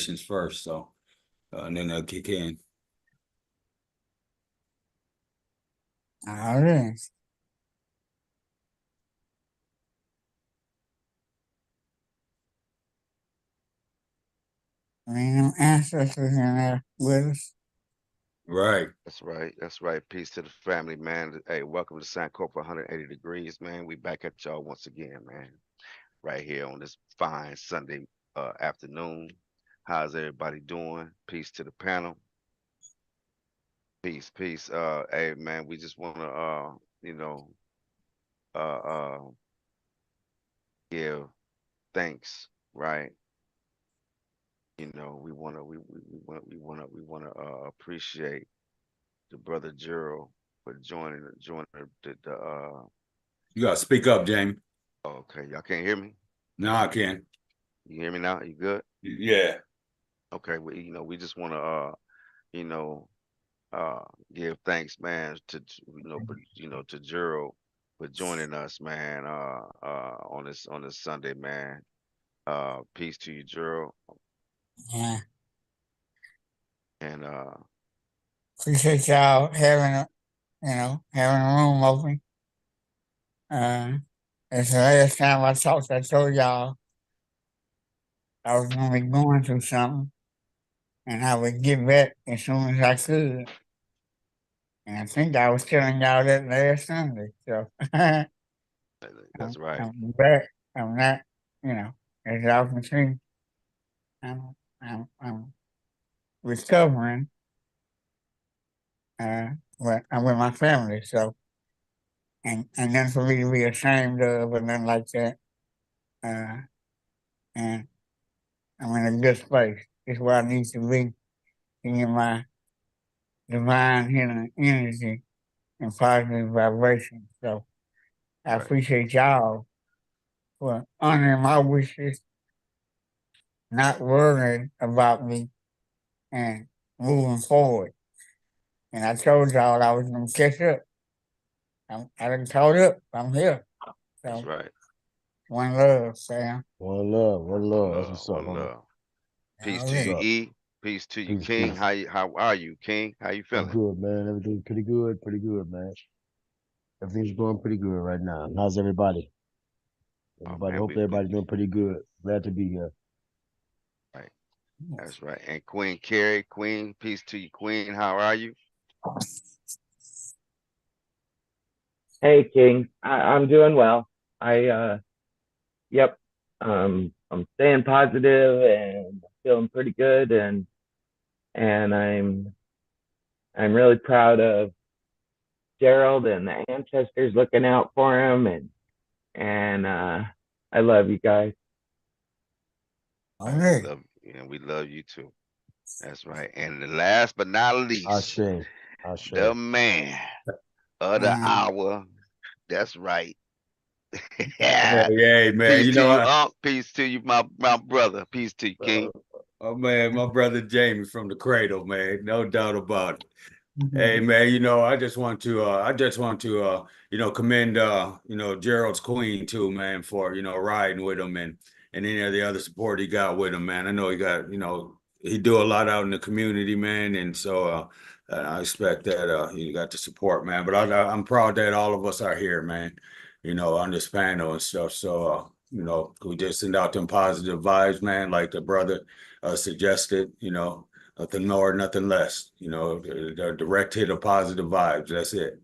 affirmations first, so and then they'll kick in. All right. I mean, ancestors in there with us. Right. That's right. That's right. Peace to the family, man. Hey, welcome to Sankofa 180 degrees, man. We back at y'all once again, man. Right here on this fine Sunday afternoon. How's everybody doing? Peace to the panel. Peace, peace. Hey man, we just wanna you know, uh give thanks, right? We wanna appreciate the brother Gerald for joining the. You gotta speak up, Jamie. Okay, y'all can't hear me? No, I can. You hear me now? You good? Yeah. Okay, we just wanna you know, give thanks, man, to Gerald for joining us, man, on this Sunday, man. Peace to you, Gerald. Yeah. And Appreciate y'all having a room open. It's the last time I talked, I told y'all I was gonna be going through something and I would get back as soon as I could. And I think I was telling y'all that last Sunday. So that's right. I'm back. I'm not, as y'all can see, I'm recovering. But I'm with my family, so and nothing for me to be ashamed of or nothing like that. And I'm in a good space. It's where I need to be to get my divine healing energy and positive vibration. So I Right. appreciate y'all for honoring my wishes, not worrying about me, and moving forward. And I told y'all I was gonna catch up. I done caught up. I'm here. That's So right. one love, Sam. One love, one One love. That's love, what's up, one homie. love. Peace All to you, right. What's up? E. Peace to you, Peace, King. peace. How are you, King? How you I'm feeling? good, man. Everything's pretty good, man. Everything's going pretty good right now. How's everybody? Oh Everybody, man, hope everybody's doing pretty good. Glad to be here. right. That's right. And Queen Carrie, Queen, peace to you, Queen. How are you? Hey King, I'm doing well. Yep, I'm staying positive and feeling pretty good, and I'm really proud of Gerald and the ancestors looking out for him, and I love you guys. All Right. right. We love you too. That's right. And the last but not least, Ashe. the man of the Uh, hour. That's right. Hey, man. Peace You to know, you, Unc. Peace to you, my brother. Peace to you, King. oh man, my brother Jamie from the cradle, man. No doubt about it. Hey mhm. man, I just want to commend Gerald's queen too, man, for riding with him and any of the other support he got with him, man. I know he do a lot out in the community, man, and so I expect that he got the support, man. But I'm proud that all of us are here, man, on this panel and stuff. So we just send out them positive vibes, man, like the brother suggested, nothing more, nothing less. The direct hit of positive vibes. That's it.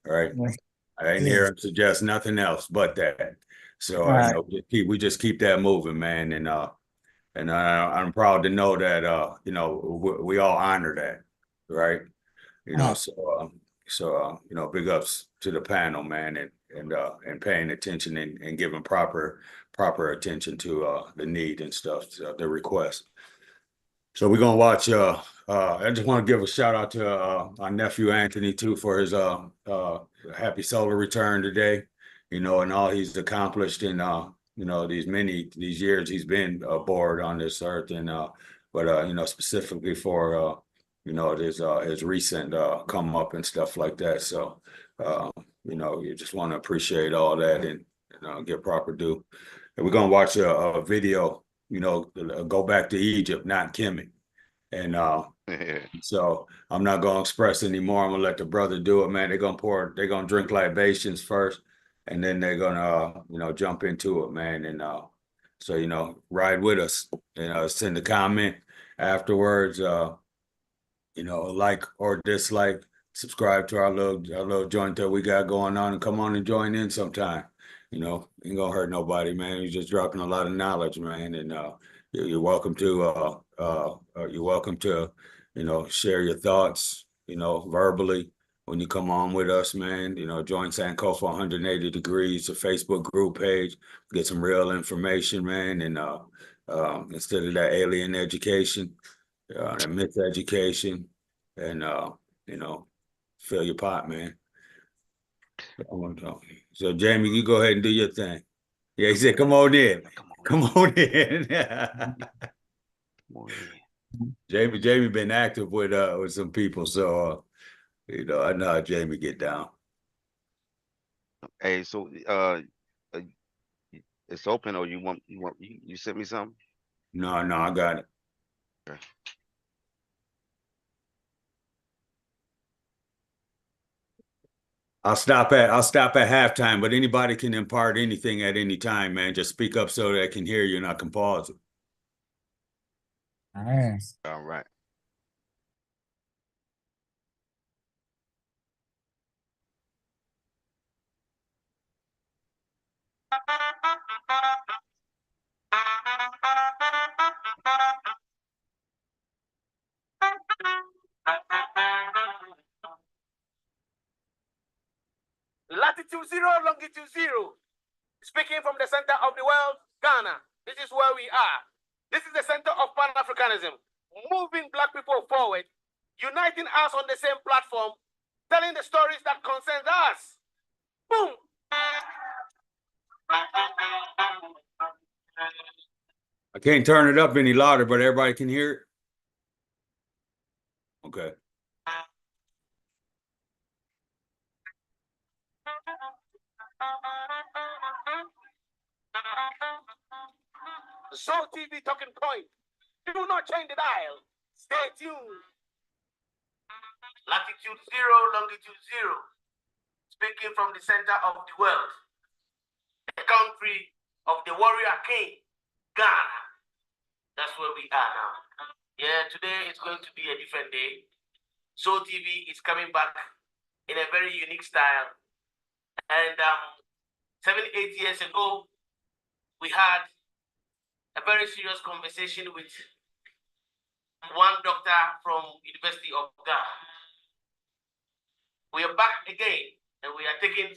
All right. Yes, I ain't yes. here to suggest nothing else but that. So All right. we just keep that moving, man. And I'm proud to know that we all honor that, right? All right. Big ups to the panel, man, and paying attention and giving proper attention to the need and stuff, so the request. So we're gonna watch. I just want to give a shout out to our nephew Anthony too for his happy solar return today. And all he's accomplished in these years he's been aboard on this earth, and but specifically for his recent come up and stuff like that. So you just want to appreciate all that and give proper due. And we're gonna watch a video go back to Egypt, not Kemet. And so I'm not gonna express anymore. I'm gonna let the brother do it, man. They're gonna drink libations first, and then they're gonna jump into it, man. And so ride with us. Send a comment afterwards. Like or dislike, subscribe to our little joint that we got going on, and come on and join in sometime. Ain't gonna hurt nobody, man. You're just dropping a lot of knowledge, man. And you're welcome to share your thoughts, verbally when you come on with us, man. Join Sankofa 180 Degrees, a Facebook group page, get some real information, man. And instead of that alien education, that miseducation, and fill your pot, man. So Jamie, you go ahead and do your thing. Yeah, he said, come on in. Come on in. Jamie been active with some people, so I know how Jamie get down. Hey, so it's open, or you sent me something? No, I got it. Okay. I'll stop at halftime, but anybody can impart anything at any time, man. Just speak up so that I can hear you and I can pause it. Nice. All right. Latitude 0, longitude 0. Speaking from the center of the world, Ghana. This is where we are. This is the center of Pan-Africanism. Moving Black people forward, uniting us on the same platform, telling the stories that concern us. Boom! I can't turn it up any louder, but everybody can hear it. Okay. Soul TV talking point. Do not change the dial. Stay tuned. Latitude 0, longitude 0. Speaking from the center of the world. The country of the warrior king, Ghana. That's where we are now. Yeah, today is going to be a different day. Soul TV is coming back in a very unique style. And 7-8 years ago, we had a very serious conversation with one doctor from University of Ghana. We are back again, and we are taking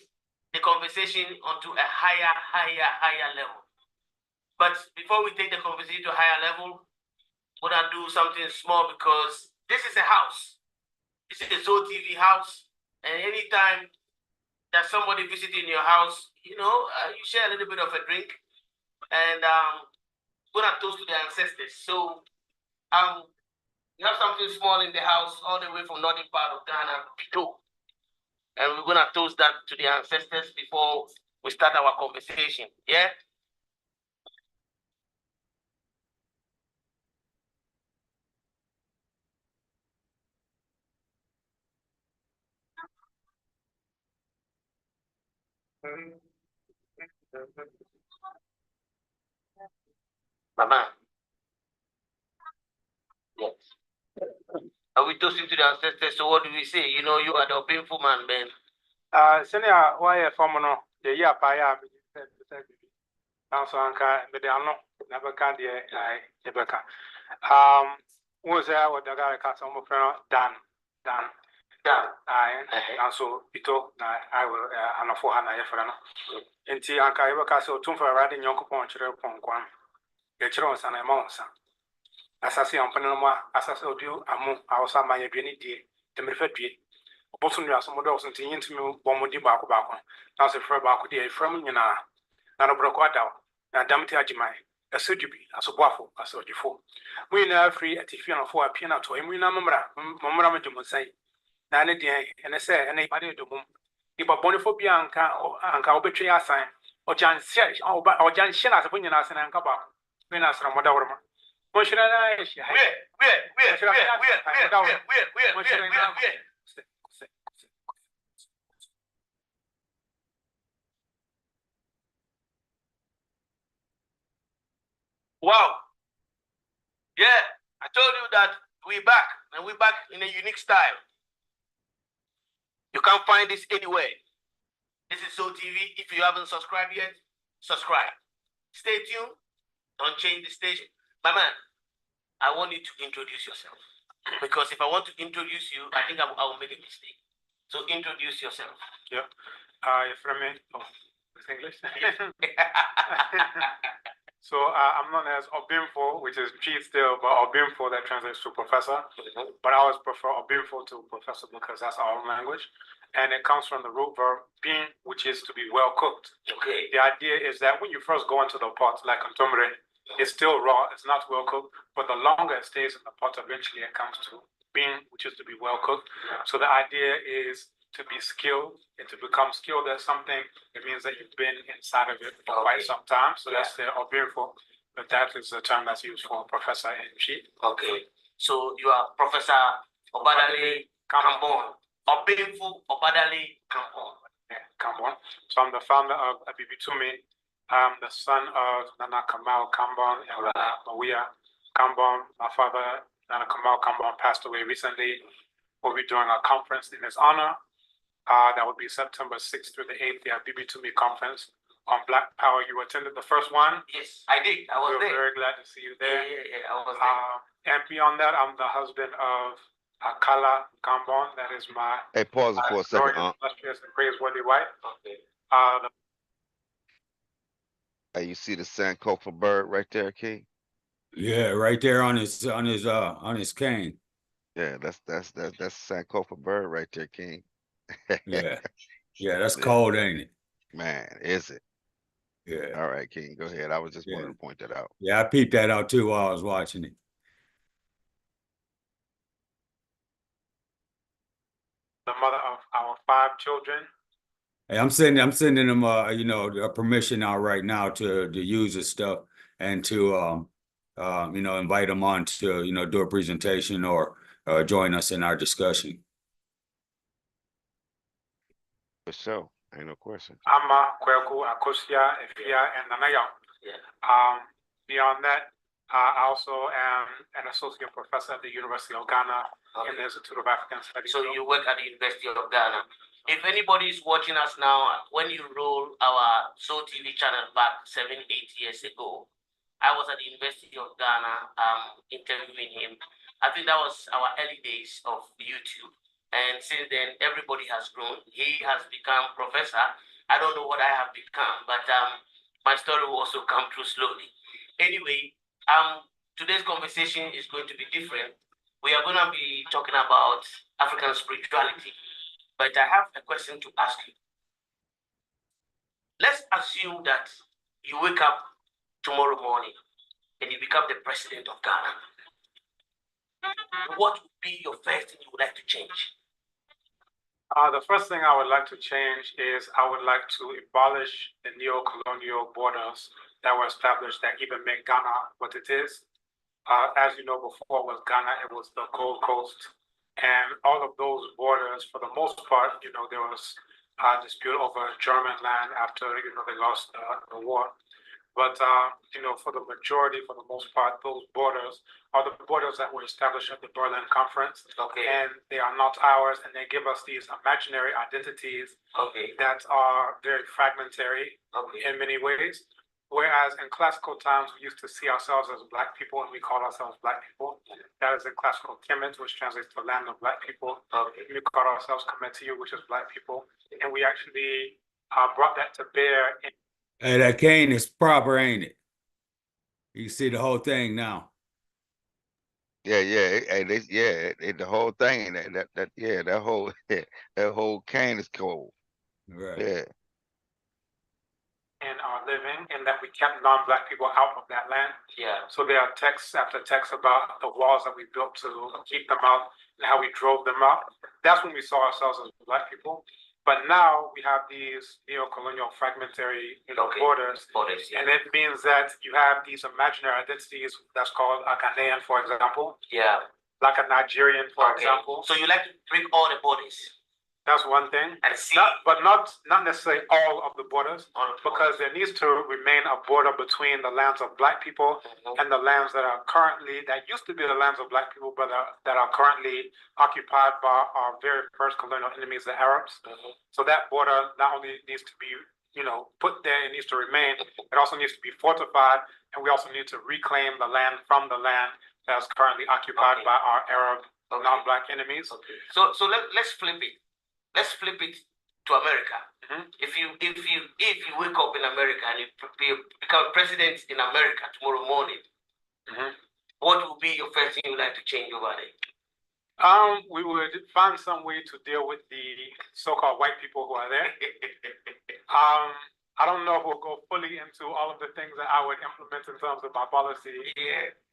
the conversation onto a higher level. But before we take the conversation to a higher level, we're gonna do something small, because this is a house. This is a Soul TV house, and anytime that somebody visiting your house, you share a little bit of a drink, and we're gonna toast to the ancestors. So we have something small in the house, all the way from northern part of Ghana, Pito. And we're gonna toast that to the ancestors before we start our conversation. Yeah? Mama. Yes. Are we toasting to the ancestors? So what do we say? You are the Obenfo man, man. Senior, why a former the year paya, also anka, but they are not never can the Rebecca. Was there what the guy got some friend Dan. And so Pito, I will an for Hannah Yafrano. And T. Anka Rebecca so too for riding your coupon children upon one. Your children and a monster. As I see on Panama, as I saw you, among our son, my dreamy dear, the Mirfet. Bosun ya some dogs and into me, Bomodi Baku Baku. Now the Fur Baku dear from Yana, Nano Broquata, and Damti Ajimai, a Sujubi, as a waffle, as a default. We now free at the funeral for a piano to him. We know Mamma say, Nana dear, and I say, and anybody do boom. If a boniphobia and can betray our sign, or Jan Sesh, or Jan Shin as a winning us and Anka Baku. When I said, "Whatever." What should I say? Wow. Yeah, I told you that we're back, and we're back in a unique style. You can't find this anywhere. This is Soul TV. If you haven't subscribed yet, subscribe. Stay tuned. Don't change the station. My man, I want you to introduce yourself. Because if I want to introduce you, I think I will make a mistake. So introduce yourself. Yeah. You're from me. Oh, it's English. So I'm known as Obenfo, which is G still, but Obenfo that translates to professor. But I always prefer Obenfo to professor because that's our own language. And it comes from the root verb bin, which is to be well cooked. Okay. The idea is that when you first go into the pot, like Antomre, it's still raw, it's not well cooked, but the longer it stays in the pot, eventually it comes to bin, which is to be well cooked. So the idea is to be skilled, and to become skilled at something, it means that you've been inside of it for quite some time. So that's the Obenfo, but that is the term that's used for professor in chief. Okay. So you are Professor Obadele Kambon. Obenfo Obadele Kambon. Yeah, Kambon. So I'm the founder of Abibitumi. I'm the son of Nana Kamal Kambon and Mawia Kambon. My father, Nana Kamal Kambon, passed away recently. We'll be doing a conference in his honor. That would be September 6th through the 8th, the BB2Me conference on Black Power. You attended the first one? Yes, I did. I was We're there. very glad to see you there. Yeah, I was there. And beyond that, I'm the husband of Akala Kambon. That is my Hey, pause it for a second. illustrious and praiseworthy wife. Okay. Hey, you see the Sankofa bird right there, King? Yeah, right there on his cane. Yeah, that's Sankofa bird right there, King. Yeah. Yeah, that's Yeah. cold, ain't it? Man, is it? Yeah. All right, King, go ahead. I was just wanting to point that out. Yeah, I peeped that out too while I was watching it. The mother of our 5 children. Hey, I'm sending them a permission out right now to use this stuff and to invite them on to do a presentation or join us in our discussion. For sure. Ain't no question. Ama, Kweku, Akosia, Efia, and Nanaya. Yeah. Beyond that, I also am an associate professor at the University of Ghana in the Institute of African Studies. So you work at the University of Ghana. If anybody is watching us now, when you roll our Soul TV channel back 7-8 years ago, I was at the University of Ghana interviewing him. I think that was our early days of YouTube. And since then, everybody has grown. He has become professor. I don't know what I have become, but my story will also come through slowly. Anyway, today's conversation is going to be different. We are going to be talking about African spirituality. But I have a question to ask you. Let's assume that you wake up tomorrow morning and you become the president of Ghana. What would be your first thing you would like to change? The first thing I would like to change is I would like to abolish the neo-colonial borders that were established that even make Ghana what it is. As you know, before it was Ghana, it was the Gold Coast. And all of those borders, for the most part, there was a dispute over German land after, they lost the war. But, for the majority, for the most part, those borders are the borders that were established at the Berlin Conference. Okay. And they are not ours, and they give us these imaginary identities that are very fragmentary in many ways. Whereas in classical times, we used to see ourselves as Black people, and we call ourselves Black people. That is in classical Kemet, which translates to land of Black people. We call ourselves Kemet, which is Black people. And we actually brought that to bear. Hey, that cane is proper, ain't it? You see the whole thing now. Yeah, the whole thing, that whole cane is cold. Right. Yeah. In our living, and that we kept non-Black people out of that land. Yeah. So there are texts after texts about the walls that we built to keep them out and how we drove them out. That's when we saw ourselves as Black people. But now we have these neo-colonial fragmentary, borders. Yeah. And it means that you have these imaginary identities that's called a Ghanaian, for example, Yeah. like a Nigerian, for Okay. example. So you like to break all the borders. That's one thing. And see, But not necessarily all of the borders, all of the because there needs to remain a border between the lands of Black people and the lands that used to be the lands of Black people, but that are currently occupied by our very first colonial enemies, the Arabs. So that border not only needs to be, put there, it needs to remain. It also needs to be fortified, and we also need to reclaim the land from the land that's currently occupied by our Arab non-Black enemies. So let's flip it. Let's flip it to America. If you wake up in America and you become president in America tomorrow morning, what would be your first thing you'd like to change over there? We would find some way to deal with the so-called white people who are there. I don't know if we'll go fully into all of the things that I would implement in terms of my policy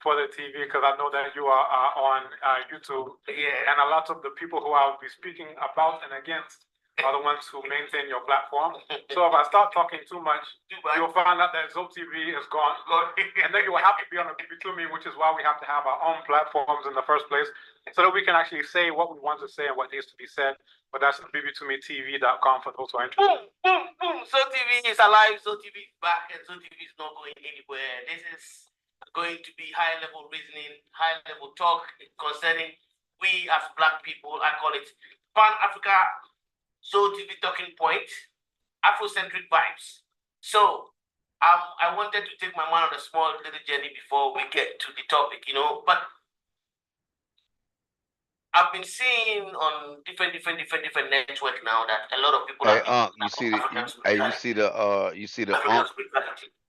for the TV, because I know that you are on YouTube. And a lot of the people who I will be speaking about and against are the ones who maintain your platform. So if I start talking too much, you'll find out that Zoe TV is gone. And then you will have to be on a BB2Me, which is why we have to have our own platforms in the first place, so that we can actually say what we want to say and what needs to be said. But that's bb2metv.com for those who are interested. Boom, boom. Zoe TV is alive. Zoe TV is back, and Zoe TV is not going anywhere. This is going to be high-level reasoning, high-level talk concerning we as Black people. I call it Pan-Africa Zoe TV talking point, Afrocentric vibes. So I wanted to take my mind on a small little journey before we get to the topic, but I've been seeing on different network now that a lot of people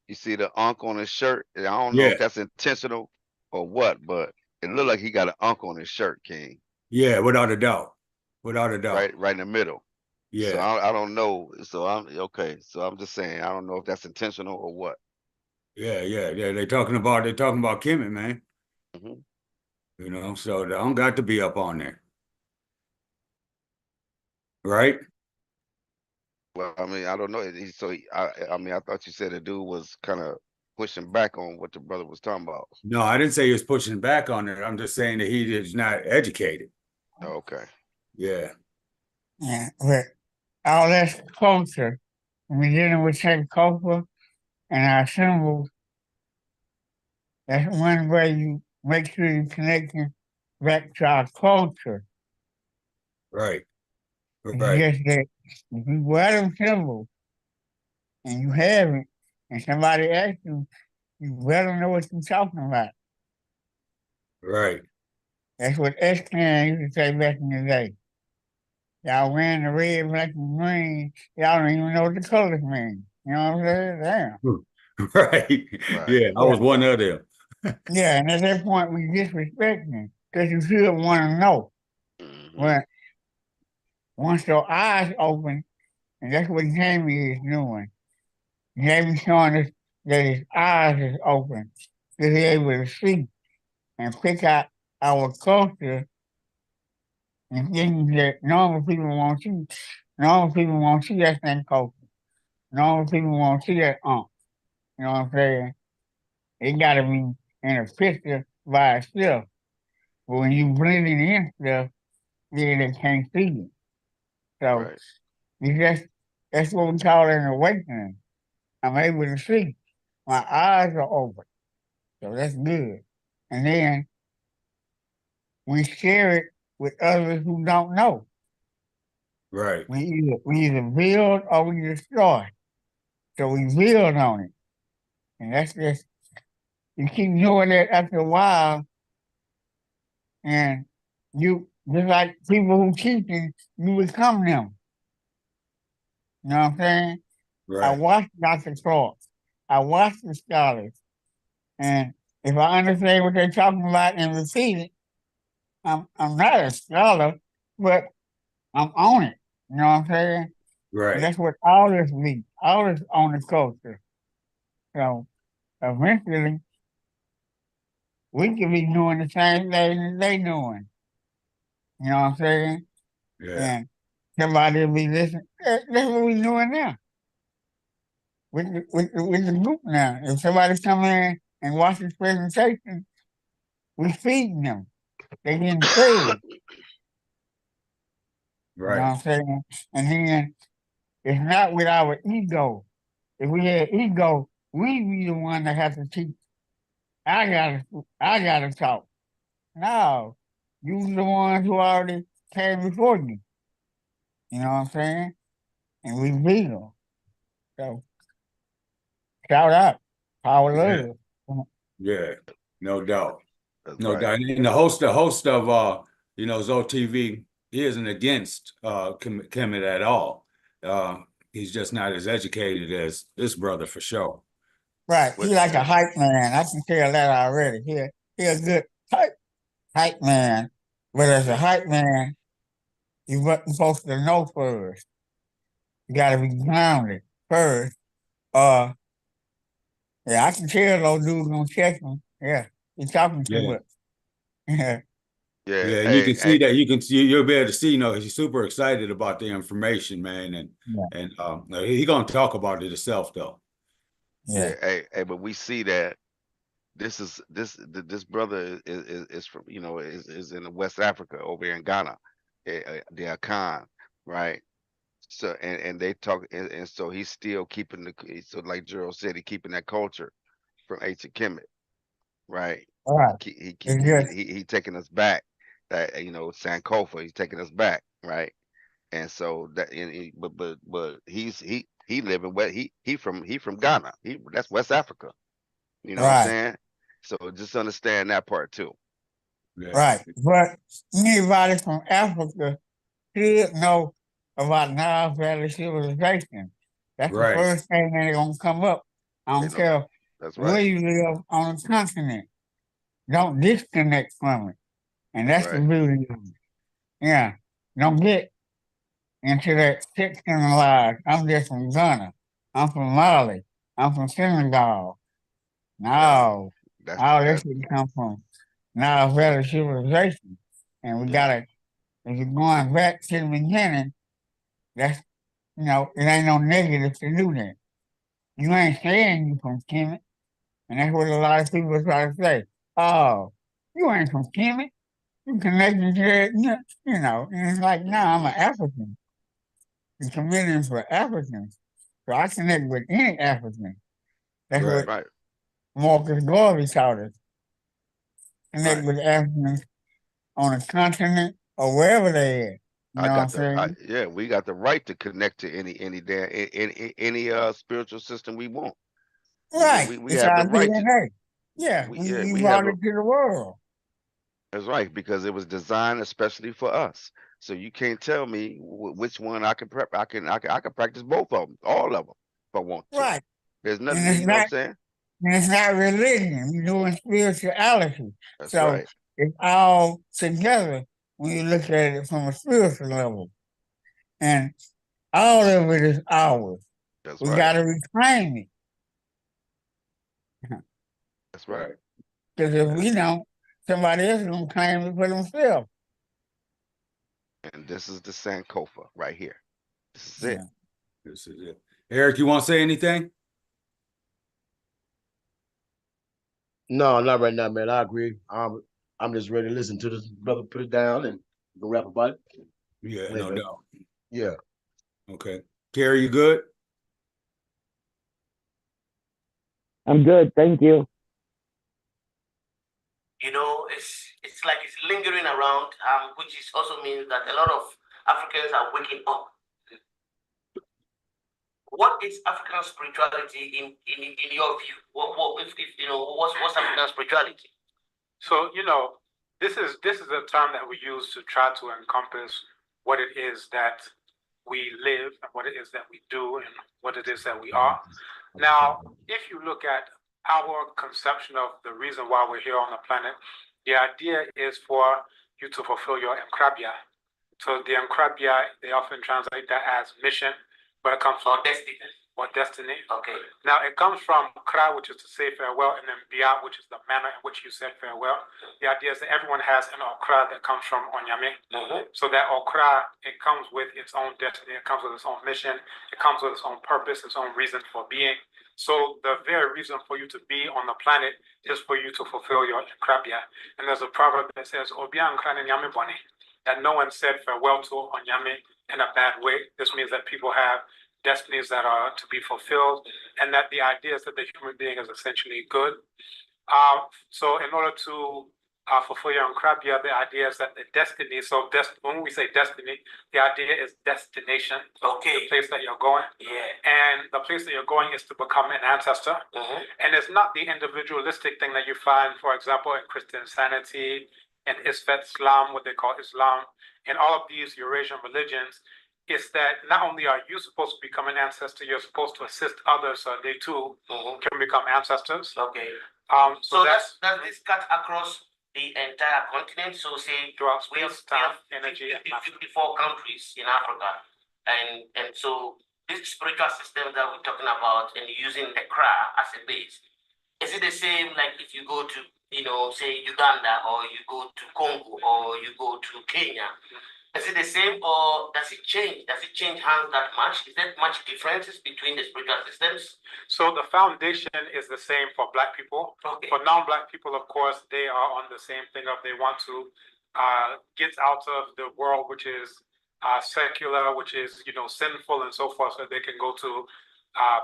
you see the unk on his shirt. I don't know if that's intentional or what, but it looked like he got an unk on his shirt, King. Yeah, without a doubt. Without a doubt. Right in the middle. Yeah. So I don't know. So I'm okay. So I'm just saying I don't know if that's intentional or what. Yeah. They're talking about Kemet, man. So they don't got to be up on there. Right? Well, I mean, I don't know. I thought you said the dude was kind of pushing back on what the brother was talking about. No, I didn't say he was pushing back on it. I'm just saying that he is not educated. Okay. Yeah, but all this culture, we're dealing with Sankofa and our symbols. That's one way you make sure you're connecting back to our culture. Right. It's just that if you wear them symbols and you haven't, and somebody asks you, you better know what you're talking about. Right. That's what S-Can used to say back in the day. Y'all wearing the red, black, and green. Y'all don't even know what the colors mean. You know what I'm saying? Damn. Right. Yeah, I was one of them. Yeah, and at that point, we disrespect them because you should want to know. But once your eyes open, and that's what Jamie is doing. Jamie's showing us that his eyes is open to be able to see and pick out our culture and things that normal people won't see. Normal people won't see that same culture. Normal people won't see that You know what I'm saying? It gotta be in a picture by itself. But when you blend it in stuff, then they can't see it. So that's what we call an awakening. I'm able to see. My eyes are open. So that's good. And then we share it with others who don't know. Right. We either build or we destroy. So we build on it. And that's just, you keep doing that after a while, and you, just like people who teaching, you become them. You know what I'm saying? Right. I watch Dr. Clark. I watch the scholars. And if I understand what they're talking about and repeat it, I'm not a scholar, but I'm on it. You know what I'm saying? Right. And that's what all this means. All this on the culture. So eventually, we could be doing the same thing that they doing. You know what I'm saying? Yeah. And somebody will be listening. That's what we're doing now with the group now. If somebody come in and watch this presentation, we feeding them. They getting fed. You know what Right. I'm saying? And then it's not with our ego. If we had ego, we be the one that has to teach. I gotta talk. No, you the ones who already came before you. You know what I'm saying? And we beat them. So shout out, power Yeah. love. Yeah. No doubt. That's No right. doubt. And the host of Zo TV, he isn't against Kemet at all. He's just not as educated as this brother for sure. Right, What? he like a hype man. I can tell that already. He a good hype man. But as a hype man, you wasn't supposed to know first. You gotta be grounded first. Uh, yeah, I can tell those dudes gonna check him. Yeah, he's talking too Yeah. much. Yeah, Yeah. Yeah, and you Hey, can see that. You can see you'll be able to see. He's super excited about the information, man, yeah, and he gonna talk about it himself though. yeah. yeah. Hey, but we see that this brother is from is in West Africa over here in Ghana, the Akan, right? So and they talk and so he's still keeping so like Gerald said, he keeping that culture from ancient Kemet, right? All right. Keep It's just he taking us back. That Sankofa, he's taking us back, right? And so that but he living where he from Ghana. That's West Africa. You know what I'm right, saying? So just understand that part too. Yeah, right. But anybody from Africa should know about Nile Valley civilization. That's the right, first thing that's gonna come up. I They don't know care that's where right. you live on the continent. Don't disconnect from it. And That's that's the right. beauty of it. Yeah. Don't get into that fictionalized. I'm just from Ghana. I'm from Mali. I'm from Senegal. Yeah, No. that's All this that. should come from Nile Valley civilization. And we Yeah, gotta, if you're going back to the beginning, that's, it ain't no negative to do that. You ain't saying you from Kemet. And that's what a lot of people try to say. Oh, you ain't from Kemet. You connected to it, and it's like, no, I'm an African. The community is for Africans. So I connect with any African. That's right. what right, Marcus Garvey taught us. Connect right. with Africans on a continent or wherever they are. You I know what I'm got the saying? yeah, we got the right to connect to any damn any spiritual system we want. Right. We It's have the our right to DNA. Yeah, yeah, we we have brought a it to the world. that's right because it was designed especially for us. So you can't tell me which one I can prep. I can practice both of them, all of them, if I want to. Right. There's And nothing, you know what I'm saying? it's not religion. We're doing spirituality. That's So right. it's all together when you look at it from a spiritual level. And all of it is ours. That's We right. got to reclaim it. That's right. Right. Because if And, we don't, somebody else is going to claim it for themselves. and this is the Sankofa right here. This is it. Yeah. This is it. Eric, you want to say anything? No, not right now, man. I agree. I'm just ready to listen to this brother put it down and go rap about it. Yeah, Yeah, no man. doubt. Yeah. Okay. Carrie, you good? I'm good, thank you. It's like it's lingering around, which is also means that a lot of Africans are waking up. What is African spirituality in your view? What if what's African spirituality? So this is a term that we use to try to encompass what it is that we live and what it is that we do and what it is that we are. Now, if you look at our conception of the reason why we're here on the planet, the idea is for you to fulfill your enkrabia. So the enkrabia, they often translate that as mission, but it comes from destiny. or destiny. Okay. Now it comes from kra, which is to say farewell, and then bia, which is the manner in which you said farewell. The idea is that everyone has an okra that comes from onyame. So that okra, it comes with its own destiny, it comes with its own mission, it comes with its own purpose, its own reason for being. So the very reason for you to be on the planet is for you to fulfill your krabia. And there's a proverb that says, "Obian krane nyame boni," that no one said farewell to onyame in a bad way. This means that people have destinies that are to be fulfilled, and that the idea is that the human being is essentially good. So in order to fulfill your krabia, the idea is that the destiny, when we say destiny, the idea is destination. Okay. The place that you're going. Yeah. And the place that you're going is to become an ancestor. And it's not the individualistic thing that you find, for example, in Christianity, and Islam, what they call Islam, and all of these Eurasian religions. Is that not only are you supposed to become an ancestor, you're supposed to assist others so they too can become ancestors. Okay. So does this cut across the entire continent? So say throughout we have space, time, energy, 54 countries in Africa, and so this spiritual system that we're talking about and using the kra as a base, is it the same like if you go to say Uganda, or you go to Congo, or you go to Kenya? Is it the same, or does it change? Does it change hands that much? Is there much differences between the spiritual systems? So the foundation is the same for Black people. Okay. For non-Black people, of course, they are on the same thing of they want to get out of the world which is secular, which is sinful and so forth, so they can go to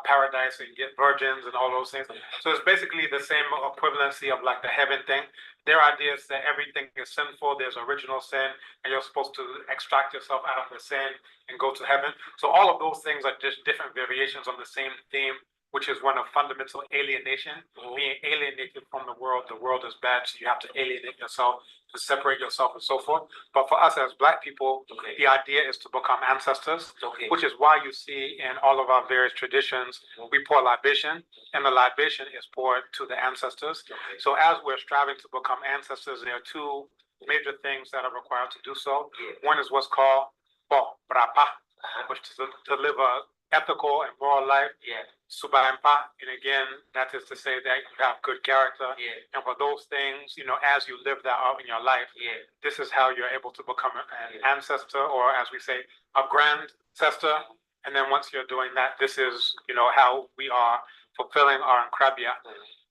paradise and get virgins and all those things. So it's basically the same equivalency of like the heaven thing. Their idea is that everything is sinful, there's original sin, and you're supposed to extract yourself out of the sin and go to heaven. So all of those things are just different variations on the same theme, which is one of fundamental alienation. Being alienated from the world is bad, so you have to alienate yourself, to separate yourself and so forth. But for us as Black people, the idea is to become ancestors, which is why you see in all of our various traditions, we pour libation, and the libation is poured to the ancestors. So as we're striving to become ancestors, there are two major things that are required to do so. One is what's called brapa, which is to live a ethical and moral life. Subaimpa, and again, that is to say that you have good character. And for those things, as you live that out in your life, this is how you're able to become an ancestor, or as we say, a grand ancestor. And then once you're doing that, this is, how we are fulfilling our krabia.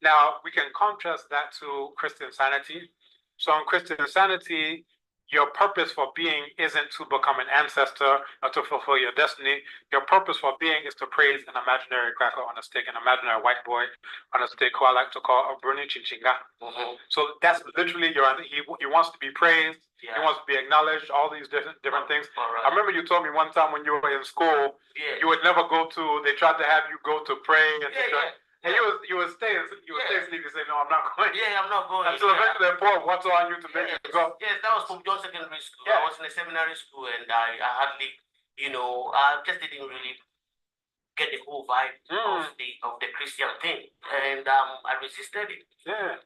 Now, we can contrast that to Christian sanity. So in Christian sanity, your purpose for being isn't to become an ancestor or to fulfill your destiny. Your purpose for being is to praise an imaginary cracker on a stick, an imaginary white boy on a stick who I like to call a Bruni Chinchinga. So that's literally he wants to be praised. He wants to be acknowledged, all these different things. I remember you told me one time when you were in school, you would never go to, they tried to have you go to pray and and you would stay asleep and say, "No, I'm not going." I'm not going. Until eventually they poured water on you to make you go. Yes, that was from John Secondary School. I was in a seminary school, and I hardly, I just didn't really get the whole vibe of the Christian thing, and I resisted it.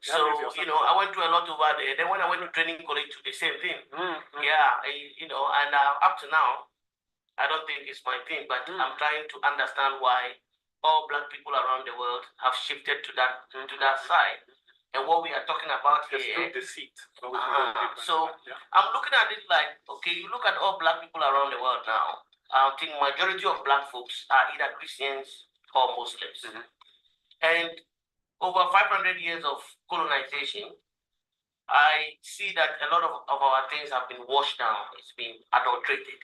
So I went to a lot over there. Then when I went to training college, to the same thing. And up to now, I don't think it's my thing, but I'm trying to understand why all Black people around the world have shifted to that side. And what we are talking about here, deceit. So I'm looking at it like, okay, you look at all Black people around the world now. I think majority of Black folks are either Christians or Muslims. And over 500 years of colonization, I see that a lot of our things have been washed down. It's been adulterated.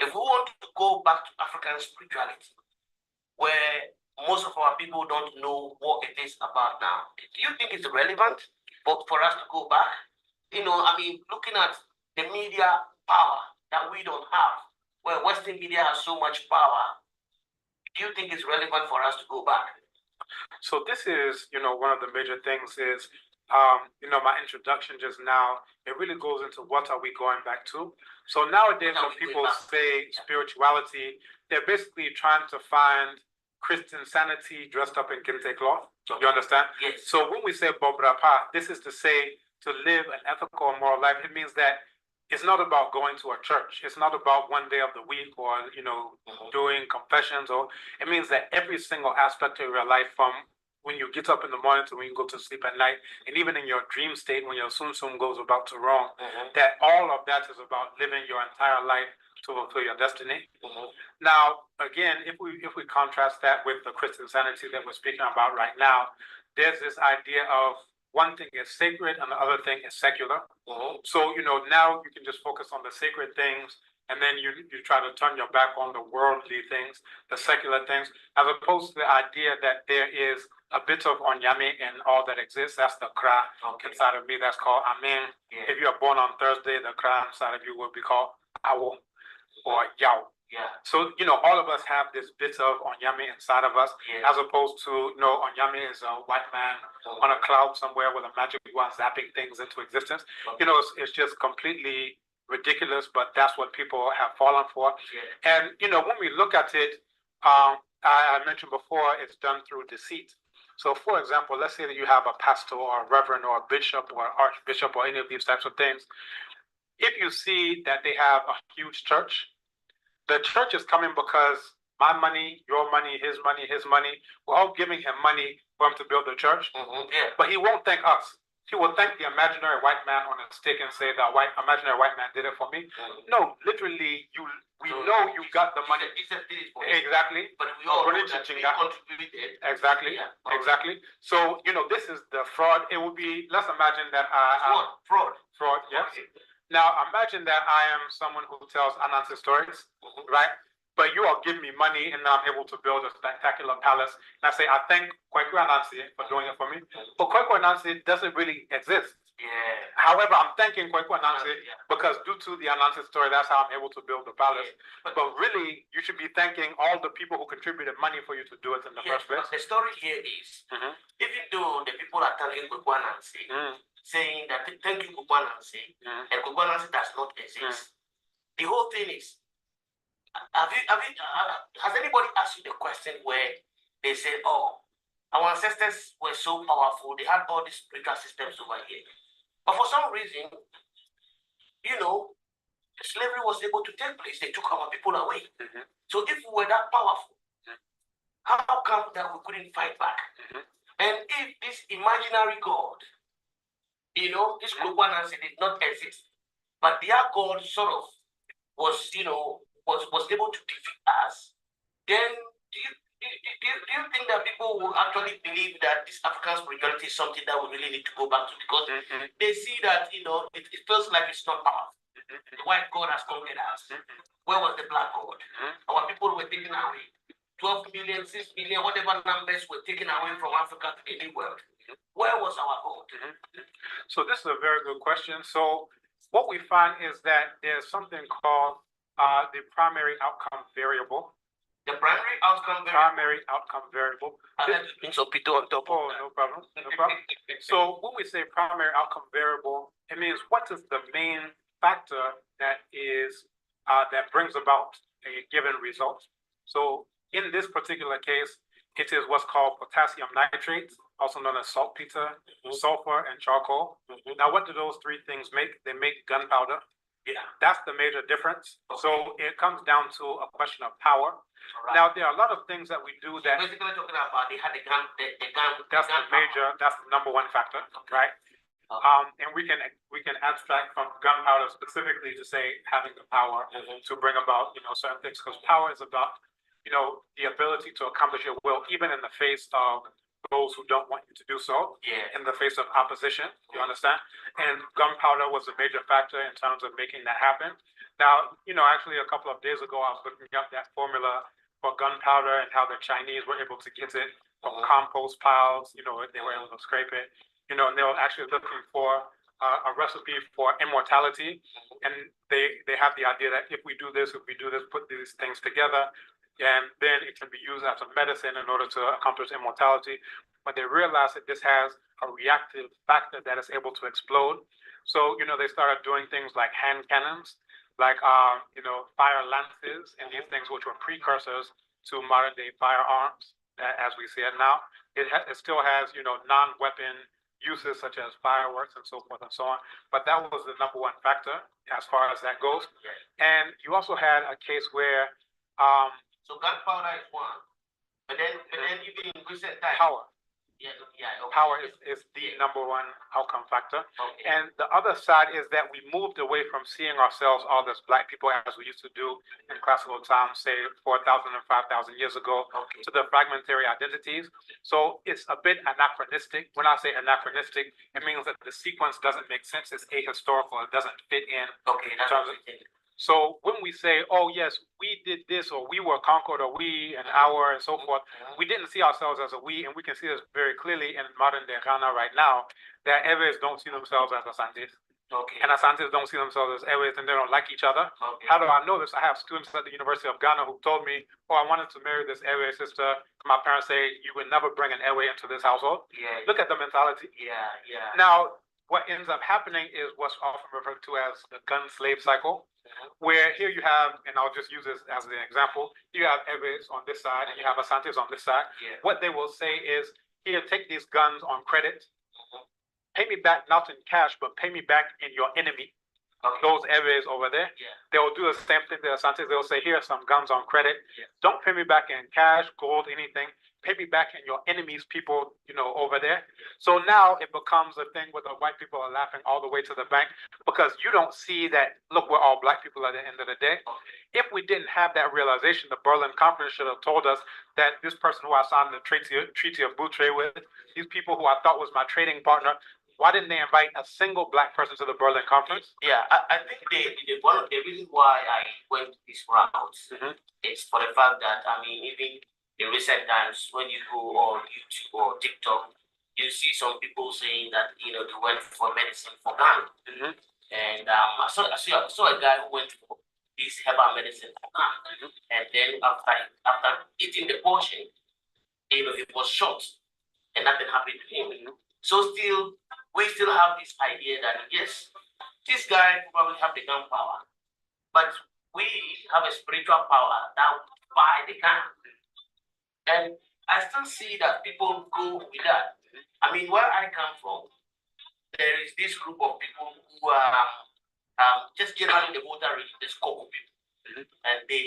If we want to go back to African spirituality, where most of our people don't know what it is about now, do you think it's relevant for us to go back? Looking at the media power that we don't have, where Western media has so much power, do you think it's relevant for us to go back? So this is, one of the major things is, my introduction just now, it really goes into what are we going back to? So nowadays when people say spirituality, they're basically trying to find Christian sanity dressed up in kente cloth. You understand? Yes. So when we say bobrapa, this is to say to live an ethical and moral life. It means that it's not about going to a church. It's not about one day of the week or, doing confessions, or it means that every single aspect of your life, from when you get up in the morning to when you go to sleep at night, and even in your dream state when your sum sum goes about to wrong, that all of that is about living your entire life to fulfill your destiny. Now, again, if we contrast that with the Christian sanity that we're speaking about right now, there's this idea of one thing is sacred and the other thing is secular. So, now you can just focus on the sacred things, and then you try to turn your back on the worldly things, the secular things, as opposed to the idea that there is a bit of onyame in all that exists. That's the kra inside of me. That's called amen. If you are born on Thursday, the kra inside of you will be called awo or yao. So, all of us have this bit of onyame inside of us, as opposed to, onyame is a white man on a cloud somewhere with a magic wand zapping things into existence. It's just completely ridiculous, but that's what people have fallen for. And, when we look at it, I mentioned before, it's done through deceit. So, for example, let's say that you have a pastor or a reverend or a bishop or archbishop or any of these types of things. If you see that they have a huge church, the church is coming because my money, your money, his money, we're all giving him money for him to build the church. But he won't thank us. He will thank the imaginary white man on a stick and say the imaginary white man did it for me. No, literally, we know you got the money. Exactly. But we all know that we contributed. Exactly. Exactly. So, this is the fraud. It would be, let's imagine that Fraud. Yes. Okay. Now, imagine that I am someone who tells Anansi stories, right? But you all give me money and I'm able to build a spectacular palace. And I say, I thank Kwaku Anansi for doing it for me. But Kwaku Anansi doesn't really exist. However, I'm thanking Kwaku Anansi because due to the Anansi story, that's how I'm able to build the palace. But really, you should be thanking all the people who contributed money for you to do it in the first place. But the story here is, even though the people are thanking Kwaku Anansi, saying that thank you, Kwaku Anansi, and Kwaku Anansi does not exist. The whole thing is, has anybody asked you the question where they said, oh, our ancestors were so powerful, they had all these spiritual systems over here. But for some reason, slavery was able to take place. They took our people away. So if we were that powerful, how come that we couldn't fight back? And if this imaginary God, this Kwaku Anansi did not exist, but their God sort of was, was able to defeat us, then do you think that people will actually believe that this African spirituality is something that we really need to go back to? Because they see that, it feels like it's not powerful. The white God has conquered us. Where was the black God? Our people were taken away. 12 million, 6 million, whatever numbers were taken away from Africa to the New World. Where was our God? So this is a very good question. So what we find is that there's something called the primary outcome variable. The primary outcome variable. Primary outcome variable. So Pito on top. Oh, no problem. No problem. So when we say primary outcome variable, it means what is the main factor that is that brings about a given result. So in this particular case, it is what's called potassium nitrate, also known as saltpeter, sulfur, and charcoal. Now, what do those three things make? They make gunpowder. That's the major difference. So it comes down to a question of power. Now, there are a lot of things that we do that. Basically talking about they had the gun. That's the major. That's the number one factor, right? And we can abstract from gunpowder specifically to say having the power to bring about certain things, because power is about the ability to accomplish your will, even in the face of those who don't want you to do so, in the face of opposition. You understand? And gunpowder was a major factor in terms of making that happen. Now, actually a couple of days ago, I was looking up that formula for gunpowder and how the Chinese were able to get it from compost piles. They were able to scrape it. And they were actually looking for a recipe for immortality. And they have the idea that if we do this, put these things together, and then it can be used as a medicine in order to accomplish immortality. But they realized that this has a reactive factor that is able to explode. So, they started doing things like hand cannons, like, fire lances, and these things which were precursors to modern day firearms, as we see it now. It still has, non-weapon uses such as fireworks and so forth and so on. But that was the number one factor as far as that goes. And you also had a case where so gunpowder is one, but then even in recent times, power. Okay. Power is the number one outcome factor. Okay. And the other side is that we moved away from seeing ourselves all as Black people as we used to do in classical times, say 4,000 and 5,000 years ago, to the fragmentary identities. So it's a bit anachronistic. When I say anachronistic, it means that the sequence doesn't make sense. It's ahistorical. It doesn't fit in. Okay, that's what I'm saying. So when we say, oh, yes, we did this, or we were conquered, or we and our, and so forth, we didn't see ourselves as a we, and we can see this very clearly in modern day Ghana right now, that Eves don't see themselves as Asantes. Okay. And Asantes don't see themselves as Eves, and they don't like each other. Okay. How do I know this? I have students at the University of Ghana who told me, oh, I wanted to marry this Ewe sister. My parents say, you would never bring an Ewe into this household. Yeah. Look at the mentality. Yeah. Now, what ends up happening is what's often referred to as the gun slave cycle, where here you have, and I'll just use this as an example, you have Eves on this side and you have Asantes on this side. Yeah. What they will say is, here, take these guns on credit, pay me back not in cash, but pay me back in your enemy. Okay. Those Eves over there, they will do the same thing to Asantes. They'll say, here are some guns on credit. Don't pay me back in cash, gold, anything. Pay me back in your enemy's people, over there. So now it becomes a thing where the white people are laughing all the way to the bank because you don't see that, look, we're all Black people at the end of the day. If we didn't have that realization, the Berlin Conference should have told us that this person who I signed the Treaty of Boutre with, these people who I thought was my trading partner, why didn't they invite a single Black person to the Berlin Conference? Yeah, I think one of the reasons why I went this route is for the fact that, even in recent times, when you go on YouTube or TikTok, you see some people saying that they went for medicine for Ghana, and I saw a guy who went for this herbal medicine for Ghana, and then after eating the portion, he was shot, and nothing happened to him. So we still have this idea that yes, this guy probably have the gun power, but we have a spiritual power that buy the gun. And I still see that people go with that. Where I come from, there is this group of people who are just generally the voter region, the Sankofa people, and they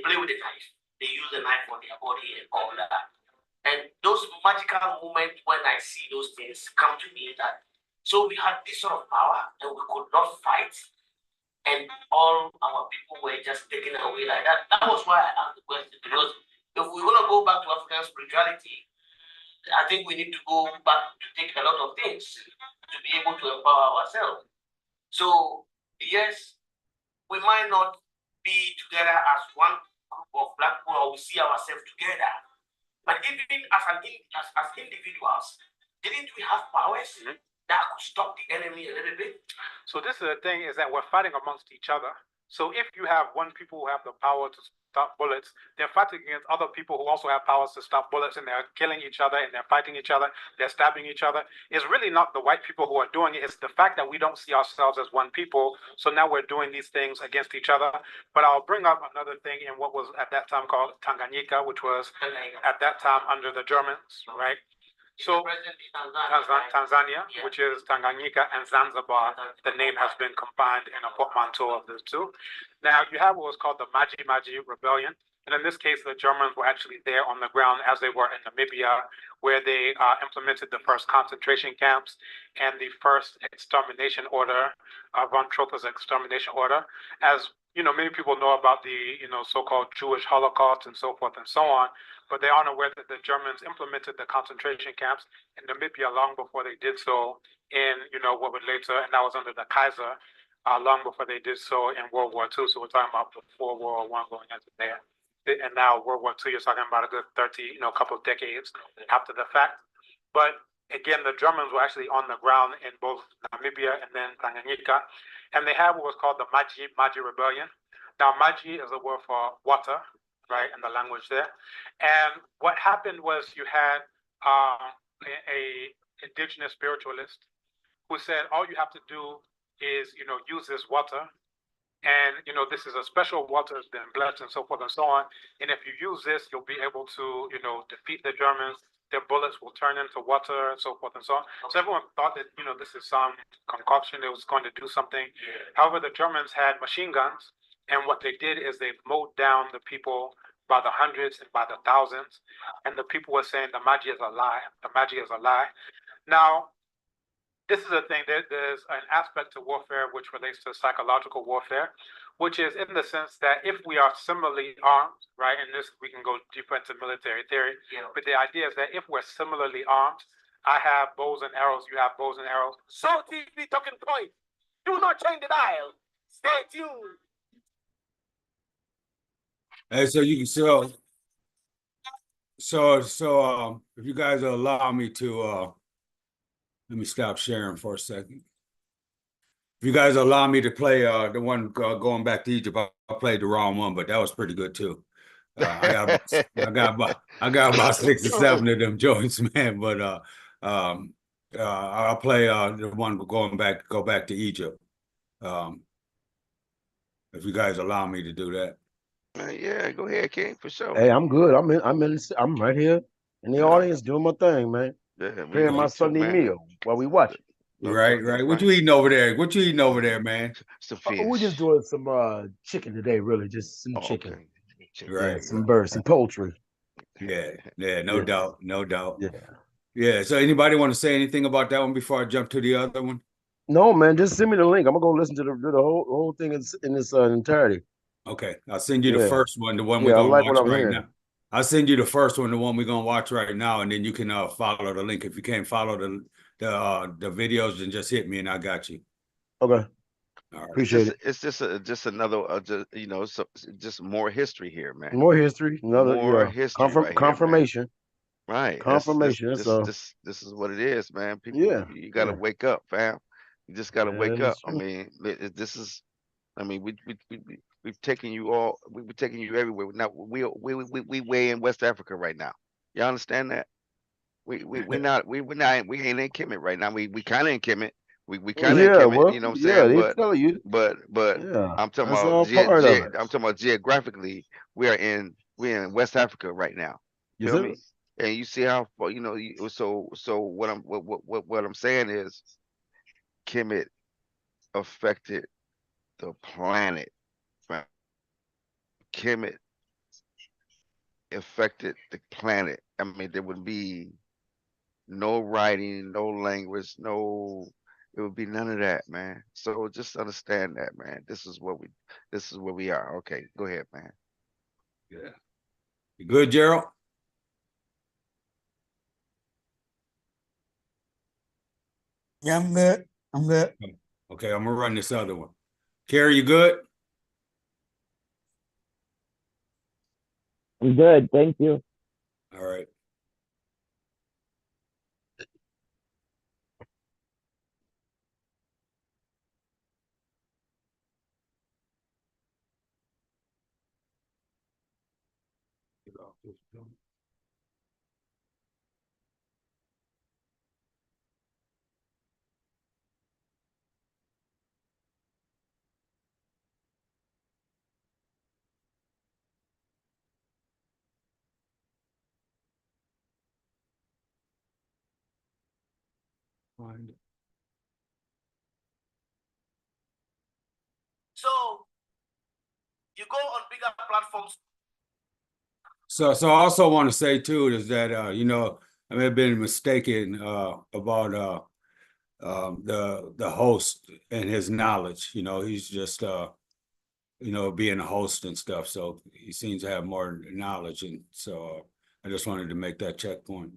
play with the knife. They use the knife on their body and all that. And those magical moments when I see those things come to me, that so we had this sort of power and we could not fight, and all our people were just taken away like that. That was why I asked the question, because if we want to go back to African spirituality, I think we need to go back to take a lot of things to be able to empower ourselves. So, yes, we might not be together as one group of Black people, or we see ourselves together. But even as individuals, didn't we have powers that could stop the enemy a little bit? So this is the thing, is that we're fighting amongst each other. So if you have one people who have the power to stop bullets, they're fighting against other people who also have powers to stop bullets, and they're killing each other, and they're fighting each other, they're stabbing each other. It's really not the white people who are doing it. It's the fact that we don't see ourselves as one people. So now we're doing these things against each other. But I'll bring up another thing in what was at that time called Tanganyika, which was at that time under the Germans, right? So Tanzania, which is Tanganyika, and Zanzibar, the name has been combined in a portmanteau of the two. Now you have what was called the Maji Maji Rebellion. And in this case, the Germans were actually there on the ground as they were in Namibia, where they implemented the first concentration camps and the first extermination order, von Trotha's extermination order. As many people know about the so-called Jewish Holocaust and so forth and so on, but they aren't aware that the Germans implemented the concentration camps in Namibia long before they did so in what would later, and that was under the Kaiser, long before they did so in World War II. So we're talking about before World War I going into there. And now World War II, you're talking about a good 30, couple of decades after the fact. But again, the Germans were actually on the ground in both Namibia and then Tanganyika, and they had what was called the Maji Maji Rebellion. Now, Maji is a word for water, right, in the language there. And what happened was you had a indigenous spiritualist who said, all you have to do is, use this water. And, this is a special water that's been blessed and so forth and so on. And if you use this, you'll be able to, defeat the Germans their bullets will turn into water and so forth and so on. So everyone thought that, this is some concoction that was going to do something. However, the Germans had machine guns, and what they did is they mowed down the people by the hundreds and by the thousands. And the people were saying the magic is a lie. The magic is a lie. Now, this is a thing. There's an aspect to warfare which relates to psychological warfare, which is in the sense that if we are similarly armed, right, and this we can go deeper into military theory, but the idea is that if we're similarly armed, I have bows and arrows, you have bows and arrows. So TV talking point. Do not change the dial. Stay tuned. Hey, so if you guys will allow me to let me stop sharing for a second. If you guys allow me to play the one going back to Egypt, I played the wrong one, but that was pretty good too. I got about 6 or 7 of them joints, man. But I'll play the one go back to Egypt. If you guys allow me to do that. Yeah, go ahead, King, for sure. Hey, I'm good. I'm right here in the audience doing my thing, man. Yeah, Preparing my Sunday meal while we watch it. Right. What you eating over there? Man? Some fish. We're just doing some chicken today, really. Just some chicken. Okay. Right. Yeah, some birds, some poultry. Yeah, no doubt. Yeah. So anybody want to say anything about that one before I jump to the other one? No, man, just send me the link. I'm gonna go listen to the whole thing in its entirety. Okay, I'll send you the first one, the one we're I gonna like watch what I'm right hearing. now. I'll send you the first one, the one we're gonna watch right now, and then you can follow the link. If you can't follow the videos, then just hit me and I got you. Okay. All right. Appreciate it. It's just another just more history here, man. More history. More history right confirmation. Here, right. Confirmation. This is what it is, man. People, you gotta wake up, fam. You just gotta wake up. I mean, this is. I mean, we've taken you all. We've taken you everywhere. Now we way in West Africa right now. You understand that? We ain't in Kemet right now. We kind of in Kemet. We kind of in Kemet. Well, you know what I'm saying? They tell you. But I'm talking about I'm talking about geographically. We're in West Africa right now. You feel me? And you see how far, so what I'm saying is Kemet affected the planet. Right? Kemet affected the planet. I mean, there would be no writing, no language, it would be none of that, man. So just understand that, man. This is where we are. Okay, go ahead, man. Yeah. You good, Gerald? Yeah, I'm good. Okay, I'm gonna run this other one. Carrie, you good? I'm good, thank you. All right. So you go on bigger platforms. So I also want to say too is that I may have been mistaken about the host and his knowledge. He's just being a host and stuff. So he seems to have more knowledge, and so I just wanted to make that checkpoint.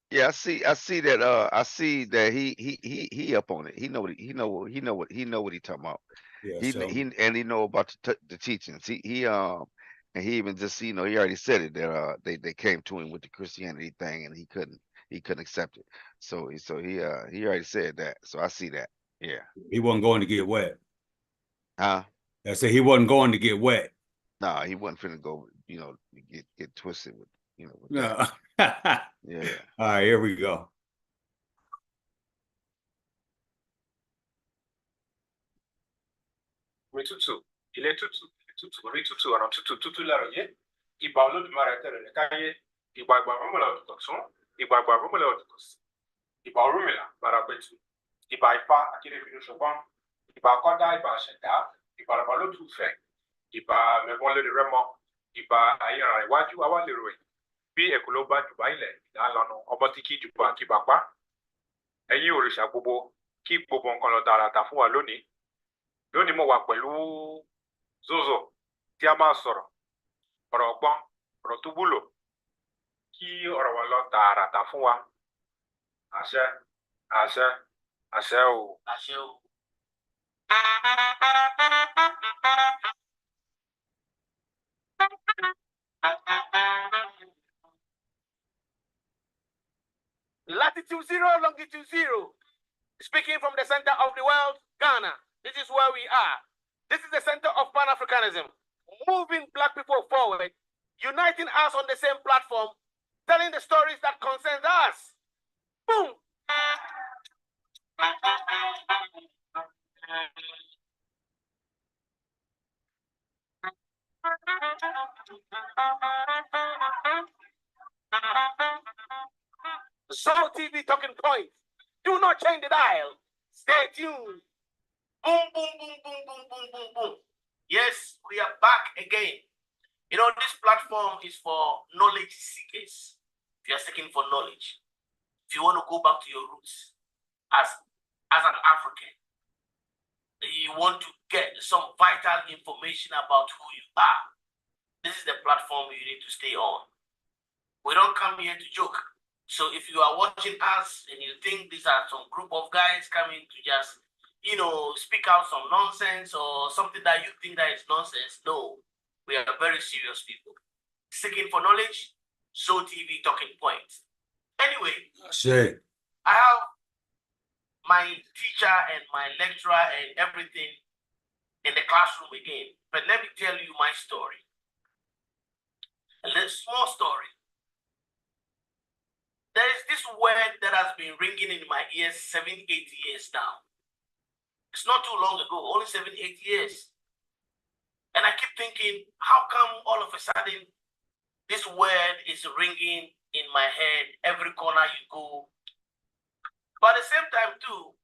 Yeah, I see that. I see that he up on it. He know what he talking about. Yeah. He know about the teachings. And he even just he already said it that they came to him with the Christianity thing and he couldn't accept it. So he already said that. So I see that. Yeah. He wasn't going to get wet. Huh? I said he wasn't going to get wet. Nah, he wasn't finna go. Get twisted with with No. that. Yeah. All right, here we go. Mitutu, ile tutu ana tutu la roye. Iba olodumare tele le kaye, igba mamala tutokson. Iba rumela otukus. Iba rumela barabetu. Iba ipa akire finu shobon. Iba koda iba sheda. Iba rabalo tufe. Iba mebole de remo. Iba ayara iwaju awale roe. Bí èkó bá jù bá ilẹ̀ ìdálọ́nà ọmọ tí kì í jù bá kí bá pa. Ẹ̀yin òrìṣà gbogbo kí gbogbo nǹkan lọ tààràtà fún wa lónìí. Lónìí mo wà pẹ̀lú Zozo tí a máa sọ̀rọ̀ ọ̀rọ̀ ọgbọ́n ọ̀rọ̀ tó wúlò kí ọ̀rọ̀ wa lọ tààràtà fún wa. Àṣẹ àṣẹ àṣẹ o. Àṣẹ o. Latitude 0, longitude 0. Speaking from the center of the world, Ghana. This is where we are. This is the center of Pan-Africanism. Moving black people forward, uniting us on the same platform, telling the stories that concern us. Boom! Soul TV talking points. Do not change the dial. Stay tuned. Boom, boom, boom, boom, boom, boom, boom, boom. Yes, we are back again. You know, this platform is for knowledge seekers. If you're seeking for knowledge, if you want to go back to your roots as an African, you want to get some vital information about who you are, this is the platform you need to stay on. We don't come here to joke. So if you are watching us and you think these are some group of guys coming to just, speak out some nonsense or something that you think that is nonsense, no, we are very serious people. Seeking for knowledge, Soul TV talking points. Anyway, I have my teacher and my lecturer and everything in the classroom again. But let me tell you my story. A little small story. There is this word that has been ringing in my ears 7-8 years now. It's not too long ago, only 7-8 years. And I keep thinking, how come all of a sudden this word is ringing in my head every corner you go? But at the same time too,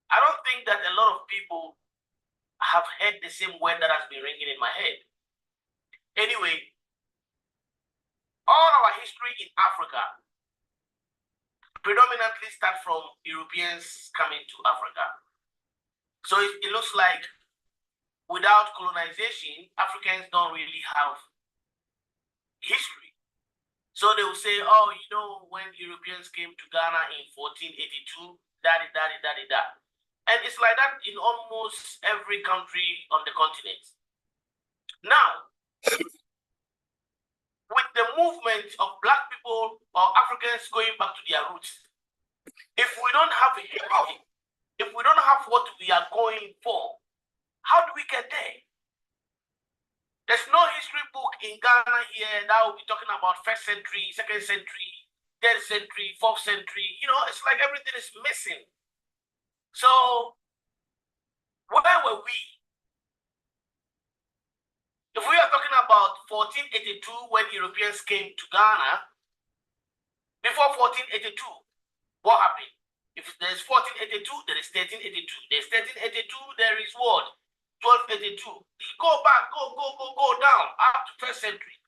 I don't think that a lot of people have heard the same word that has been ringing in my head. Anyway, all our history in Africa predominantly start from Europeans coming to Africa. So it looks like without colonization, Africans don't really have history. So they will say, oh, when Europeans came to Ghana in 1482, da-di-da-di-da-di-da. And it's like that in almost every country on the continent. Now, with the movement of black people or Africans going back to their roots, if we don't have a history, if we don't have what we are going for, how do we get there? There's no history book in Ghana here that will be talking about 1st century, 2nd century, 3rd century, 4th century. It's like everything is missing. So, where were we? If we are talking about 1482 when Europeans came to Ghana, before 1482, what happened? If there's 1482, there is 1382. There's 1382, there is what? 1282. Go back, go down up to 1st century.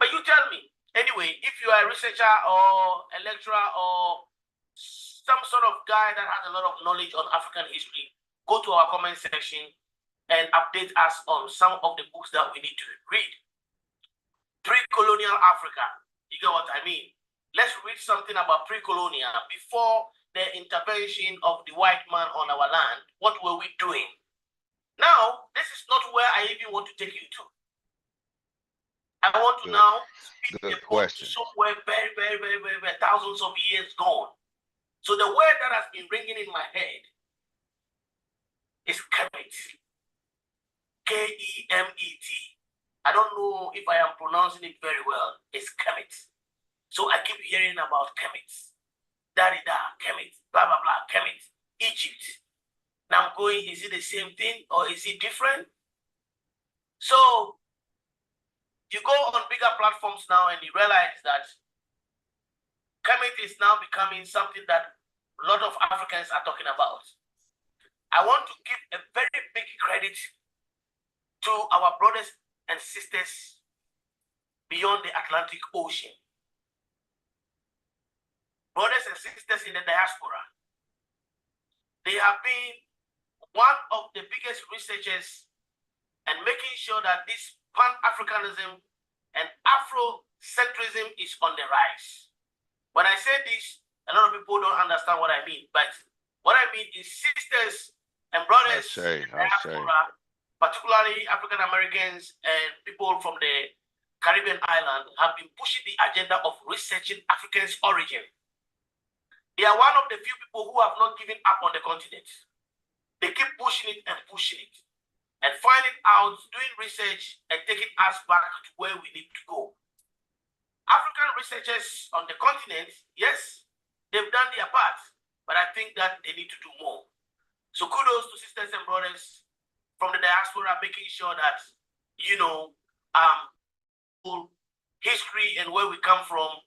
But you tell me, anyway, if you are a researcher or a lecturer or some sort of guy that has a lot of knowledge on African history, go to our comment section and update us on some of the books that we need to read. Pre-colonial Africa, you get what I mean? Let's read something about pre-colonial. Before the intervention of the white man on our land, what were we doing? Now, this is not where I even want to take you to. I want to now speak the question somewhere very, very, very, very, very thousands of years gone. So the word that has been ringing in my head is Kemet. K-E-M-E-T. I don't know if I am pronouncing it very well. It's Kemet. So I keep hearing about Kemet. Da-di-da, Kemet, blah, blah, blah, Kemet, Egypt. Now I'm going, is it the same thing or is it different? So you go on bigger platforms now and you realize that Kemet is now becoming something that a lot of Africans are talking about. I want to give a very big credit to our brothers and sisters beyond the Atlantic Ocean. Brothers and sisters in the diaspora. They have been one of the biggest researchers and making sure that this Pan-Africanism and Afrocentrism is on the rise. When I say this, a lot of people don't understand what I mean, but what I mean is sisters and brothers in the diaspora, particularly African Americans and people from the Caribbean island, have been pushing the agenda of researching Africans' origin. They are one of the few people who have not given up on the continent. They keep pushing it and finding out, doing research and taking us back to where we need to go. African researchers on the continent, yes, they've done their part, but I think that they need to do more. So kudos to sisters and brothers from the diaspora, making sure that, history and where we come from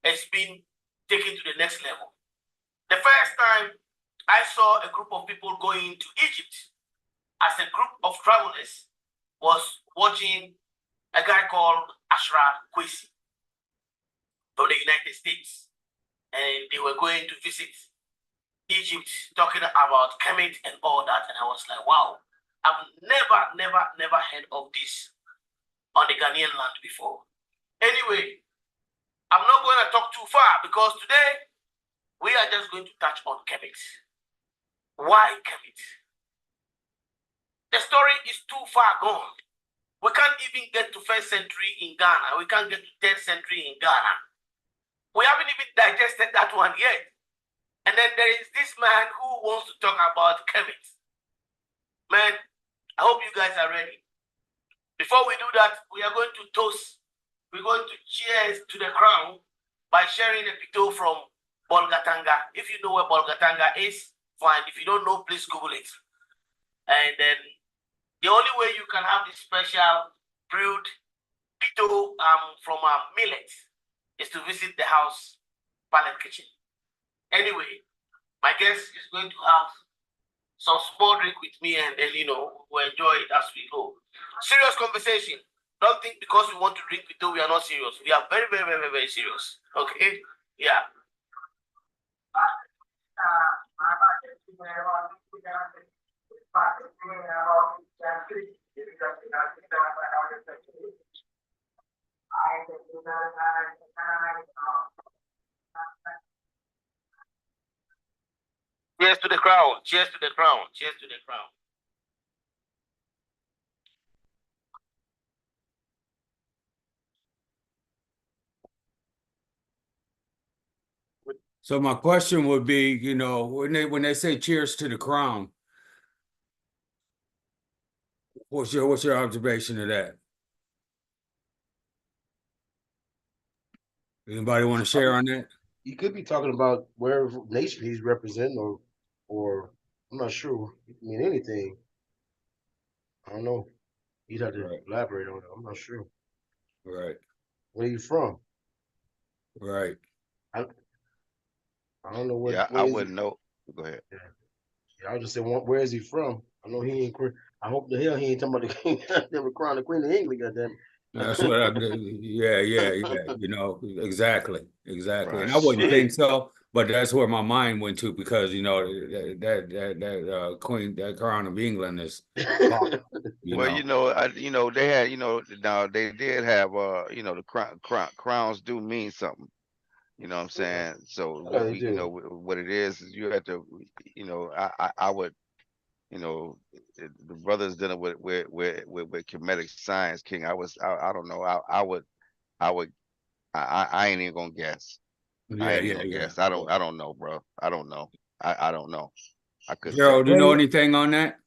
has been taken to the next level. The first time I saw a group of people going to Egypt as a group of travelers was watching a guy called Ashra Kwesi from the United States. And they were going to visit Egypt, talking about Kemet and all that. And I was like, wow, I've never heard of this on the Ghanaian land before. Anyway, I'm not going to talk too far because today we are just going to touch on Kemet. Why Kemet? The story is too far gone. We can't even get to 1st century in Ghana. We can't get to 10th century in Ghana. We haven't even digested that one yet. And then there is this man who wants to talk about Kemet. Man, I hope you guys are ready. Before we do that, we are going to toast. We're going to cheers to the crown by sharing a photo from Bolgatanga. If you know where Bolgatanga is, fine. If you don't know, please Google it. And then the only way you can have this special brewed pito from a millet is to visit the house pallet kitchen. Anyway, my guest is going to have some small drink with me, and then we'll enjoy it as we go. Serious conversation. Don't think because we want to drink pito we are not serious. We are very, very, very, very serious. Okay? Yeah. Cheers to the crown. Cheers to the crown. Cheers to the crown. So my question would be, when they say cheers to the crown, what's your observation of that? Anybody want to share on that? He could be talking about where nation he's representing, or I'm not sure. It can mean anything. I don't know. He'd have to elaborate on it. I'm not sure. Right. Where are you from? Right. I don't know where. Yeah, where I is wouldn't he? know. Go ahead. Yeah, I was just saying, where is he from? I know he ain't. I hope the hell he ain't talking about the king. Never crowned the queen of England. Goddamn. That's what I do. Yeah. Exactly. Right. And I wouldn't Shit. think so, but that's where my mind went to because that queen, that crown of England is Well, they had, now they did have, the crowns do mean something. You know what I'm saying? So Yeah, they do. what it is you have to, I would, the brothers dealing with Kemetic science, King. I don't know. I ain't even gonna guess. I ain't even gonna guess. I don't know, bro. I don't know. I don't know. I couldn't Gerald, do say. you know anything on that?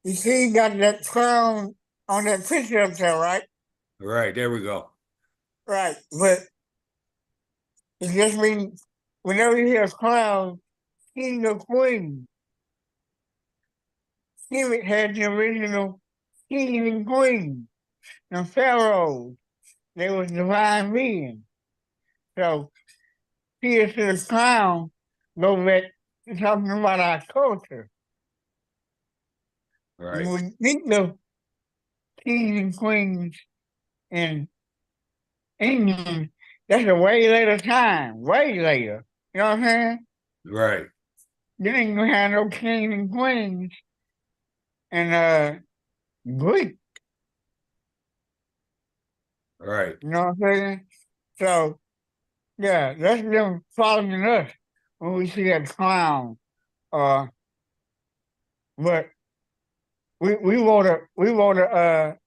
You see, he got that crown on that picture up there, right? Right, there we go. Right, but it just means whenever you hear crown, king or queen, Kemet had the original king and queen, the pharaohs. They was divine beings. So here to the crown, go back to talking about our culture. Right. When we think of kings and queens in England, that's a way later time, way later. You know what I'm saying? Right. You ain't gonna have no kings and queens and Greek. Right. You know what I'm saying? So yeah, that's them following us when we see that clown. But we wore the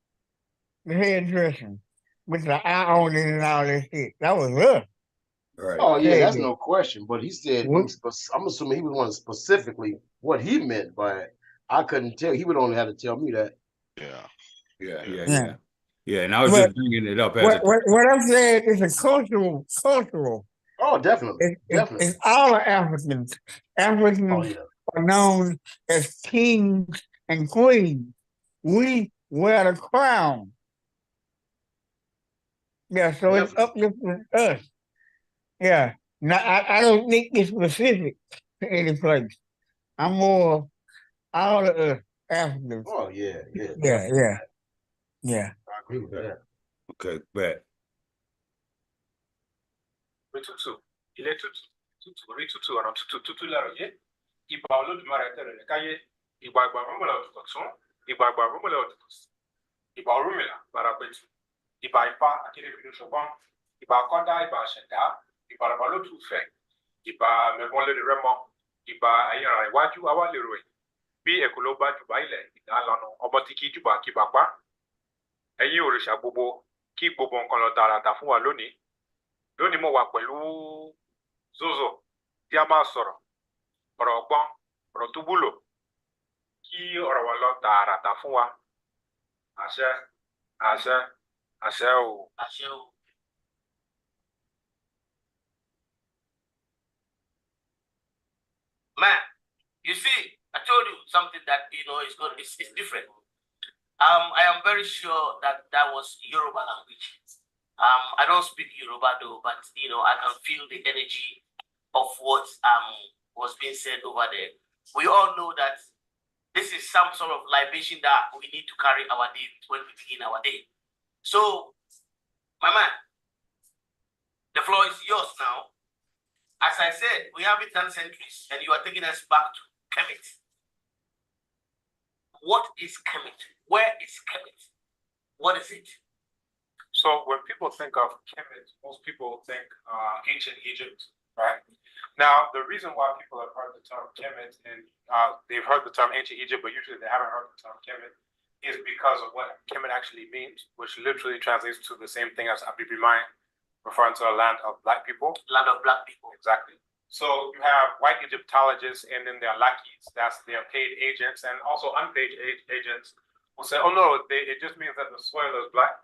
hairdressing with the eye on it and all that shit. That was us. Right. Oh yeah, that's Crazy. no question. But he said, What- I'm assuming he was one specifically what he meant by it. I couldn't tell. He would only have to tell me that. Yeah. Yeah. Yeah. Yeah. Yeah. Yeah. Yeah. And I was But just bringing it up as a what I'm saying is a cultural. Oh, definitely, definitely. It's all Africans. Oh Africans yeah. are known as kings and queens. We wear the crown. Yeah, so it's Definitely. uplifting us. Yeah. Now I don't think it's specific to any place. I'm more all of us Africans. Oh yeah, yeah, Yeah, definitely. yeah, yeah. I agree with that. Okay. Bet. Tutu, il est tutu, ri tutu, ọ̀nà tutu lẹ́rọ̀ yé. Ìgbà Olódùmarè tẹ̀lé káyé. Ìgbà rúmọ̀lẹ̀ ọ̀tùtù tún. Ìgbà rúmọ̀lẹ̀ ọ̀tùtù. Ìgbà Ọ̀rúnmìlà Bàràpẹ̀tù. Ìgbà Ifá Akérèfínú Ṣọgbọ́n. Ìgbà Kọ́dá, ìgbà Ṣẹ̀dá. Ìgbà Babalótùfẹ̀. Ìgbà Mẹ̀mọ́lẹ́rẹ̀ Rẹ́mọ. Ìgbà Ayéra Iwájú Awálèrò ẹ̀. Bí ẹ̀kọ́ ló bá jùbá ilẹ̀ ìdá lọ́nà ọmọ tí kì í jùbá kí bàpá. Ẹ̀yin òrìṣà gbogbo kí gbogbo nǹkan lọ tààràtà fún wa lónìí. Lónìí mo wà pẹ̀lú Zozo tí a máa sọ̀rọ̀ ọ̀rọ̀ ọgbọ́n ọ̀rọ̀ tó wúlò kí ọ̀rọ̀ wa lọ tààràtà fún wa. Àṣẹ àṣẹ àṣẹ o. Àṣẹ o. Man, you see, I told you something that it's different. I am very sure that was Yoruba language. I don't speak Yoruba though, but I can feel the energy of what was being said over there. We all know that this is some sort of libation that we need to carry our day when we begin our day. So, my man, the floor is yours now. As I said, we haven't done centuries, and you are taking us back to Kemet. What is Kemet? Where is Kemet? What is it? So when people think of Kemet, most people think ancient Egypt, right? Now, the reason why people have heard the term Kemet and they've heard the term ancient Egypt, but usually they haven't heard the term Kemet, is because of what Kemet actually means, which literally translates to the same thing as Abibimai, referring to a land of black people. Land of black people. Exactly. So you have white Egyptologists, and then there are lackeys, that's their paid agents, and also unpaid agents who say, oh no, it just means that the soil is black.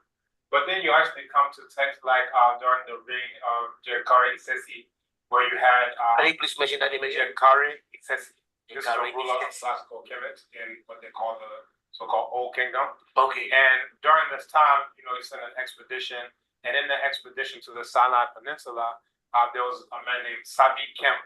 But then you actually come to texts like during the reign of Jenkari Isesi, where you had Can you please mention that image? Jenkari Isesi. This is a Jenkari ruler of Isesi. classical Kemet in what they call the so-called Old Kingdom. Okay. And during this time, he sent an expedition, and in the expedition to the Sinai Peninsula, there was a man named Sabi Kem.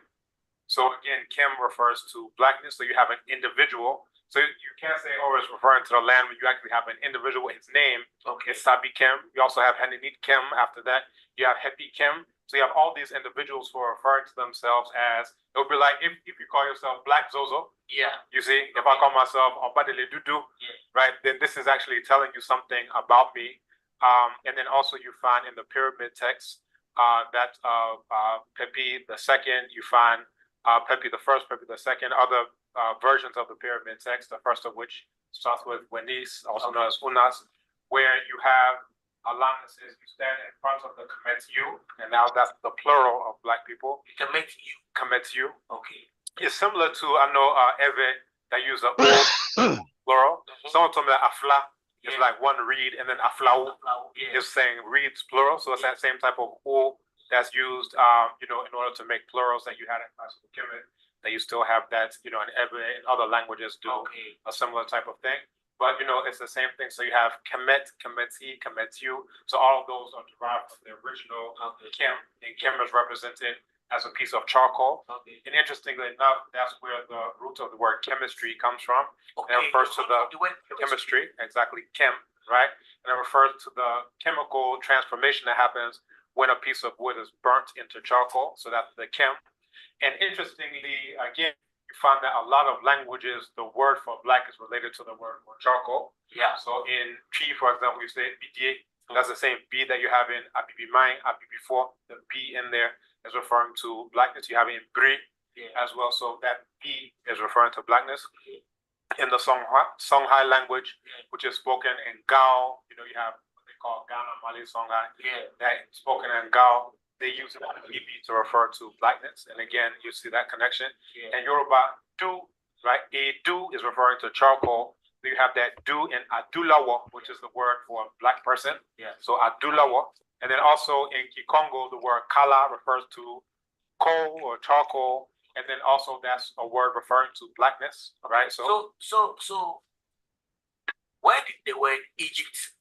So again, Kem refers to blackness. So you have an individual. So you can't say, oh, it's referring to the land when you actually have an individual. His name is Sabi Kem. You also have Hananit Kem after that. You have Hepi Kem. So you have all these individuals who are referring to themselves as, it would be like if you call yourself Black Zozo. Yeah. You see, if I call myself Obadele Dudu, right, then this is actually telling you something about me. And then also you find in the pyramid text that Pepi the second, you find Pepi the first, Pepi the second, other versions of the pyramid text, the first of which starts with Wenis, also known as Unas, where you have a line that says you stand in front of the Kemet you, and now that's the plural of black people. Kemet you. Kemet you. Okay. It's similar to, I know, Eve, that use a plural. Someone told me that Afla is like one reed, and then Aflau is saying reeds plural. So it's that same type of O that's used, in order to make plurals that you had in classical Kemet, that you still have that, in Eve and other languages do a similar type of thing. But, it's the same thing. So you have Kemet, Kemeti, Kemetu. So all of those are derived from the original Kem, and Kem is represented as a piece of charcoal. Okay. And interestingly enough, that's where the root of the word chemistry comes from. Okay. And it refers to the word chemistry, exactly, chem, right? And it refers to the chemical transformation that happens when a piece of wood is burnt into charcoal. So that's the chem. And interestingly, again, you find that a lot of languages, the word for black is related to the word for charcoal. Yeah. So in P, for example, you say BDA. That's the same B that you have in Abibimai, Abibi4. The B in there is referring to blackness. You have it in Bri as well. So that B is referring to blackness. In the Songhai language, which is spoken in Gao, you have what they call Ghana, Mali, Songhai. Yeah. That spoken in Gao, they use BB to refer to blackness. And again, you see that connection. Yeah. And Yoruba, do, right? A do is referring to charcoal. So you have that do in Adulawa, which is the word for a black person. Yeah. So Adulawa. And then also in Kikongo, the word kala refers to coal or charcoal. And then also that's a word referring to blackness, right? So where did the word Egypt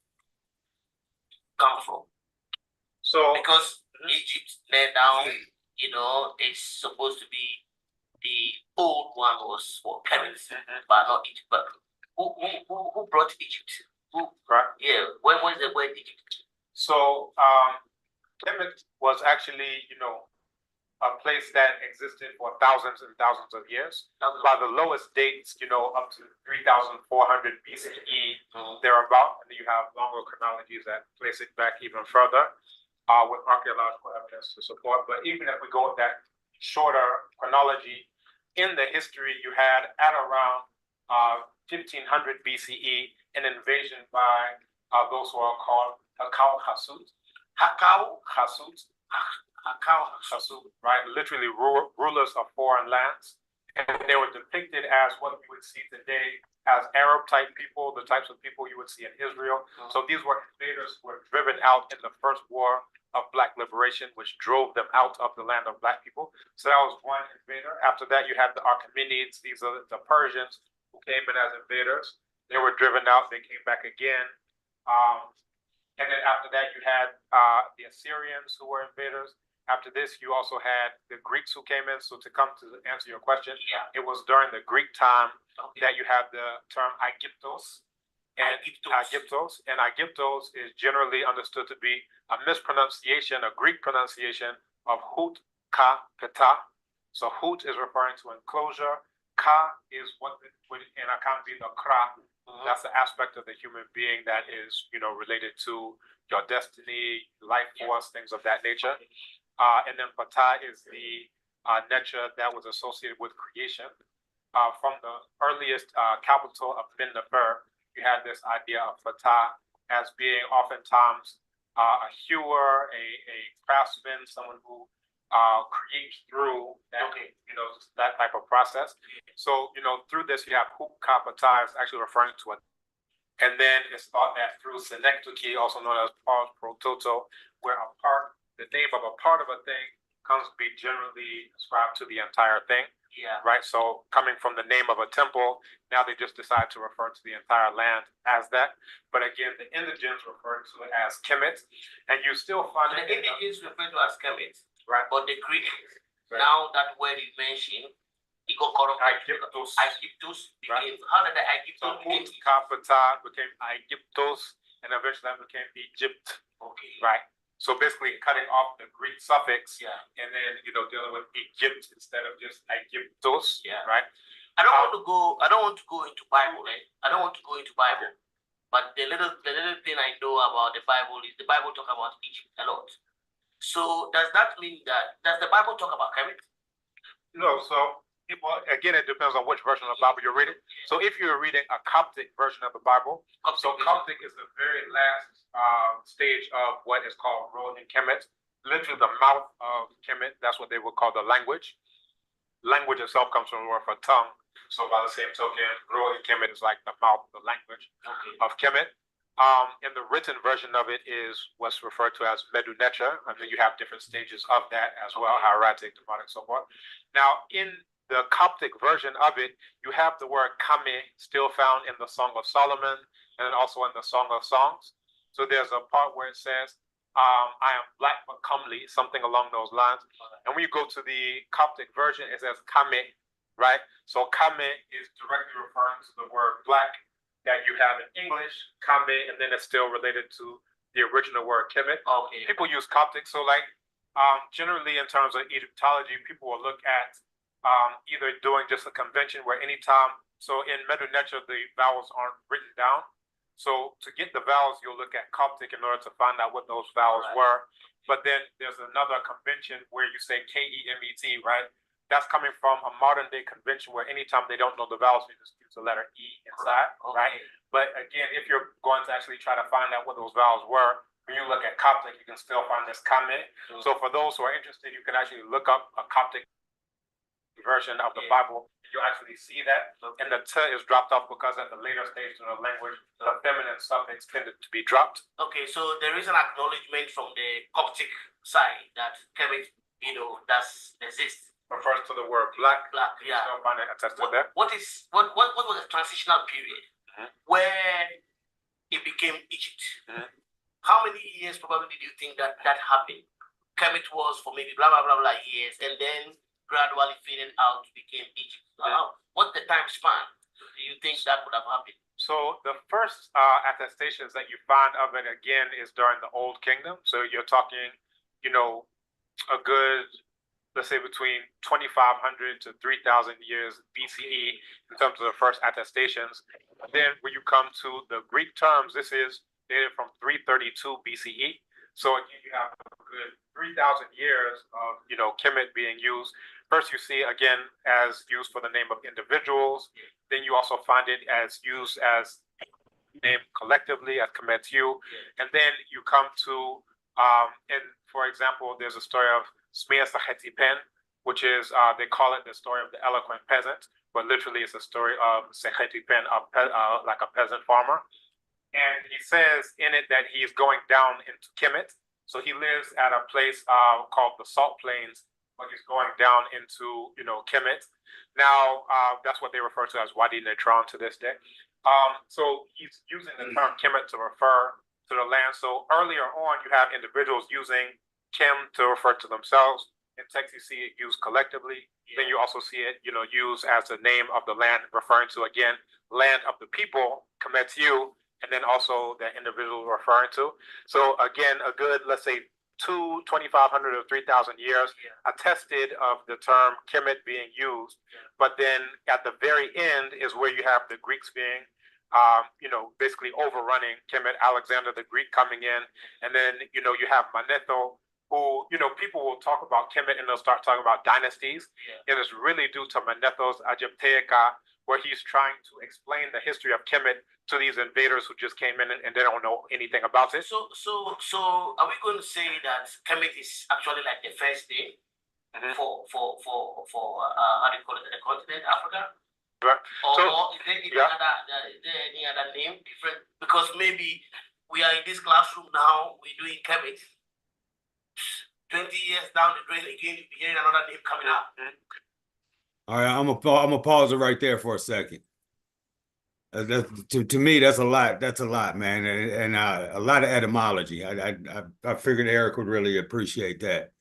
come from? So Because Egypt lay down, it's supposed to be the old one was for Kemet, but not Egypt. But who brought Egypt? right. Yeah, where was the word Egypt? So Kemet was actually, a place that existed for thousands and thousands of years. By the lowest dates, up to 3,400 BCE, thereabout. And then you have longer chronologies that place it back even further with archaeological evidence to support. But even if we go with that shorter chronology, in the history, you had at around 1500 BCE an invasion by those who are called Hakau Hasut. Hakau Hasut. Right? Literally rulers of foreign lands. And they were depicted as what you would see today as Arab type people, the types of people you would see in Israel. So these were invaders who were driven out in the first war of black liberation, which drove them out of the land of black people. So that was one invader. After that, you had the Achaemenids. These are the Persians who came in as invaders. They were driven out. They came back again. And then after that, you had the Assyrians who were invaders. After this, you also had the Greeks who came in. So to come to answer your question, it was during the Greek time that you have the term Aegyptos. And Aegyptos. And Aegyptos is generally understood to be a mispronunciation, a Greek pronunciation of Hut, Ka, Peta. So Hut is referring to enclosure. Ka is what in Akan be the Kra. That's the aspect of the human being that is, related to your destiny, life force, things of that nature. And then Fatah is the nature that was associated with creation. From the earliest capital of Ben Nefer, you had this idea of Fatah as being oftentimes a hewer, a craftsman, someone who creates through that, that type of process. So, through this, you have Hukka Fatah is actually referring to it. And then it's thought that through synecdoche, also known as pars pro toto, where the name of a part of a thing comes to be generally ascribed to the entire thing. Yeah. Right. So coming from the name of a temple, now they just decide to refer to the entire land as that. But again, the indigents refer to it as Kemet, and you still find the indigents refer to as Kemet. Right. But the Greek, now that word you mentioned, it got corrupted. Aegyptos became. Right. How did the Aegyptos became? Kapata became Aegyptos, and eventually that became Egypt. Okay. Right. So basically cutting off the Greek suffix, and then dealing with Egypt instead of just Aegyptos, right? I don't want to go into Bible, right? I don't want to go into Bible, but the little thing I know about the Bible is the Bible talk about Egypt a lot. So does that mean does the Bible talk about Kemet? No. So again, it depends on which version of the Bible you're reading. So if you're reading a Coptic version of the Bible, Coptic is the very last stage of what is called Road in Kemet, literally the mouth of Kemet. That's what they would call the language. Language itself comes from the word for tongue. So by the same token, Road in Kemet is like the mouth, the language of Kemet. And the written version of it is what's referred to as Medu Necha. I mean, you have different stages of that as well, hieratic, demotic, so forth. Now, in the Coptic version of it, you have the word Kame still found in the Song of Solomon and also in the Song of Songs. So there's a part where it says, I am black but comely, something along those lines. And when you go to the Coptic version, it says Kemet, right? So Kemet is directly referring to the word black that you have in English, Kemet, and then it's still related to the original word Kemet. Okay. People use Coptic, so like generally in terms of Egyptology, people will look at either doing just a convention where anytime, so in Medu Neter, the vowels aren't written down. So to get the vowels, you'll look at Coptic in order to find out what those vowels were. But then there's another convention where you say Kemet, right? That's coming from a modern day convention where anytime they don't know the vowels, you just use the letter E inside, right? But again, if you're going to actually try to find out what those vowels were, when you look at Coptic, you can still find this Kemet. So for those who are interested, you can actually look up a Coptic version of the Bible. You'll actually see that. And the T is dropped off because at the later stage of the language, the feminine suffix tended to be dropped. Okay, so there is an acknowledgement from the Coptic side that Kemet, does exist. Refers to the word black. Black, yeah. Still find it attested there. What was the transitional period where it became Egypt? How many years probably did you think that happened? Kemet was for maybe blah blah blah blah years, and then gradually fading out became Egypt. What's the time span do you think that would have happened? So the first attestations that you find of it again is during the Old Kingdom. So you're talking, a good, let's say between 2,500 to 3,000 years BCE in terms of the first attestations. And then when you come to the Greek terms, this is dated from 332 BCE. So again, you have a good 3,000 years of, Kemet being used. First, you see again as used for the name of individuals. Then you also find it as used as name collectively as Kemetu. And then you come to, and for example, there's a story of Smea Sechetipen, which is, they call it the story of the eloquent peasant, but literally it's a story of Sechetipen, like a peasant farmer. And he says in it that he's going down into Kemet. So he lives at a place called the Salt Plains, but he's going down into, Kemet. Now, that's what they refer to as Wadi Netron to this day. So he's using the term Kemet to refer to the land. So earlier on, you have individuals using Kem to refer to themselves. In text, you see it used collectively. Then you also see it, used as the name of the land, referring to, again, land of the people, Kemetu, and then also the individual referring to. So again, a good, let's say, 2,500 or 3,000 years attested of the term Kemet being used. But then at the very end is where you have the Greeks being, basically overrunning Kemet, Alexander the Greek coming in. And then, you have Manetho, who, people will talk about Kemet and they'll start talking about dynasties. And it's really due to Manetho's Egyptaica, where he's trying to explain the history of Kemet to these invaders who just came in and they don't know anything about it. So are we going to say that Kemet is actually like the first day for how do you call it, the continent Africa? Right. Or is there any other name different? Because maybe we are in this classroom now, we're doing Kemet. 20 years down the drain again, you're hearing another name coming up. All right, I'm gonna pause it right there for a second. To me, that's a lot. That's a lot, man, and a lot of etymology. I figured Eric would really appreciate that,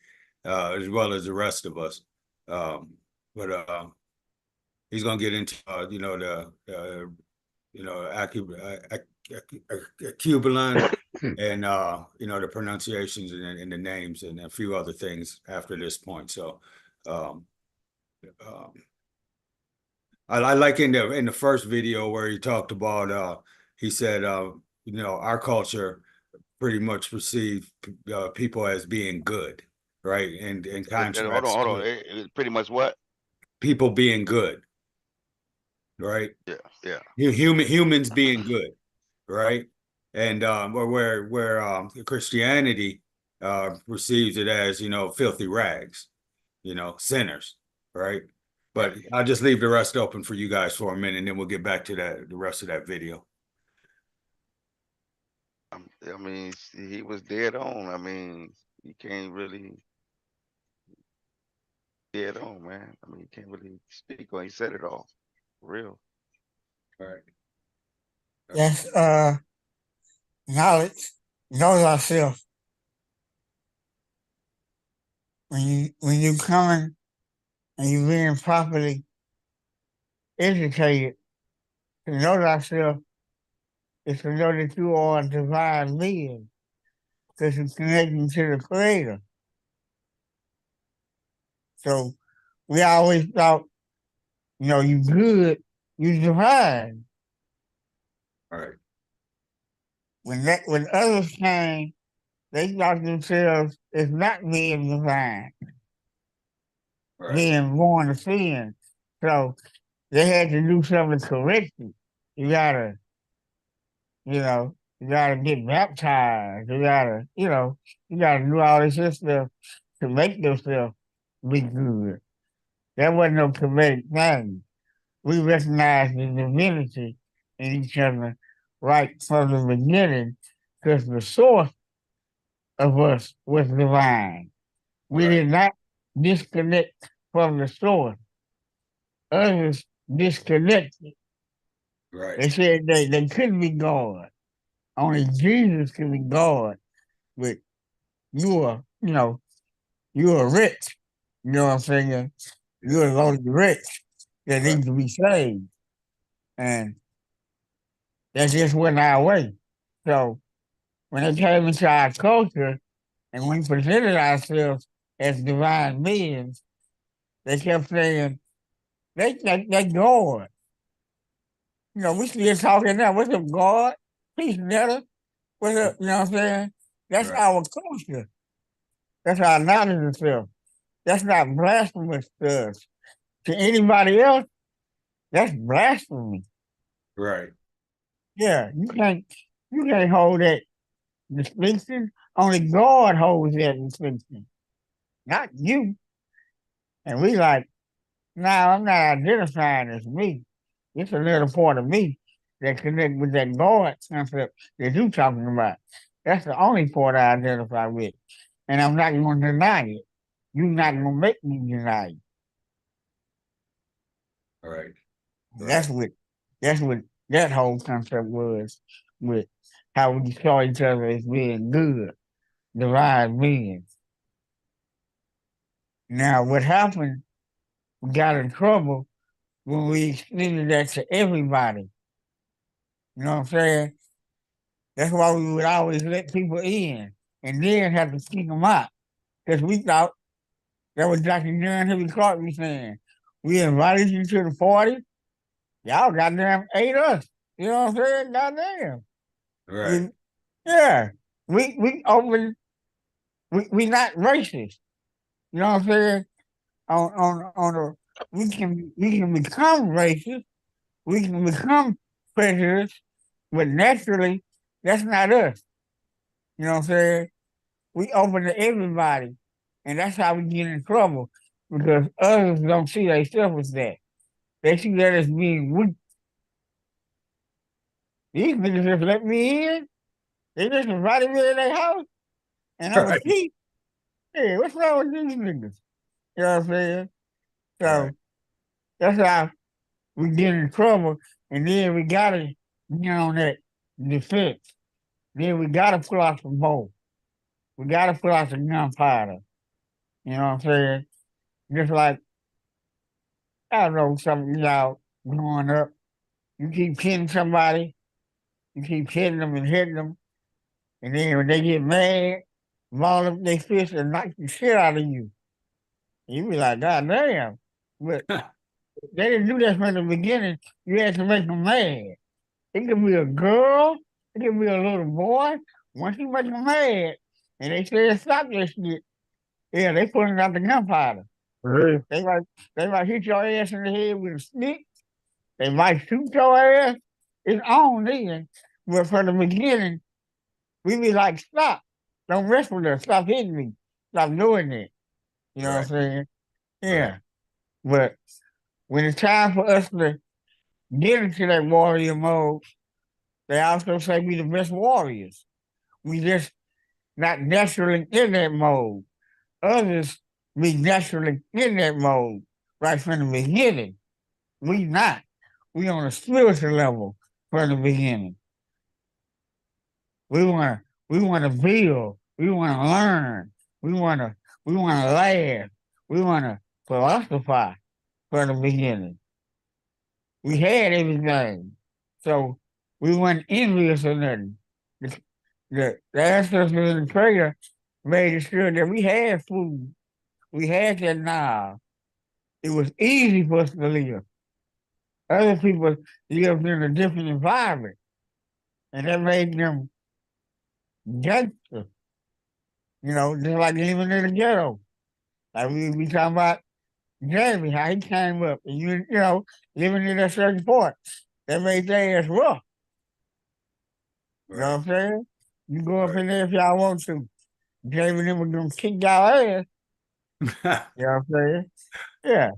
as well as the rest of us. But he's gonna get into Cubalan and the pronunciations and the names and a few other things after this point. So I like in the first video where he talked about he said our culture pretty much perceive people as being good, right? And in contrast, hold on. It pretty much what? People being good, right? Yeah. Humans being good, right? And where Christianity receives it as filthy rags, sinners, right? But I'll just leave the rest open for you guys for a minute, and then we'll get back to the rest of that video. I mean, he was dead on. I mean, you can't really dead on, man. I mean, you can't really speak on. He said it all, for real. All right. Yes, knowledge knows ourselves. when you coming and you being properly educated to know thyself is to know that you are a divine being because you're connecting to the creator. So we always thought, you good, you divine. All right. When others came, they thought themselves as not being divine, All right. being born of sin. So they had to do something to correct it. You gotta, you gotta get baptized. You gotta do all this stuff to make yourself be good. That wasn't no comedic thing. We recognized the divinity in each other right from the beginning because the source of us was divine. We Right. did not disconnect from the source. Others disconnected. Right. They said they couldn't be God. Only Jesus could be God. But you are, you are rich. You know what I'm saying? You are only rich that Right. need to be saved. And that just wasn't our way. So when it came into our culture and we presented ourselves as divine beings, they kept saying, they God. We still talking now. What's up, God? Peace, Netta. What's up? You know what I'm saying? That's Right. our culture. That's our knowledge of self. That's not blasphemous to us. To anybody else, that's blasphemy. Right. Yeah, you can't hold that distinction. Only God holds that distinction, not you. And we like, no, I'm not identifying as me. It's a little part of me that connect with that God concept that you talking about. That's the only part I identify with. And I'm not going to deny it. You're not going to make me deny it. All right. That's what that whole concept was with how we saw each other as being good, divine beings. Now, what happened, we got in trouble when we extended that to everybody. You know what I'm saying? That's why we would always let people in and then have to kick them out. Because we thought that was Dr. John Henry Clark was saying. We invited you to the party. Y'all goddamn ate us. You know what I'm saying? Goddamn. Right. Yeah. We open we not racist. You know what I'm saying? On a we can become racist, we can become prejudiced, but naturally that's not us. You know what I'm saying? We open to everybody. And that's how we get in trouble. Because others don't see themselves as that. They see that as being weak. These niggas just let me in. They just invited me in their house. And I'm a Right. thief. Hey, what's wrong with these niggas? You know what I'm saying? So Right. that's how we get in trouble. And then we gotta get on that defense. Then we gotta pull out some bow. We gotta pull out some gunpowder. You know what I'm saying? Just like, I don't know, some of y'all growing up, you keep hitting somebody, you keep hitting them and hitting them, and then when they get mad, ball up their fist and knock the shit out of you. You be like, God damn. But they didn't do that from the beginning. You had to make them mad. It could be a girl, it could be a little boy. Once you make them mad, and they say stop that shit, yeah, they pulling out the gunpowder. They might hit your ass in the head with a stick. They might shoot your ass. It's on then. But from the beginning, we be like, stop. Don't mess with us. Stop hitting me. Stop doing it. You know what I'm Right. saying? Yeah. Right. But when it's time for us to get into that warrior mode, they also say we the best warriors. We just not naturally in that mode. Others be naturally in that mode right from the beginning. We not. We on a spiritual level from the beginning. We wanna build. We wanna learn. We wanna We want to laugh. We want to philosophize from the beginning. We had everything. So we weren't envious of nothing. The ancestors in the prayer made sure that we had food. We had that knowledge. It was easy for us to live. Other people lived in a different environment, and that made them gangster. Just like living in the ghetto. Like we talking about Jamie, how he came up, and living in a certain part. That made things rough. You know what I'm saying? You go up in there if y'all want to. Jamie and them were gonna kick y'all ass. You know what I'm saying? Yeah.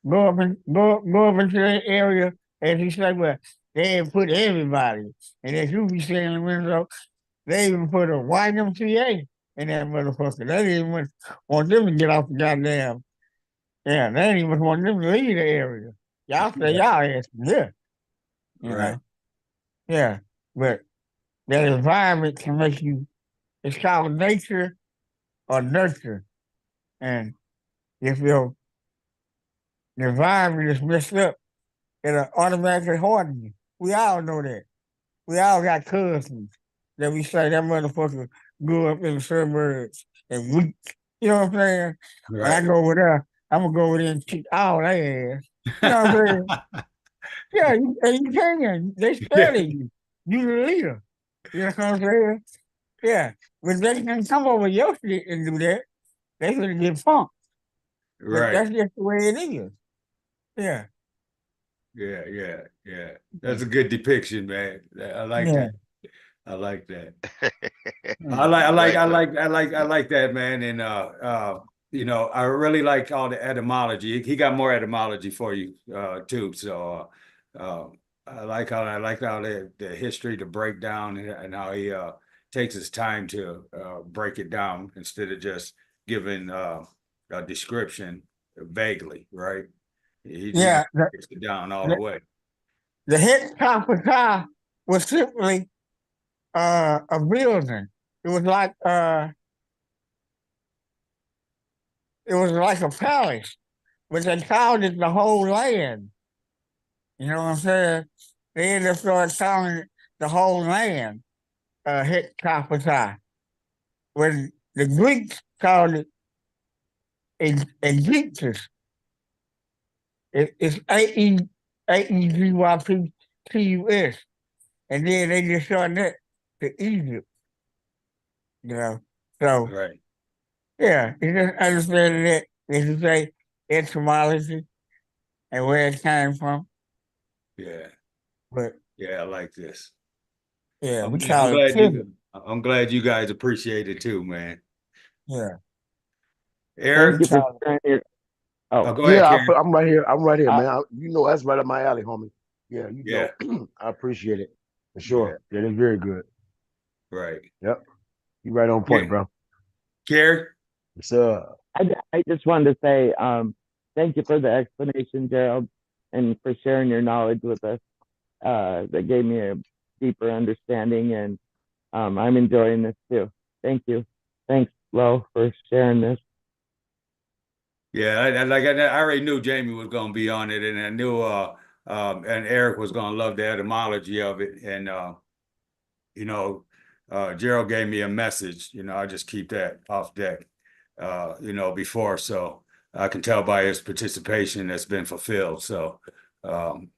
Go up into that area, as he said, well, they ain't put everybody. And as you be saying in the window, they even put a YMCA in that motherfucker. They didn't even want them to get off the goddamn. Yeah, they didn't even want them to leave the area. Y'all say y'all ass good. You know? Yeah. But that environment can make you, it's called nature or nurture. And if your environment is messed up, it'll automatically harden you. We all know that. We all got cousins that we say that motherfucker grew up in the suburbs and weak. You know what I'm saying? When I go over there, I'm gonna go over there and kick all their ass. You know what I'm saying? Yeah, and you can. They study you. You the leader. You know what I'm saying? Yeah. But they can come over your shit and do that. They gonna get funked. But that's just the way it is. Yeah. Yeah. That's a good depiction, man. I like Yeah. that. I like that. Mm. I like that, man. And I really like all the etymology. He got more etymology for you too. So I like how the history to break down and how he takes his time to break it down instead of just giving a description vaguely, right? He Yeah. breaks it down all the way. The head Kapata was simply a building. It was like a palace, but they called it the whole land. You know what I'm saying? They ended up started calling it the whole land, Het Kapata. When the Greeks called it Egyptus. It's Aegyptus. And then they just shortened it to Egypt. So Right. yeah, you just understanding that, as you say, etymology and where it came from. Yeah. But Yeah, I like this. yeah, we I'm call it glad pivot. I'm glad you guys appreciate it too, man. Yeah. Thank Eric, you for Call sharing your. Oh, go ahead, Yeah, Karen. I'm right here. I'm right here, uh, man. That's right up my alley, homie. Yeah, Yeah, I appreciate it for yeah, sure. Yeah, that's very good. right. Yep, you right on Yeah, point, bro. Karen. It's I just wanted to say thank you for the explanation, Gerald, and for sharing your knowledge with us. That gave me a deeper understanding, and I'm enjoying this too. Thank you. Thanks, Lo, for sharing this. Yeah, I already knew Jamie was going to be on it, and I knew and Eric was going to love the etymology of it, and you know, Gerald gave me a message. I just keep that off deck. Before, so I can tell by his participation that's been fulfilled. So, um,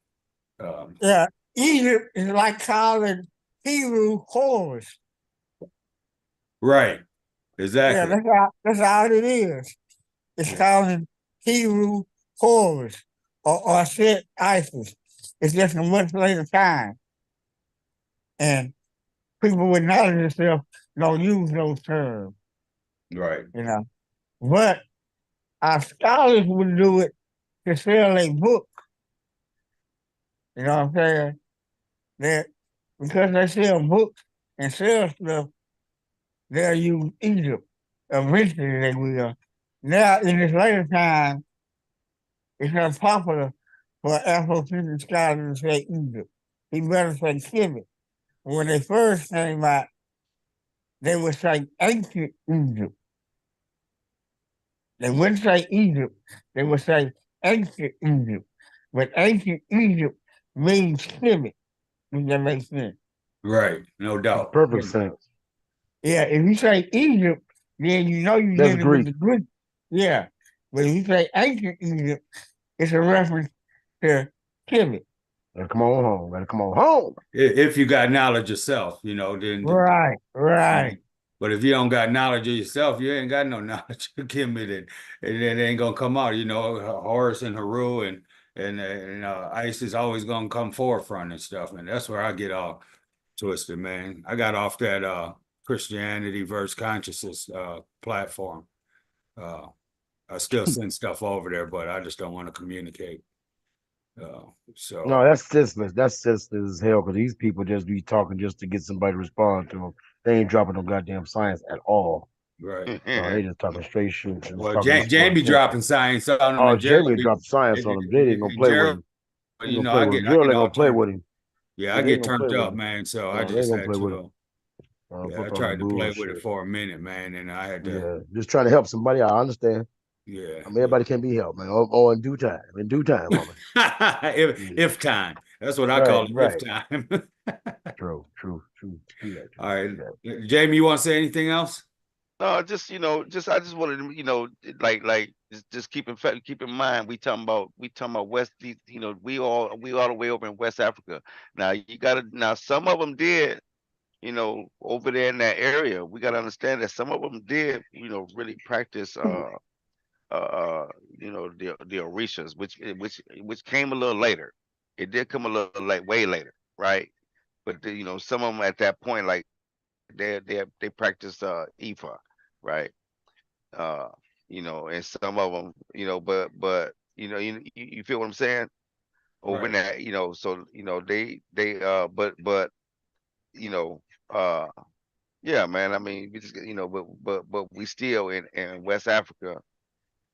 Yeah. Egypt is like calling Hebrew horse. right, Yeah, exactly. that's all it is. It's Yeah, calling Hebrew horse or set ISIS. It's just a much later time. And people with knowledge themselves don't use those terms, right, you know. But our scholars would do it to sell a book. You know what I'm saying? That because they sell books and sell stuff, they'll use Egypt. Eventually they will. Now in this later time, it's not popular for Afrocentric scholars to say Egypt. He better say Kemet. When they first came out, they would say ancient Egypt. They wouldn't say Egypt. They would say ancient Egypt. But ancient Egypt means Kemet. Does that make sense? Right, no doubt. Perfect sense. Yeah, if you say Egypt, then you know you're That's dealing with Greek. the Greek. Yeah. But if you say ancient Egypt, it's a reference to Kemet. Gotta come on home. Gotta come on home. If you got knowledge yourself, then Right, right. but if you don't got knowledge of yourself, you ain't got no knowledge of Kemet, and it ain't gonna come out. Horus and Heru and Isis always gonna come forefront and stuff, and that's where I get all twisted, man. I got off that Christianity versus consciousness platform. I still send stuff over there, but I just don't want to communicate. So No, that's senseless. That's senseless as hell because these people just be talking just to get somebody to respond to them. They ain't dropping no goddamn science at all. right. They just talking straight shit. And Well, talking Jamie dropping science on him, Oh, and Gerald, Jamie dropped science on him. They ain't gonna play with Gerald, him. They ain't gonna play with him. Gerald ain't all gonna play turned. with him. Yeah, Yeah, I they ain't get gonna play turned with up, him. man. So I No, they ain't just gonna had play with to. him. Yeah, I Fuck all tried that to play with it bullshit. for a minute, man, and I had to. Yeah, just trying to help somebody. I understand. Yeah. I mean, everybody can be helped, man. Oh, in due time. In due time, woman. If time. That's what I Right, call it. right. If time. True. All right, Jamie, you want to say anything else? No, just I just wanted to, like just keep in mind we talking about West, we all the way over in West Africa. Now some of them did, over there in that area. We got to understand that some of them did, really practice the orishas, which came a little later. It did come a little like way later, right? But some of them at that point, like they practice Ifa, right? uh and some of them, but you feel what I'm saying, over in Right. that, so they but you know uh yeah, man, I mean, we just, but we still in West Africa,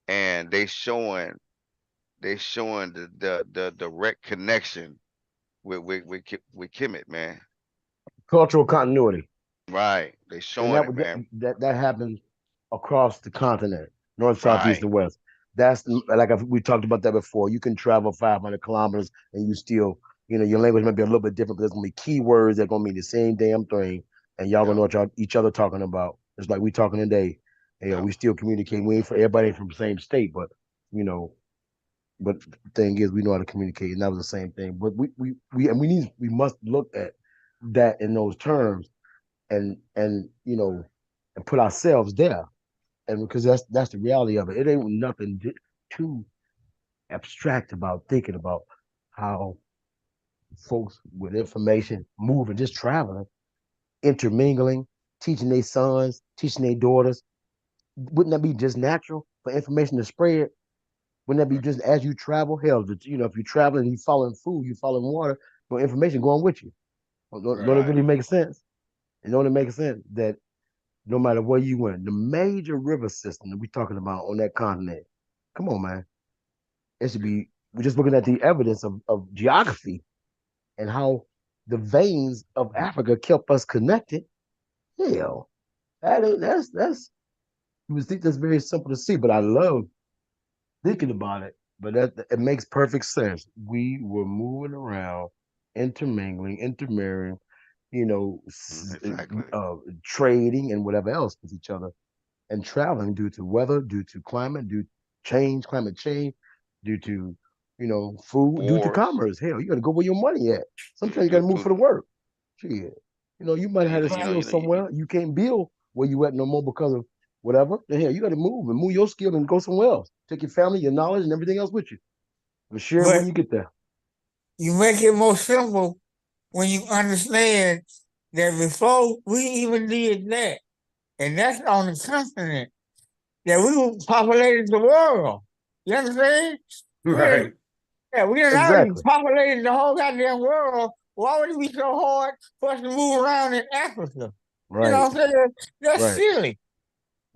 and they showing the direct connection with Kemet, man. Cultural continuity. Right, they And showing it, man. that happens across the continent, north, south, east, Right. and west. We talked about that before. You can travel 500 kilometers and you still, your language might be a little bit different, but there's gonna be keywords that gonna mean the same damn thing, and y'all gonna Yeah. know what each other talking about. It's like we talking today. Yeah. We still communicate. We ain't for everybody ain't from the same state, but you know, but the thing is, we know how to communicate, and that was the same thing. But we must look at that in those terms, and and put ourselves there, and because that's the reality of it. It ain't nothing too abstract about thinking about how folks with information moving, just traveling, intermingling, teaching their sons, teaching their daughters. Wouldn't that be just natural for information to spread? Wouldn't that be just as you travel? Hell, if you're traveling, you following food, you following water, no information going with you. Don't it Right. really make sense? Don't it make sense that no matter where you went, the major river system that we're talking about on that continent, come on, man. It should be, we're just looking at the evidence of geography and how the veins of Africa kept us connected. Hell, that's you would think that's very simple to see, but I love thinking about it. But it makes perfect sense. We were moving around, intermingling, intermarrying, Exactly. trading and whatever else with each other, and traveling due to weather, due to climate change, due to food, due to Wars. commerce. Hell, you got to go where your money at. Sometimes you got to move for the Absolutely. work. Shit, you might have had a You skill know, you, somewhere. You can't build where you at no more because of whatever. Then hell, you got to move your skill and go somewhere else. Take your family, your knowledge, and everything else with you. And share it when But you get there. you make it more simple when you understand that before we even did that, and that's on the continent, that we populated the world. You understand? Right. We done already Exactly. populated the whole goddamn world. Why would it be so hard for us to move around in Africa? You know Right. what I'm saying? That's Right. silly.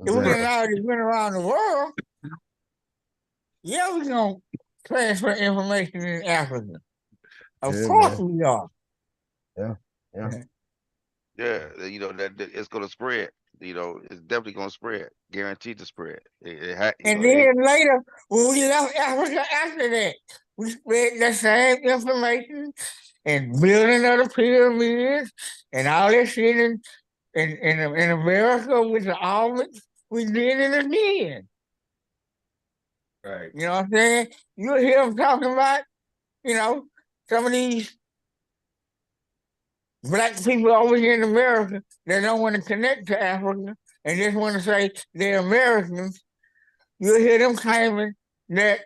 If we done Exactly. already went around the world, yeah, we gonna transfer information in Africa. Of Yeah, course man. we are. Yeah. Yeah. Yeah, that it's gonna spread. It's definitely gonna spread. Guaranteed to spread. And then later, when we left Africa after that, we spread the same information and building of the pyramids and all that shit in America with the almonds. We did it again. Right. You know what I'm saying? You hear them talking about, some of these black people over here in America that don't want to connect to Africa and just want to say they're Americans. You hear them claiming that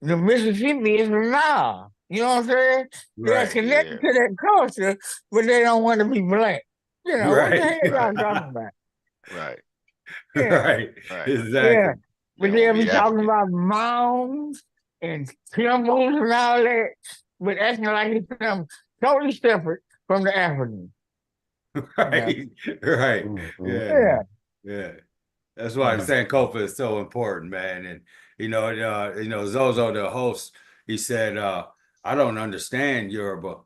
the Mississippi is nah. You know what I'm saying? They're Right. connected to that culture, but they don't want to be black. What the Right. hell y'all talking about? Right. Yeah, Right. Right. yeah. Exactly. They But don't they'll want to be be talking African. about mounds and temples and all that, but acting like it's something totally separate from the Africans. Right. Right. Yeah. Yeah. Yeah. That's why Sankofa is so important, man. And Zozo, the host, he said, I don't understand Yoruba,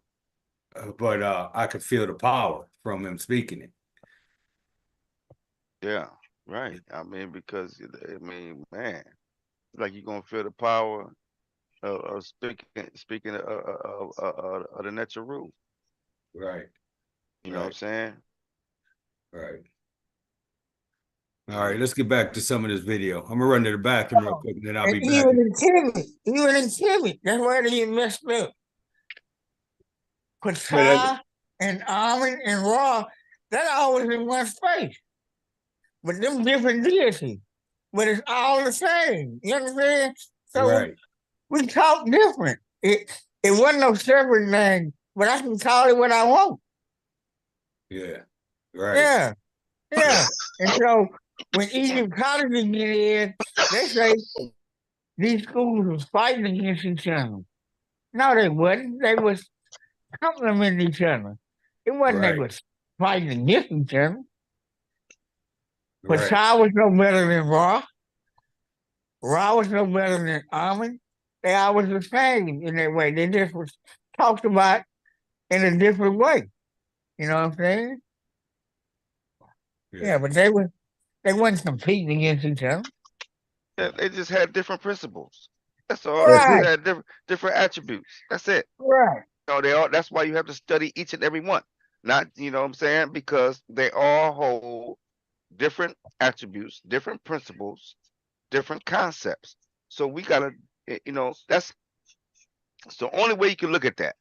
but I could feel the power from him speaking it. Yeah. Right. Because man, like you're gonna feel the power of speaking of the natural rule. Right. You know what I'm saying? Right. All right, let's get back to some of this video. I'm gonna run to the bathroom real quick, and then I'll And be back. even in Kemet, that's where they get messed up. Pata and almond and raw, that always in one space. But them different deities. But it's all the same. You understand? So Right. we talk different. It wasn't no separate name, but I can call it what I want. Yeah. Right. Yeah. Yeah. And so when Egyptology get in, they say these schools was fighting against each other. No, they wasn't. They was complementing each other. It wasn't they Right. was fighting against each other. But Right. Shah was no better than Ra. Ra was no better than Almond. They all was the same in that way. They just was talked about in a different way. You know what I'm saying? Yeah, but they wasn't competing against each other. Yeah, they just had different principles. That's all. They Right. just had different attributes. That's it. Right. That's why you have to study each and every one. Not, you know what I'm saying? Because they all hold different attributes, different principles, different concepts. So we gotta, that's the only way you can look at that.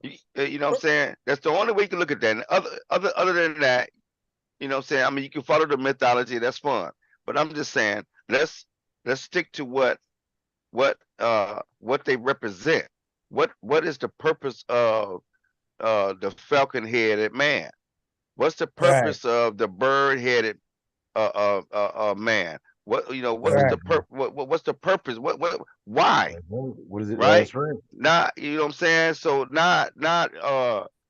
You know what I'm saying? That's the only way you can look at that. And other than that, you know what I'm saying? You can follow the mythology, that's fun. But I'm just saying, let's stick to what they represent. What is the purpose of the falcon-headed man? What's the Right. purpose of the bird-headed man? What what's Right. the what's the purpose? Why? What is it? Right? That's right. Not, you know what I'm saying? So not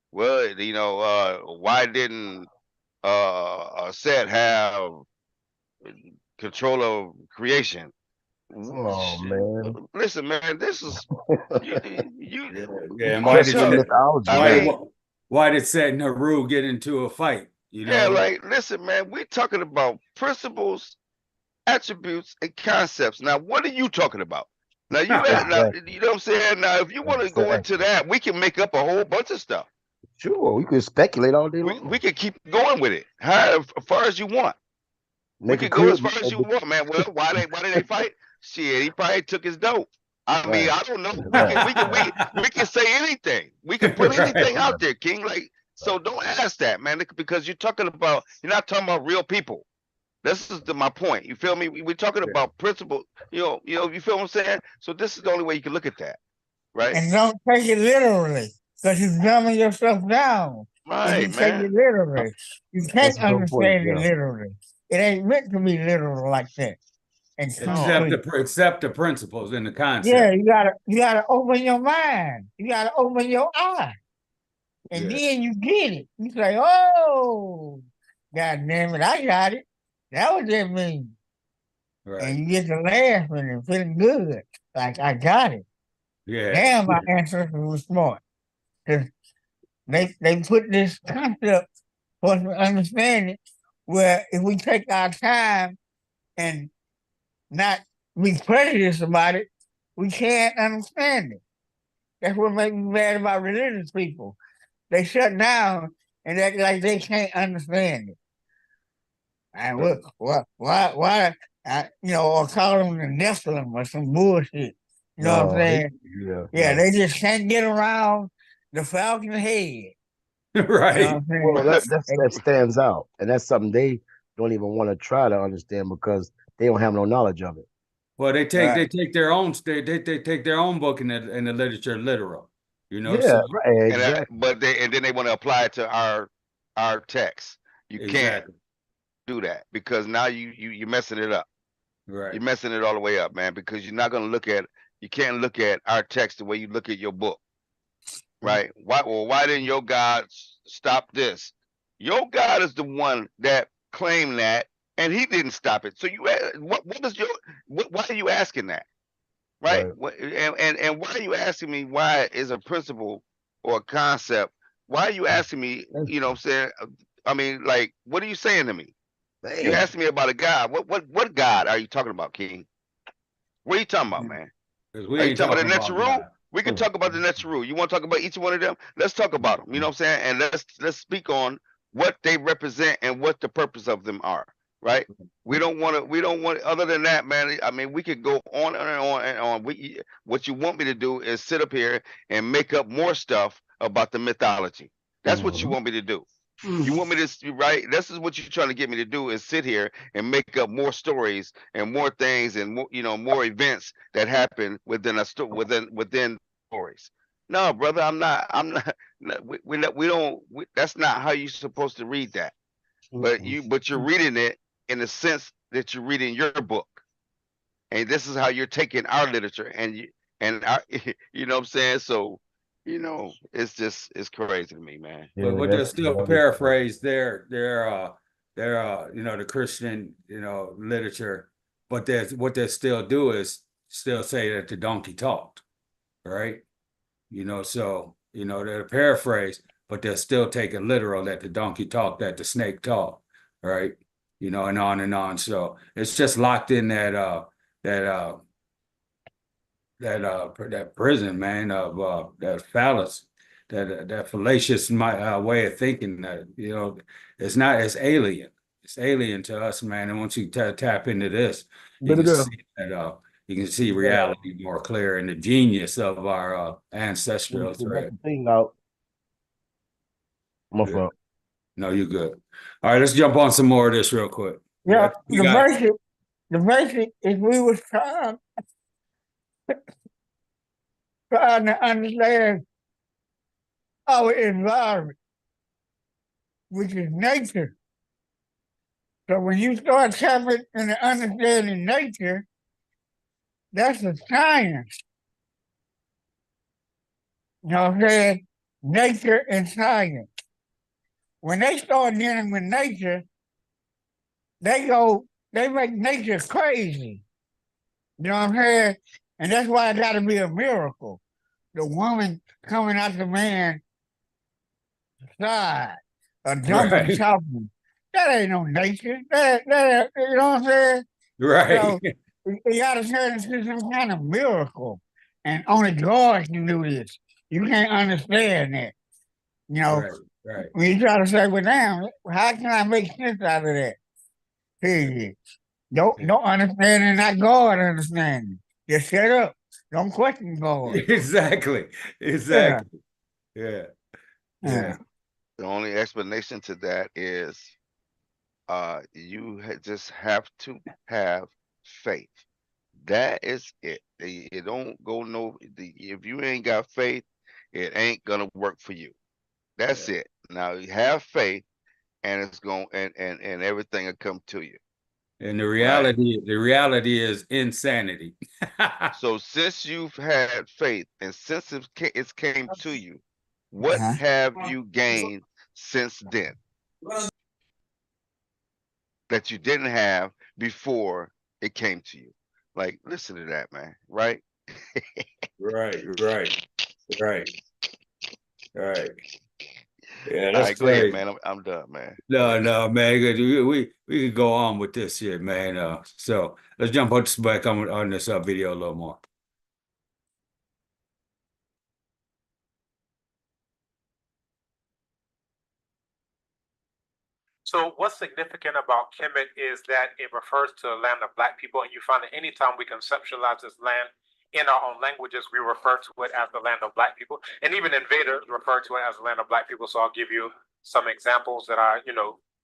why didn't Set have control of creation? Oh man. Listen, man, this is you. Yeah. And Question mythology, man. why did Set and Haru get into a fight? Yeah, like, listen, man, we're talking about principles, attributes, and concepts. Now, what are you talking about? Now, you know what I'm saying? Now, if you want to go into that, we can make up a whole bunch of stuff. Sure, we could speculate all day long. We can keep going with it, as far as you want. We can go as far as you want, man. Well, why did they fight? Shit, he probably took his dope. I don't know. We can say anything. We can put anything out there, King. Like, so don't ask that, man, because you're not talking about real people. This is my point. You feel me? We're talking about principle. You feel what I'm saying? So this is the only way you can look at that, right? And don't take it literally, because you're dumbing yourself down. Right, if you take it literally, you can't understand it literally. It ain't meant to be literal like that. Accept the principles and the concept. Yeah, you gotta open your mind. You gotta open your eye. And then you get it. You say, oh, God damn it, I got it. That what that means. Right. And you get to laughing and feeling good. Like, I got it. Yeah. Damn, my ancestors were smart. they put this concept for us to understand it, where if we take our time and not be prejudiced about it, we can't understand it. That's what makes me mad about religious people. They shut down and act like they can't understand it. And why, or call them the Nephilim or some bullshit. You know what I'm saying? Yeah, they just can't get around the falcon head. You know what Right. I'm saying? Well, that stands out, and that's something they don't even want to try to understand because they don't have no knowledge of it. Well, they Right. take their own they take their own book in the literature literal, Yeah, so right, And exactly. but then they want to apply it to our text. You can't exactly. do that because now you're messing it up. Right. You're messing it all the way up, man, because you're not gonna look at you can't look at our text the way you look at your book, right? Why didn't your God stop this? Your God is the one that claimed that, and he didn't stop it. So what is your why are you asking that? Right? Right. And why are you asking me why is a principle or a concept? Why are you asking me, you know what I'm saying? I mean, like, what are you saying to me? You Man, asking me about a God. What God are you talking about, King? What are you talking about, man? Because Are we you ain't talking about talking the about Netzeru? God. We can talk about the Netzeru. You want to talk about each one of them? Let's talk about them. You know what I'm saying? And let's speak on what they represent and what the purpose of them are. Right? We don't want to. We don't want. Other than that, man. I mean, we could go on and on and on. What you want me to do is sit up here and make up more stuff about the mythology. That's what you want me to do. You want me to right? This is what you're trying to get me to do is sit here and make up more stories and more things and more, more events that happen within within stories. No, brother, I'm not. I'm not. We don't. That's not how you're supposed to read that. But you're reading it in the sense that you're reading your book, and this is how you're taking our literature and our, you know what I'm saying. So, it's crazy to me, man. But they'll still paraphrase the Christian, literature. But what they still do is still say that the donkey talked, right? So, they'll paraphrase, but they'll still take it literal that the donkey talked, that the snake talked, right? And on and on. So it's just locked in that that prison, man, of that phallus, that fallacious way of thinking that, it's alien. It's alien to us, man. And once you tap into this, you baby can girl. see that you can see reality more clear and the genius of our ancestral So that's thread. the thing out. My Yeah. fault. No, you're good. All right, let's jump on some more of this real quick. Yeah, You got the basic is we was trying to understand our environment, which is nature. So when you start tapping into understanding nature, that's a science. You know what I'm saying? Nature and science. When they start dealing with nature, they make nature crazy. You know what I'm saying? And that's why it gotta be a miracle. The woman coming out the man's side, a donkey right, talking. That ain't no nature. You know what I'm saying? right, So you gotta turn into some kind of miracle. And only God can do this. You can't understand that. You know, right, right. when you try to say, well, damn, how can I make sense out of that? Period. Don't understand and not God understanding. Just shut up. Don't question God. Exactly, Yeah. exactly. Yeah, yeah, Yeah. The only explanation to that is you just have to have faith. That is it. It don't go if you ain't got faith, it ain't gonna work for you. That's yeah. it. Now you have faith and it's going and everything will come to you. And Right. the reality is insanity. So since you've had faith and since it came to you, what Uh-huh. have you gained since then that you didn't have before it came to you? Like, listen to that, man. Right? Right, right, right, right. Yeah, All that's right, go ahead, crazy. man. I'm done, man. No, man. We could go on with this shit, man. So let's jump back on this video a little more. So what's significant about Kemet is that it refers to the land of Black people, and you find that anytime we conceptualize this land in our own languages, we refer to it as the land of Black people, and even invaders refer to it as the land of Black people. So I'll give you some examples that I,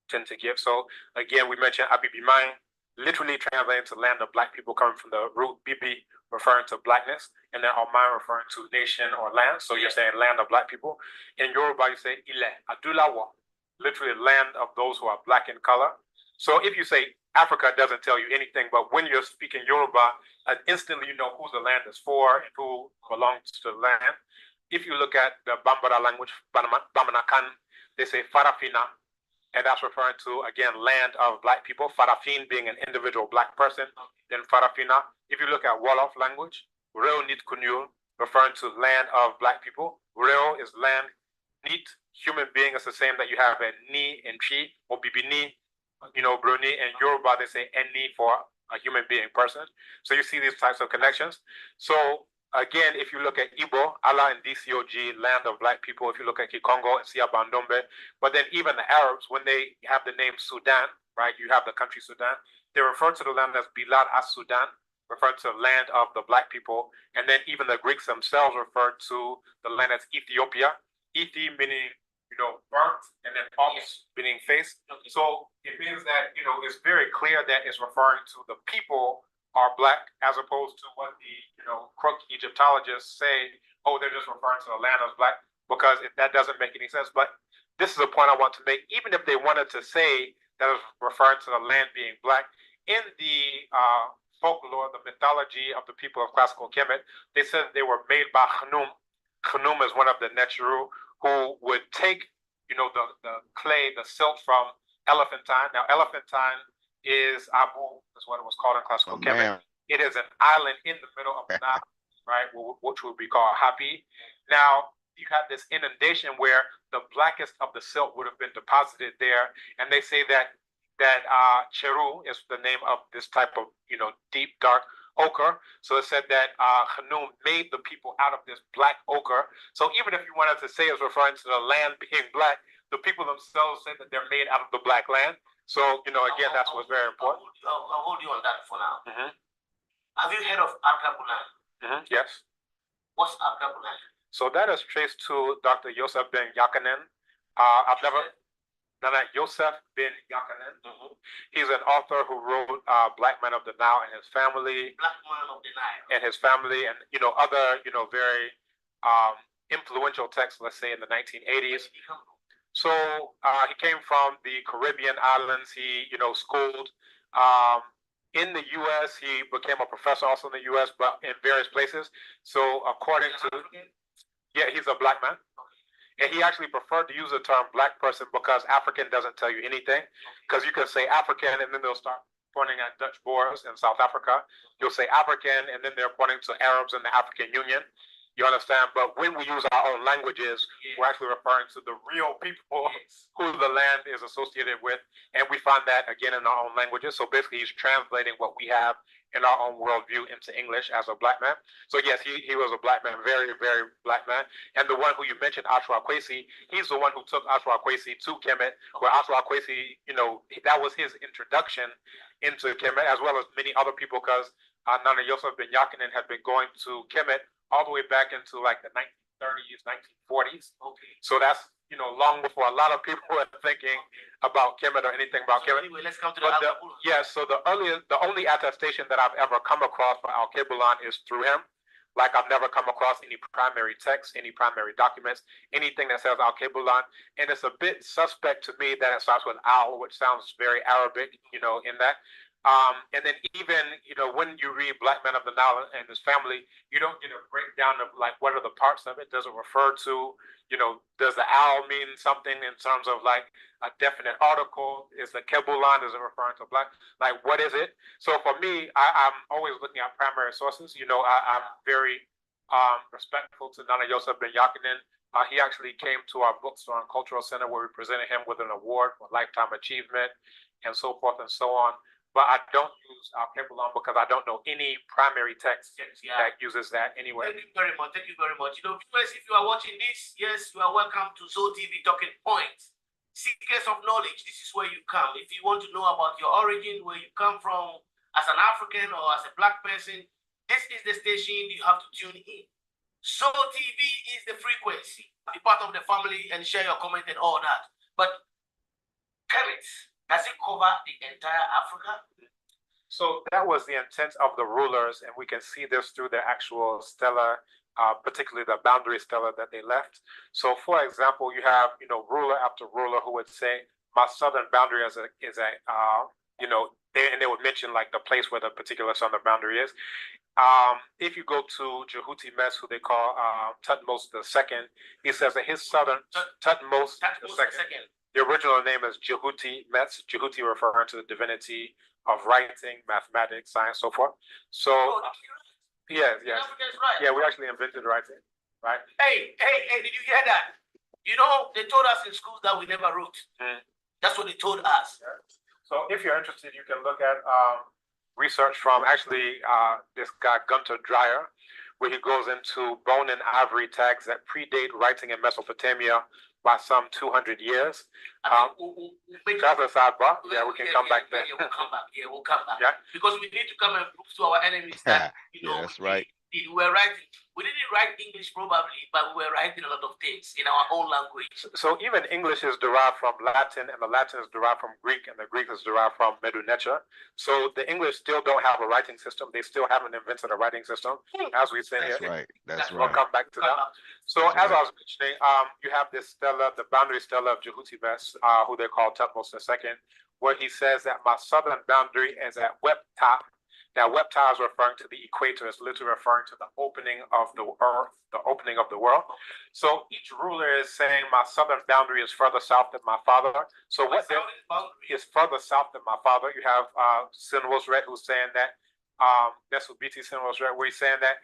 tend to give. So again, we mentioned Abibimai, literally translated to land of Black people, coming from the root Bibi, referring to blackness, and then Alman referring to nation or land. So you're saying land of Black people. In Yoruba, you say Ile Adulawa, literally land of those who are Black in color. So if you say Africa, it doesn't tell you anything, but when you're speaking Yoruba, instantly you know who the land is for and who belongs to the land. If you look at the Bambara language, Bamanakan, they say Farafina, and that's referring to, again, land of Black people, Farafin being an individual Black person, then Farafina. If you look at Wolof language, Reo Nit Kunyul, referring to land of Black people. Reo is land, Nit, human being is the same that you have a Ni and Chi, or Bibini, Bruni, and Yoruba, they say Eni for a human being person. So you see these types of connections. So again, if you look at Igbo, Allah and DCOG, land of Black people. If you look at Kikongo and Sia Bandombe, but then even the Arabs, when they have the name Sudan, right? You have the country Sudan. They refer to the land as Bilad as Sudan, referring to the land of the Black people. And then even the Greeks themselves refer to the land as Ethiopia. Ethi meaning, burnt, and then Ops meaning face. So it means that, it's very clear that it's referring to the people are Black, as opposed to what the crook Egyptologists say, oh, they're just referring to the land as Black, because that doesn't make any sense. But this is a point I want to make. Even if they wanted to say that it's referring to the land being Black, in the folklore, the mythology of the people of classical Kemet, they said they were made by Khnum. Khnum is one of the Nechiru who would take, the clay, the silt from elephantine. Now, elephantine is Abu, is what it was called in classical Kemet. It is an island in the middle of the Nile, right, which would be called Hapi. Now, you have this inundation where the blackest of the silt would have been deposited there, and they say that Cheru is the name of this type of, deep, dark ochre. So it said that Khnum made the people out of this black ochre. So even if you wanted to say it's referring to the land being Black, the people themselves say that they're made out of the Black land. So, again, that's what's very important. I'll hold you on that for now. Mm-hmm. Have you heard of Abdabulan? Mm-hmm. Yes. What's Abdabulan? So that is traced to Dr. Yosef Ben Yakanen. I've never... Yosef Ben Yakanen. Mm-hmm. He's an author who wrote Black Men of the Nile and His Family. Black Men of the Nile. And His Family, and other very influential texts, let's say in the 1980s. So he came from the Caribbean islands. He schooled in the U.S. He became a professor also in the U.S., but in various places. So according to he's a Black man. And he actually preferred to use the term Black person because African doesn't tell you anything. Because you can say African and then they'll start pointing at Dutch Boers in South Africa. You'll say African and then they're pointing to Arabs in the African Union. You understand? But when we use our own languages, we're actually referring to the real people who the land is associated with. And we find that again in our own languages. So basically he's translating what we have in our own worldview into English as a Black man. So yes, he was a Black man, very, very Black man. And the one who you mentioned, Ashra Kwesi, he's the one who took Ashra Kwesi to Kemet, where Ashra Kwesi, that was his introduction into Kemet, as well as many other people, because Nana Yosef Ben Yakanen had been going to Kemet all the way back into like the 1930s, 1940s. Okay. So that's, long before a lot of people were thinking about Kemet or anything about Kemet. Anyway, let's come to so the only attestation that I've ever come across for Al-Kebulan is through him. Like I've never come across any primary text, any primary documents, anything that says Al-Kebulan. And it's a bit suspect to me that it starts with Al, which sounds very Arabic, in that. And then even, when you read Black Men of the Nile and His Family, you don't get a breakdown of like what are the parts of it. Does it refer to, does the Al mean something in terms of like a definite article? Is the Kebulan, is it referring to Black? Like, what is it? So for me, I'm always looking at primary sources. I'm very respectful to Nana Yosef Ben Yakanen He actually came to our bookstore and cultural center where we presented him with an award for lifetime achievement and so forth and so on. But I don't use Kambon because I don't know any primary text that uses that anywhere. Thank you very much. Thank you very much. You know, viewers, if you are watching this, yes, you are welcome to Zoe TV Talking Points. Seekers of knowledge, this is where you come. If you want to know about your origin, where you come from as an African or as a black person, this is the station you have to tune in. Zoe TV is the frequency. Be part of the family and share your comment and all that. But Kemet, does it cover the entire Africa? So that was the intent of the rulers, and we can see this through the actual stela, particularly the boundary stela that they left. So, for example, you have ruler after ruler who would say, "My southern boundary is a they would mention like the place where the particular southern boundary is." If you go to Jehuti Mes, who they call Tutmos II, he says that his southern Tutmos II. The original name is Jehuti Mes. Jehuti referring to the divinity of writing, mathematics, science, so forth. So, yes. Right. Yeah, we actually invented writing, right? Hey, did you hear that? You know, they told us in schools that we never wrote. That's what they told us. Yeah. So if you're interested, you can look at research from actually this guy, Gunter Dreyer, where he goes into bone and ivory tags that predate writing in Mesopotamia by some 200 years. That's a sidebar. Yeah, we can come back there. Yeah, we'll come back. Yeah, we'll come back. Yeah. Because we need to come and prove to our enemies that, that's right. We were writing. We didn't write English probably, but we were writing a lot of things in our own language. So even English is derived from Latin, and the Latin is derived from Greek, and the Greek is derived from Medu-Neter. So the English still don't have a writing system. They still haven't invented a writing system, as we say That's here. right. That's We'll right. come back to that. So as I was mentioning, you have this stela, the boundary stela of Jehuti Mes, who they call Tutmos II, where he says that my southern boundary is at Wepta. Now, Wepta is referring to the equator. It's literally referring to the opening of the earth, the opening of the world. So each ruler is saying my southern boundary is further south than my father. So what is further south than my father? You have Sinwosret who's saying that, Nesubiti Sinwosret, where he's saying that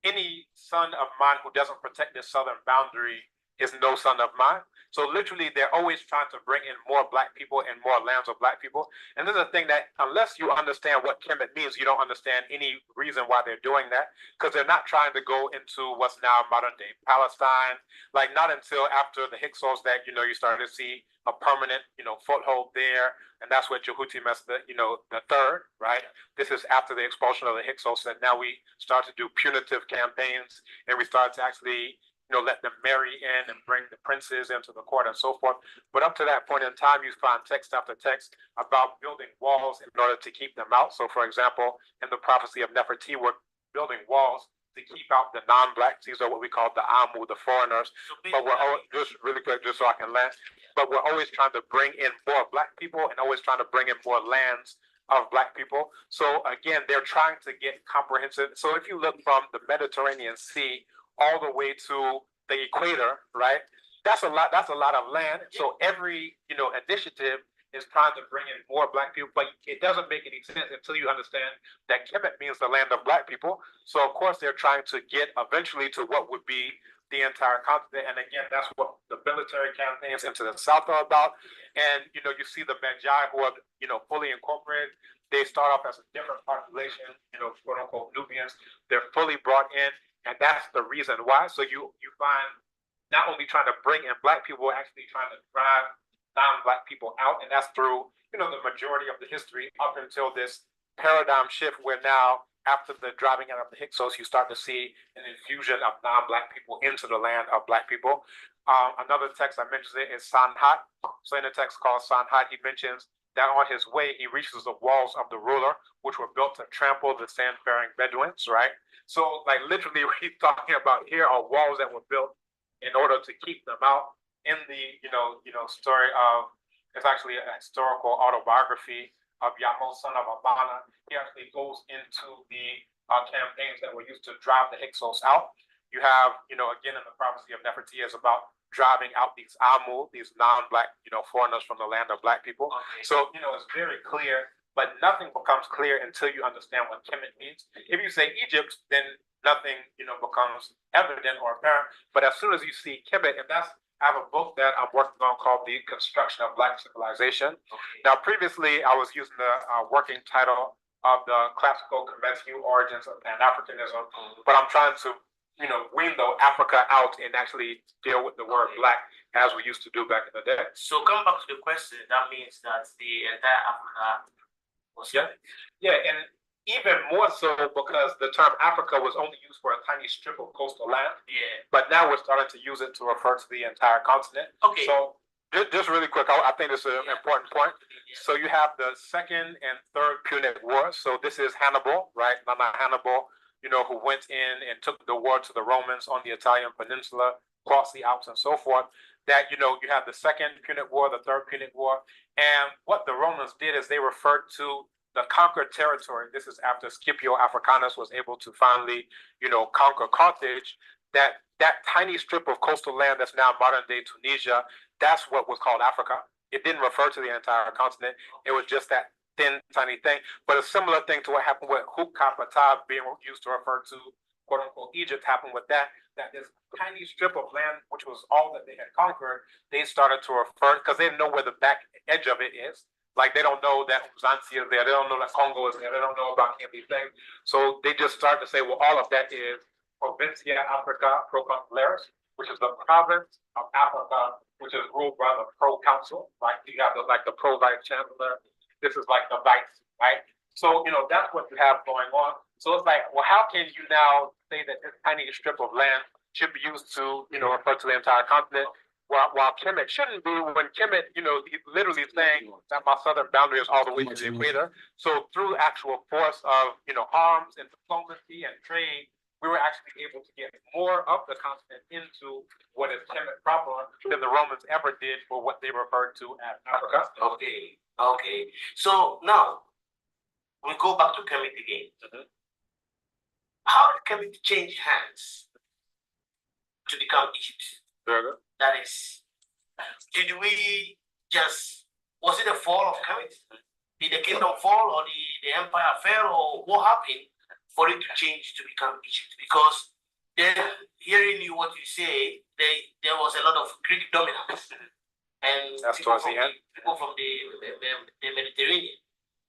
any son of mine who doesn't protect this southern boundary is no son of mine. So literally, they're always trying to bring in more black people and more lands of black people. And this is the thing that unless you understand what Kemet means, you don't understand any reason why they're doing that, because they're not trying to go into what's now modern day Palestine. Like not until after the Hyksos that, you start to see a permanent, foothold there. And that's what Jehuti Mes, the third, right? This is after the expulsion of the Hyksos that now we start to do punitive campaigns and we start to actually let them marry in and bring the princes into the court and so forth. But up to that point in time, you find text after text about building walls in order to keep them out. So, for example, in the prophecy of Nefertiti, we're building walls to keep out the non-blacks. These are what we call the Amu, the foreigners. But we're always, just really quick, just so I can land. But we're always trying to bring in more black people and always trying to bring in more lands of black people. So again, they're trying to get comprehensive. So if you look from the Mediterranean Sea all the way to the equator, right? That's a lot of land. So every, initiative is trying to bring in more black people, but it doesn't make any sense until you understand that Kemet means the land of black people. So of course they're trying to get eventually to what would be the entire continent. And again, that's what the military campaigns into the South are about. And, you see the Magi who are, fully incorporated. They start off as a different population, quote unquote Nubians. They're fully brought in. And that's the reason why. So you find not only trying to bring in black people, actually trying to drive non-black people out. And that's through, the majority of the history up until this paradigm shift where now, after the driving out of the Hyksos, you start to see an infusion of non-black people into the land of black people. Another text I mentioned is Sanhat. So in a text called Sanhat, he mentions that on his way, he reaches the walls of the ruler, which were built to trample the sand-faring Bedouins, right? So, like, literally, what he's talking about here are walls that were built in order to keep them out. In the, story of, it's actually a historical autobiography of Yamo, son of Abana. He actually goes into the campaigns that were used to drive the Hyksos out. You have, again, in the prophecy of Nefertiti is about driving out these Amu, these non-black, foreigners from the land of black people. Okay. So, it's very clear, but nothing becomes clear until you understand what Kemet means. If you say Egypt, then nothing, becomes evident or apparent. But as soon as you see Kemet, and I have a book that I'm working on called The Construction of Black Civilization. Okay. Now, previously, I was using the working title of the classical Kemetic origins of Pan-Africanism, but I'm trying to, wean the Africa out and actually deal with the word Black as we used to do back in the day. So come back to the question. That means that the entire Africa was yeah, and even more so because the term Africa was only used for a tiny strip of coastal land. Yeah. But now we're starting to use it to refer to the entire continent. Okay. So just really quick, I think this is an important point. Yeah. So you have the Second and Third Punic Wars. So this is Hannibal, right? Not Hannibal, who went in and took the war to the Romans on the Italian peninsula, crossed the Alps and so forth. That, you have the Second Punic War, the Third Punic War. And what the Romans did is they referred to the conquered territory. This is after Scipio Africanus was able to finally, conquer Carthage. That tiny strip of coastal land that's now modern day Tunisia, that's what was called Africa. It didn't refer to the entire continent. It was just that thin, tiny thing. But a similar thing to what happened with Hukapata being used to refer to quote unquote Egypt happened with that this tiny strip of land, which was all that they had conquered, they started to refer, because they didn't know where the back edge of it is. Like they don't know that Uzansi is there, they don't know that Congo is there, they don't know about any of these things. So they just started to say, well, all of that is Provincia Africa Proconsularis, which is the province of Africa, which is ruled by the pro-council, right? You have the pro-vice chancellor. This is like the vice, right? So, that's what you have going on. So it's like, well, how can you now say that this tiny strip of land should be used to, refer to the entire continent, while Kemet shouldn't be, when Kemet, he's literally saying that my southern boundary is all the way to the equator. So through actual force of, arms and diplomacy and trade, we were actually able to get more of the continent into what is Kemet proper than the Romans ever did for what they referred to as Africa. Okay. So now we go back to Kemet again. Mm-hmm. How did Kemet change hands to become Egypt? Very good. That is, was it a fall of Kemet? Did the kingdom fall, or the empire fell, or what happened for it to change to become Egypt? Because then, hearing you what you say, there was a lot of Greek dominance, and that's towards the end. People from the Mediterranean.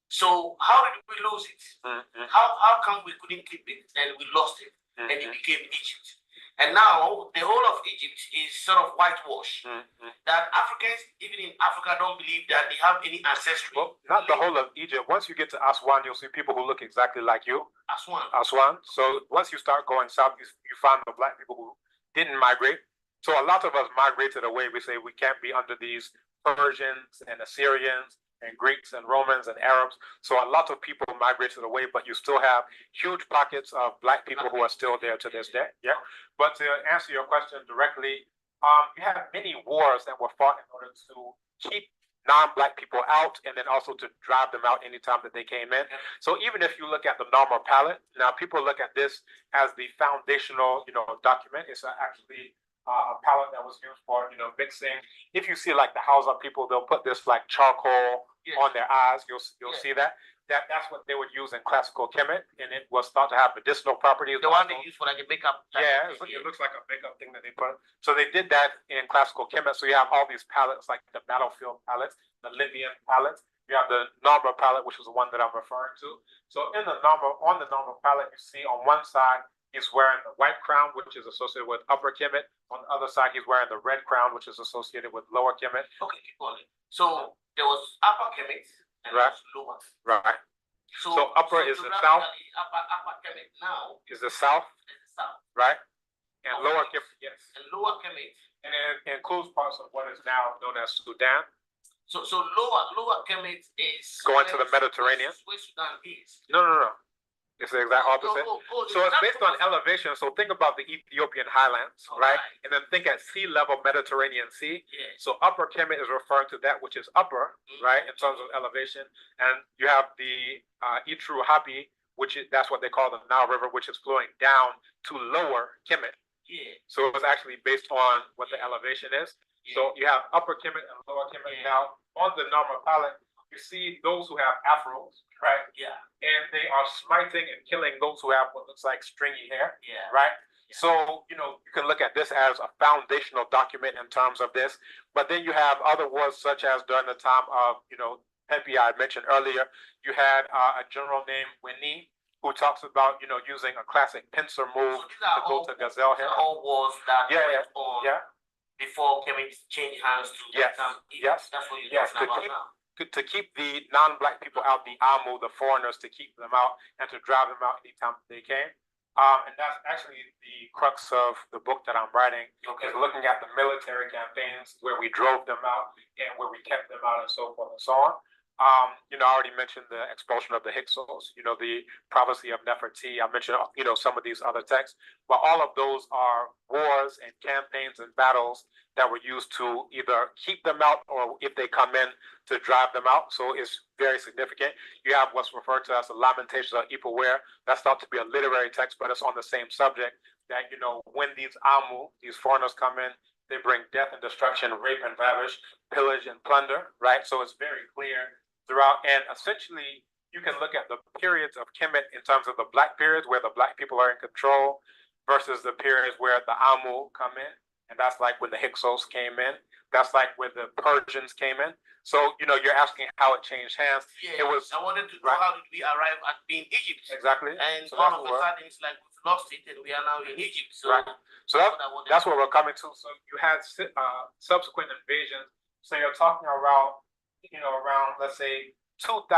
So how did we lose it? Mm-hmm. How come we couldn't keep it and we lost it, mm-hmm. and it became Egypt? And now the whole of Egypt is sort of whitewashed. Mm-hmm. That Africans, even in Africa, don't believe that they have any ancestry. Well, not the whole of Egypt. Once you get to Aswan, you'll see people who look exactly like you. Aswan. So once you start going south, you find the black people who didn't migrate. So a lot of us migrated away. We say we can't be under these Persians and Assyrians and Greeks and Romans and Arabs. So a lot of people migrated away, but you still have huge pockets of black people who are still there to this day. Yeah. But to answer your question directly, you have many wars that were fought in order to keep non-black people out, and then also to drive them out anytime that they came in. So even if you look at the Narmer palette, now people look at this as the foundational, document. It's actually a palette that was used for, mixing. If you see like the Hausa people, they'll put this like charcoal on their eyes. You'll see that. That's what they would use in classical Kemet, and it was thought to have medicinal properties. The one they use for like a makeup. Yeah, it looks like a makeup thing that they put. So they did that in classical Kemet. So you have all these palettes, like the battlefield palettes, the Libyan palettes. You have the Narmer palette, which is the one that I'm referring to. So on the Narmer palette, you see on one side, he's wearing the white crown, which is associated with Upper Kemet. On the other side, he's wearing the red crown, which is associated with Lower Kemet. Okay, keep going. So there was Upper Kemet and right. Lower. Right. So Upper is the south. Upper Kemet now is the south. Right. And okay. Lower Kemet, yes. And Lower Kemet. And it includes parts of what is now known as Sudan. So Lower Kemet is going to the Mediterranean. Where Sudan is. No. It's the exact opposite. So it's based on elevation. So think about the Ethiopian highlands, right? And then think at sea level Mediterranean Sea. Yeah. So Upper Kemet is referring to that which is upper, right, in terms of elevation. And you have the Itru Habi, that's what they call the Nile River, which is flowing down to Lower Kemet. Yeah. So it was actually based on what the elevation is. Yeah. So you have Upper Kemet and Lower Kemet. Now on the Narmer palette, you see those who have afros, right? Yeah. And they are smiting and killing those who have what looks like stringy hair, Yeah. right? Yeah. So, you know, you can look at this as a foundational document in terms of this. But then you have other wars, such as during the time of, you know, Tempe, I mentioned earlier, you had a general named Winnie, who talks about, you know, using a classic pincer move to go to Gazelle Hill. All wars that went on before Kemet changed hands to Yes. That's what you're talking about now. To keep the non-black people out, the Amu, the foreigners, to keep them out and to drive them out anytime they came. And that's actually the crux of the book that I'm writing, is looking at the military campaigns where we drove them out and where we kept them out and so forth and so on. You know, I already mentioned the expulsion of the Hyksos, you know, the prophecy of Nefertiti. I mentioned, you know, some of these other texts, but all of those are wars and campaigns and battles that were used to either keep them out or, if they come in, to drive them out. So it's very significant. You have what's referred to as the Lamentations of Ipuwer. That's thought to be a literary text, but it's on the same subject, that, you know, when these Amu, these foreigners come in, they bring death and destruction, rape and ravish, pillage and plunder, right? So it's very clear throughout. And essentially, you can look at the periods of Kemet in terms of the black periods where the black people are in control versus the periods where the Amu come in. And that's like when the Hyksos came in. That's like when the Persians came in. So, you know, you're asking how it changed hands. Yeah, it was, I wanted to know how did we arrive at being Egypt. Exactly. And so all of a sudden, it's like we've lost it and we are now in Egypt. So, so that's what we're coming to. So you had subsequent invasions. So you're talking around, you know, around, let's say, 2,000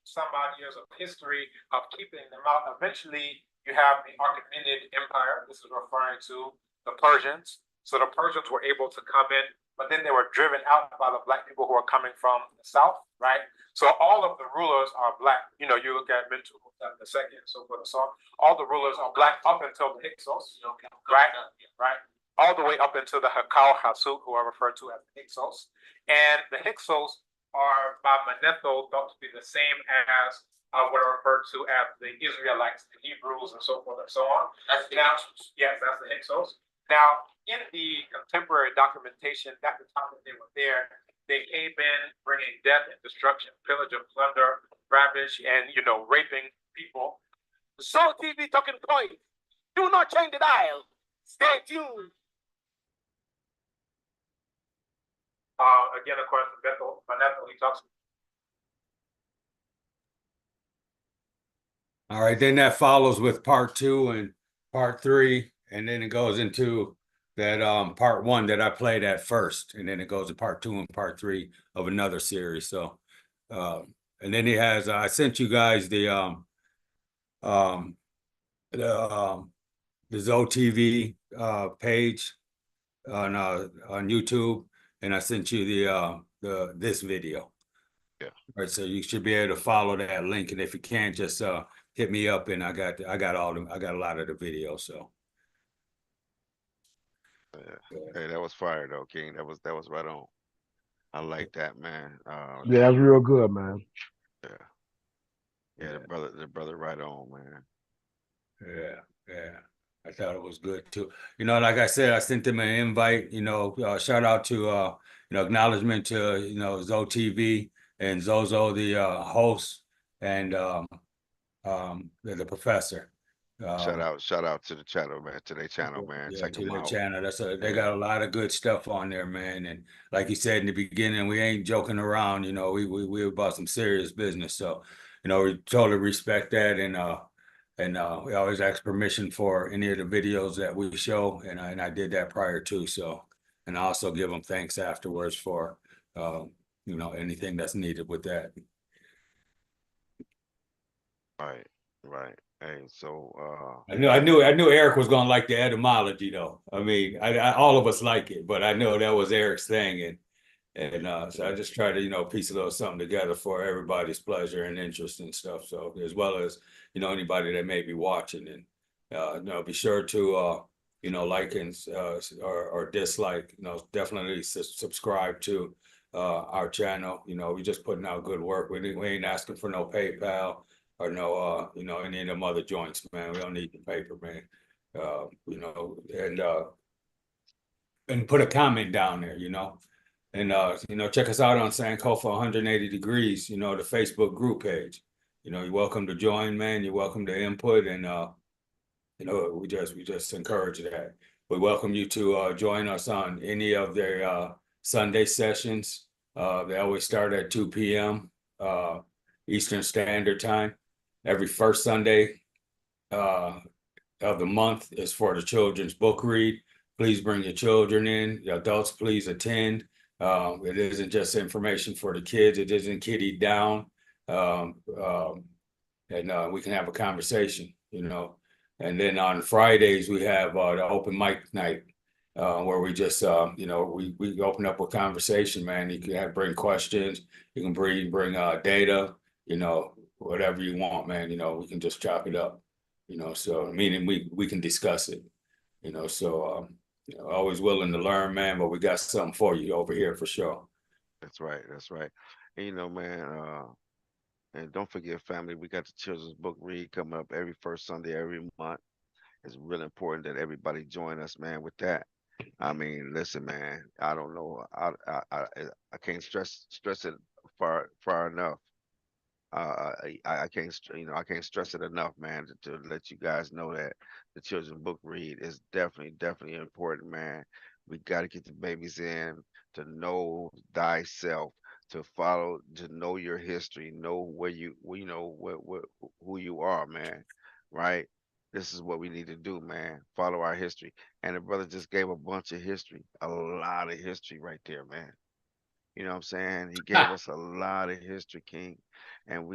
some odd years of history of keeping them out. Eventually, you have the Achaemenid Empire. This is referring to the Persians. So the Persians were able to come in, but then they were driven out by the black people who are coming from the south, right? So all of the rulers are black. You know, you look at Mentu the second, so forth and so on. All the rulers are black up until the Hyksos, right? Right. All the way up until the Hakau Hasut, who are referred to as the Hyksos. And the Hyksos are by Manetho thought to be the same as what are referred to as the Israelites, the Hebrews, and so forth and so on. That's the Hyksos. Yes, that's the Hyksos. Now, in the contemporary documentation, at the time that they were there, they came in bringing death and destruction, pillage and plunder, ravish, and, you know, raping people. Soul TV talking point. Do not change the dial. Stay tuned. Again, according to Manetho, he talks. All right, then that follows with part 2 and part 3, and then it goes into that part 1 that I played at first, and then it goes to part 2 and part 3 of another series. So and then he has I sent you guys the ZoTV page on YouTube, and I sent you the this video. Yeah. All right, so you should be able to follow that link, and if you can't, just hit me up, and I got a lot of the videos. So hey, that was fire though, King. That was right on. I like that, man. Yeah, that's real good, man. Yeah, the brother right on, man. Yeah. I thought it was good too. You know, like I said, I sent them an invite. You know, shout out to you know, acknowledgement to, you know, ZoTV and Zozo, the host, and the professor. Shout out to the channel, man. To their channel, man. Yeah, Check to them their out. channel. They got a lot of good stuff on there, man. And like you said in the beginning, we ain't joking around. You know, we about some serious business. So, you know, we totally respect that, and we always ask permission for any of the videos that we show, and I did that prior to. So, and I also give them thanks afterwards for you know, anything that's needed with that. Right. Hey, so I knew Eric was gonna like the etymology, though. I mean, all of us like it, but I know that was Eric's thing, and so I just try to, you know, piece a little something together for everybody's pleasure and interest and stuff. So, as well as, you know, anybody that may be watching, and you know, be sure to you know, like and or dislike. You know, definitely subscribe to our channel. You know, we just putting out good work. We ain't asking for no PayPal or no you know, any of them other joints, man. We don't need the paper, man. You know, and put a comment down there, you know. And check us out on Sankofa 180 Degrees, the Facebook group page. You're welcome to join, man. You're welcome to input, and we just encourage that. We welcome you to join us on any of their Sunday sessions. They always start at 2 p.m. Eastern Standard Time. Every first Sunday of the month is for the children's book read. Please bring your children in. The adults, please attend. It isn't just information for the kids. It isn't kiddied down. And we can have a conversation, And then on Fridays, we have the open mic night where we just, we open up with conversation, man. You can bring questions. You can bring data, whatever you want, man. We can just chop it up, so meaning we can discuss it, so always willing to learn, man, but we got something for you over here for sure. That's right. That's right. And, man, and don't forget, family, we got the children's book read coming up every first Sunday every month. It's really important that everybody join us, man, with that. I mean, listen, man, I don't know. I can't stress it far enough. I can't, I can't stress it enough, man, to let you guys know that the children's book read is definitely important, man. We got to get the babies in to know thyself, to follow, to know your history, know who you are, man. Right? This is what we need to do, man. Follow our history. And the brother just gave a bunch of history, a lot of history right there, man. You know what I'm saying? He gave us a lot of history, King, and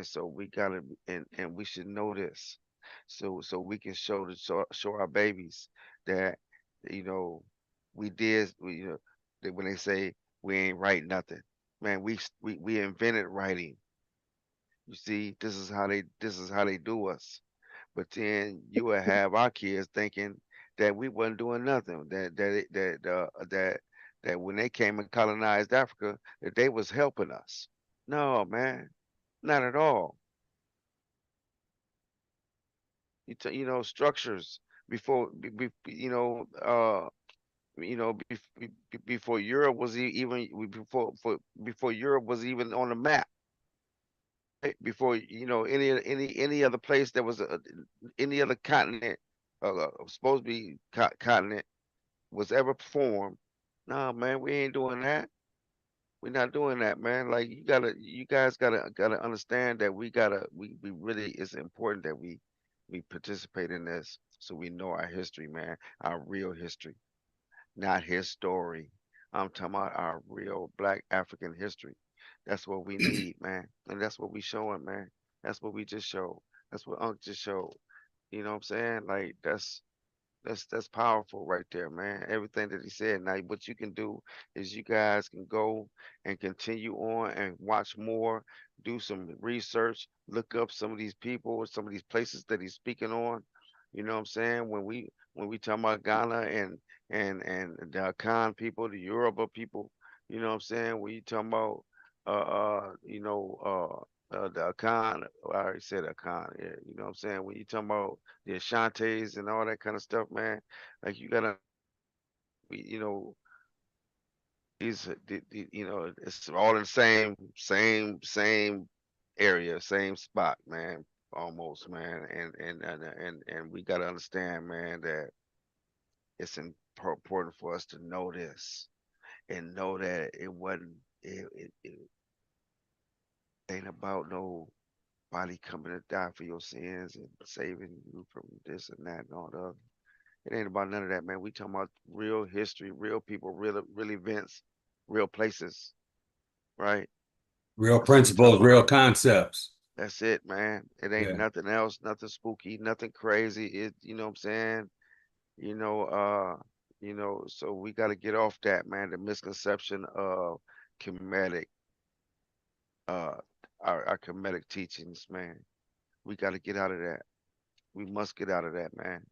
so we gotta and we should know this, so we can show our babies that you know that when they say we ain't write nothing, man, we invented writing. You see, this is how they do us. But then you will have our kids thinking that we wasn't doing nothing. That when they came and colonized Africa, that they was helping us. No, man, not at all. Structures before before Europe was even before Europe was even on the map. Before any other place that was any other continent supposed to be continent was ever performed. No, man, we ain't doing that. We're not doing that, man. Like you guys gotta understand that we really, it's important that we participate in this so we know our history, man, our real history, not his story. I'm talking about our real Black African history. That's what we need, man, and that's what we showing, man. That's what we just showed. That's what Unc just showed. You know what I'm saying? Like that's powerful right there, man. Everything that he said. Now, what you can do is you guys can go and continue on and watch more, do some research, look up some of these people, some of these places that he's speaking on. You know what I'm saying? When we talk about Ghana and the Akan people, the Yoruba people, you know what I'm saying? When you talking about the Akan, I already said Akan, yeah, you know what I'm saying? When you talking about the Ashantes and all that kind of stuff, man. Like you gotta, you know, it's all in the same area, same spot, man, almost, man. And we gotta understand, man, that it's important for us to know this and know that it ain't about nobody coming to die for your sins and saving you from this and that and all the other. It ain't about none of that, man. We talking about real history, real people, real events, real places, right? Real That's what we principles, talking about. real concepts. That's it, man. It ain't Yeah. nothing else, nothing spooky, nothing crazy. You know what I'm saying? You know, so we got to get off that, man. The misconception of Kemetic, uh, our Kemetic teachings, man. We got to get out of that. We must get out of that, man.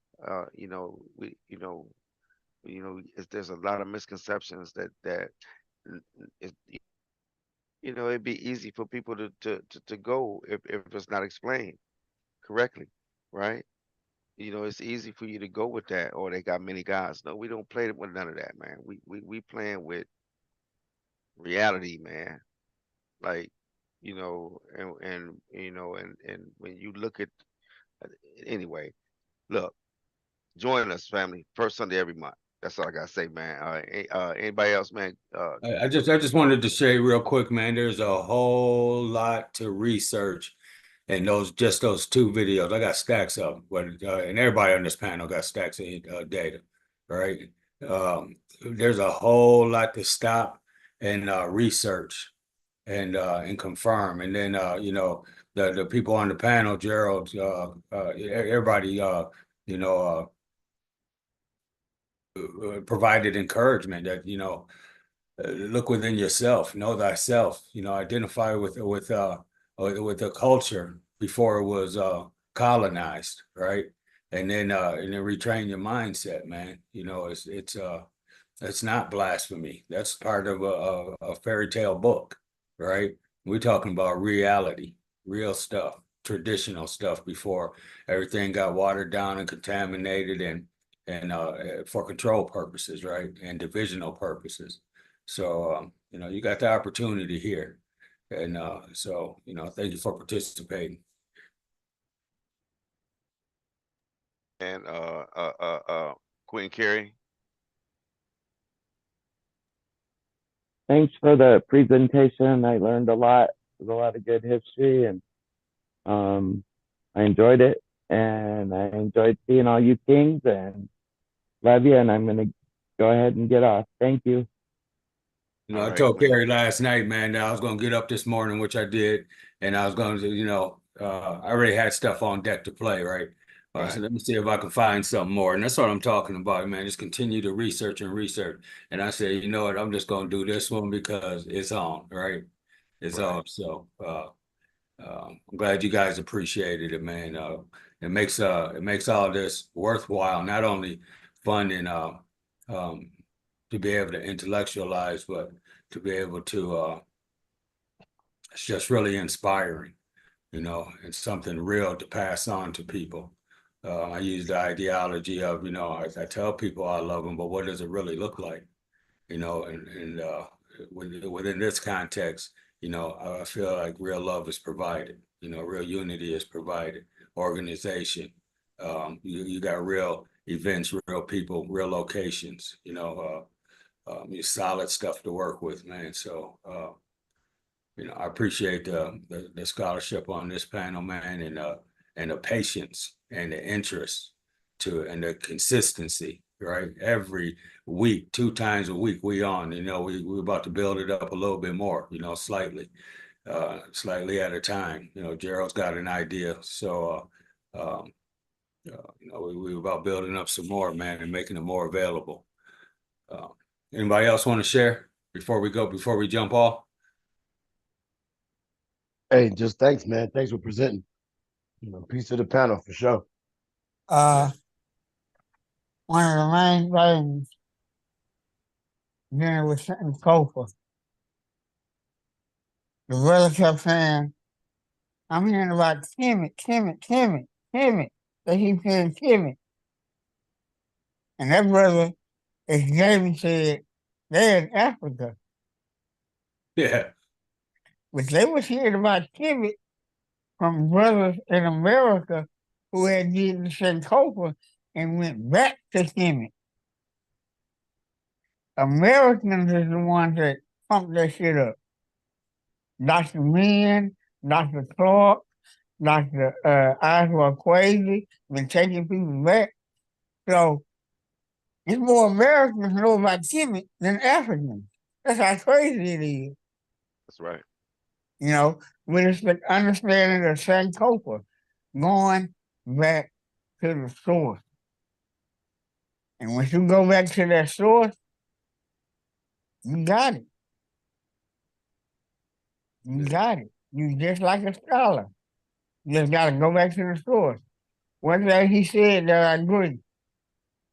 There's a lot of misconceptions that n- it, it'd be easy for people to go if it's not explained correctly, right? It's easy for you to go with that, or they got many guys. No, we don't play with none of that, man. We playing with reality, man. Like, and and when you look at anyway, look, join us, family. First Sunday every month. That's all I gotta say, man. Anybody else, man? I just wanted to say real quick, man, there's a whole lot to research and those two videos. I got stacks of them, and everybody on this panel got stacks of data, right? There's a whole lot to stop and research and confirm. And then the people on the panel, Gerald, everybody provided encouragement that look within yourself, know thyself, identify with the culture before it was colonized, right? And then retrain your mindset, man. It's not blasphemy. That's part of a fairy tale book, right? We're talking about reality, real stuff, traditional stuff before everything got watered down and contaminated and for control purposes, right? And divisional purposes. So you got the opportunity here. And thank you for participating. And Queen Carrie. Thanks for the presentation. I learned a lot. There's a lot of good history, and I enjoyed it. And I enjoyed seeing all you kings, and love you. And I'm gonna go ahead and get off. Thank you. I told Carrie last night, man, that I was going to get up this morning, which I did, and I was going to, I already had stuff on deck to play, right? So let me see if I can find something more. And that's what I'm talking about, man. Just continue to research and research. And I said, you know what? I'm just going to do this one because it's on, right? It's on. So I'm glad you guys appreciated it, man. It makes all this worthwhile, not only fun and to be able to intellectualize, but to be able to it's just really inspiring, and something real to pass on to people. I use the ideology of, I tell people I love them, but what does it really look like? And within this context, I feel like real love is provided, real unity is provided, organization. You got real events, real people, real locations, solid stuff to work with, man. So, I appreciate the scholarship on this panel, man, and the patience and the interest and the consistency, right? Every week, 2 times a week, we're about to build it up a little bit more, slightly at a time. Gerald's got an idea, so we're about building up some more, man, and making it more available. Anybody else want to share before we jump off? Hey, just thanks, man. Thanks for presenting. Peace to the panel for sure. One of the main things dealing with Sankofa, the brother kept saying, I'm hearing about Kemet. They keep saying Kemet. And that brother, as David said, they're in Africa. Yeah. But they was hearing about Kemet from brothers in America who had did the Sankofa and went back to Kemet. Americans is the ones that pumped that shit up. Dr. Men, Dr. Clark, Dr. Oswald Quasi, been taking people back. So it's more Americans know about Kemet than Africans. That's how crazy it is. That's right. With the understanding of Sankofa, going back to the source. And once you go back to that source, you got it. You got it. You just like a scholar. You just got to go back to the source. One thing he said that I agree,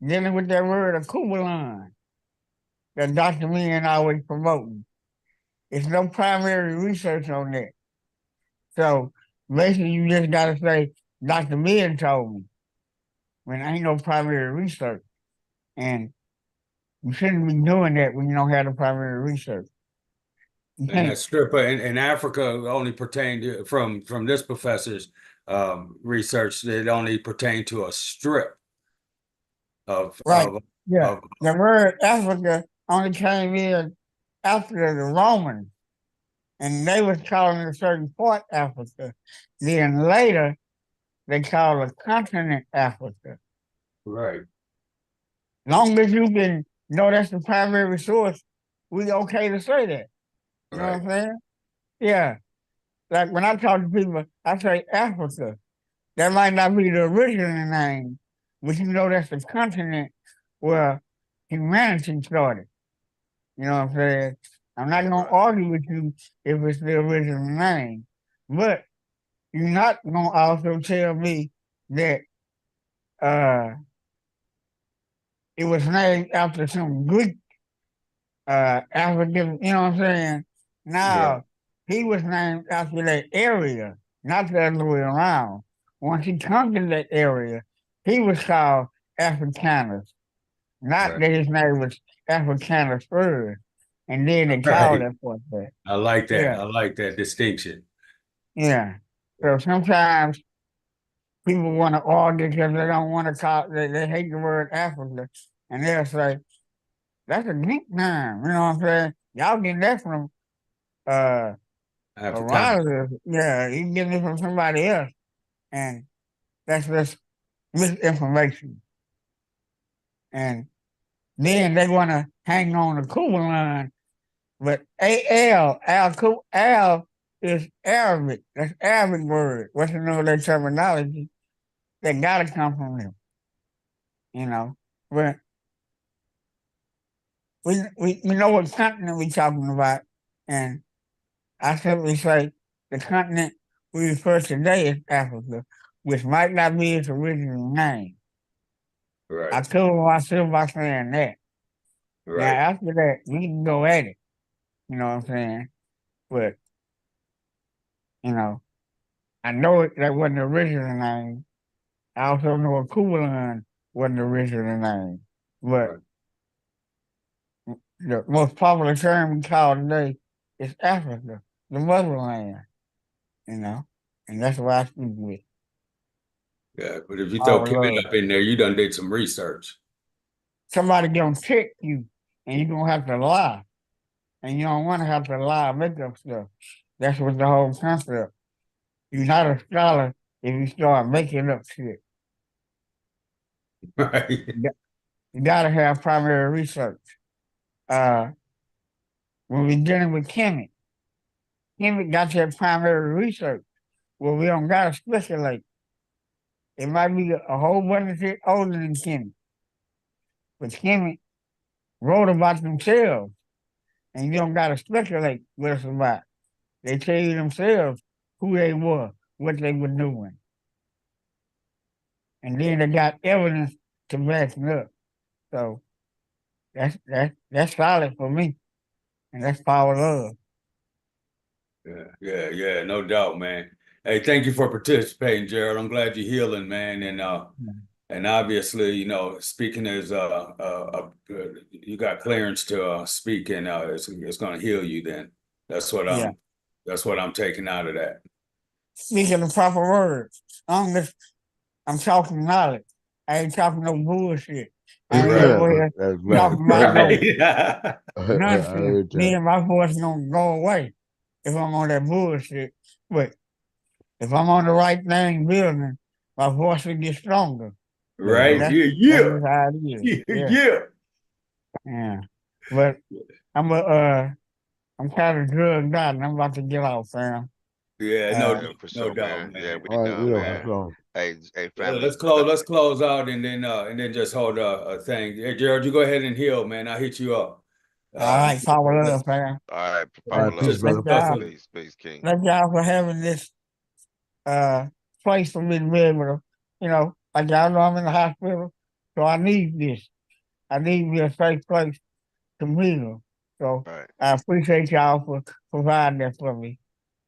dealing with that word of Kubalan, that Dr. Me and I was promoting. It's no primary research on that. So basically, you just got to say, Dr. Meehan told me, when ain't no primary research. And you shouldn't be doing that when you don't have the primary research. You And that can't, strip in Africa only pertained to, from this professor's research, it only pertained to a strip of right. Yeah. of The word Africa only came in after the Romans, and they was calling a certain part Africa. Then later, they called a continent Africa. right, Long as you can know that's the primary source, we okay to say that. You know what right, I'm saying? Yeah. Like when I talk to people, I say Africa. That might not be the original name, but you know that's the continent where humanity started. You know what I'm saying? I'm not gonna argue with you if it's the original name, but you're not gonna also tell me that it was named after some Greek African, you know what I'm saying? yeah, Now, he was named after that area, not the other way around. Once he conquered that area, he was called Africanus. Not right, that his name was Africanus first, and then they called right. it for that. I like that. Yeah, I like that distinction. yeah. So sometimes people want to argue because they don't want to call, they hate the word Africa, and they'll say, that's a Greek name, you know what I'm saying? Y'all get that from uh Afrikaans. Around yeah, you can get it from somebody else, and that's just misinformation. And then they want to hang on the Cuban line, but Al is Arabic. That's Arabic word. What's the name of that terminology? That gotta come from him, you know. But we know what continent we talking about, and I simply say the continent we refer today as Africa, which might not be its original name. I Right, told myself by saying that. Now right, after that, we can go at it. You know what I'm saying? But you know, I know that wasn't the original name. I also know a Kubalon wasn't the original name. But right. the most popular term we call today is Africa, the motherland. You know, and that's what I speak with. Yeah, but if you throw All Kemet love. up in there, you done did some research. Somebody gonna check you, and you're gonna have to lie, and you don't want to have to lie, make up stuff. That's what the whole concept. You're not a scholar if you start making up shit. Right, You gotta have primary research. Uh, when we're dealing with Kemet, Kemet got that primary research. Well, we don't gotta speculate. It might be a whole bunch of shit older than Kemet, but Kemet wrote about themselves, and you don't gotta speculate what it's about. They tell you themselves who they were, what they were doing, and then they got evidence to back it up. So that's solid for me, and that's power love. yeah, no doubt, man. Hey, thank you for participating, Gerald. I'm glad you're healing, man. And obviously, you know, speaking as you got clearance to speak, and it's going to heal you. Then that's what Yeah. I'm taking out of that. Speaking the proper words. I'm talking knowledge. I ain't talking no bullshit. I ain't Right, over here That's right. talking about no right. I nonsense. heard that. Then my voice gonna go away if I'm on that bullshit. But if I'm on the right thing building, my voice will get stronger. And Right. that's Yeah, just how it is. yeah, Yeah. yeah. Yeah. But I'm kind of drugged out and I'm about to get off, fam. Yeah, Yeah, for no sure, doubt, man. Yeah, man. we All right, done, yeah, for man. sure. Hey, Yeah, family. let's close out and then just hold a thing. Hey, Gerald, you go ahead and heal, man. I'll hit you up. All right, power Let's love, fam. All right, All Papa right, peace, Love, just Thank brother. man. discuss y'all. it. Peace, King. Thank y'all for having this place for me to be able to, like y'all know I'm in the hospital, so I need this. I need me a safe place to heal. So All right, I appreciate y'all for providing that for me.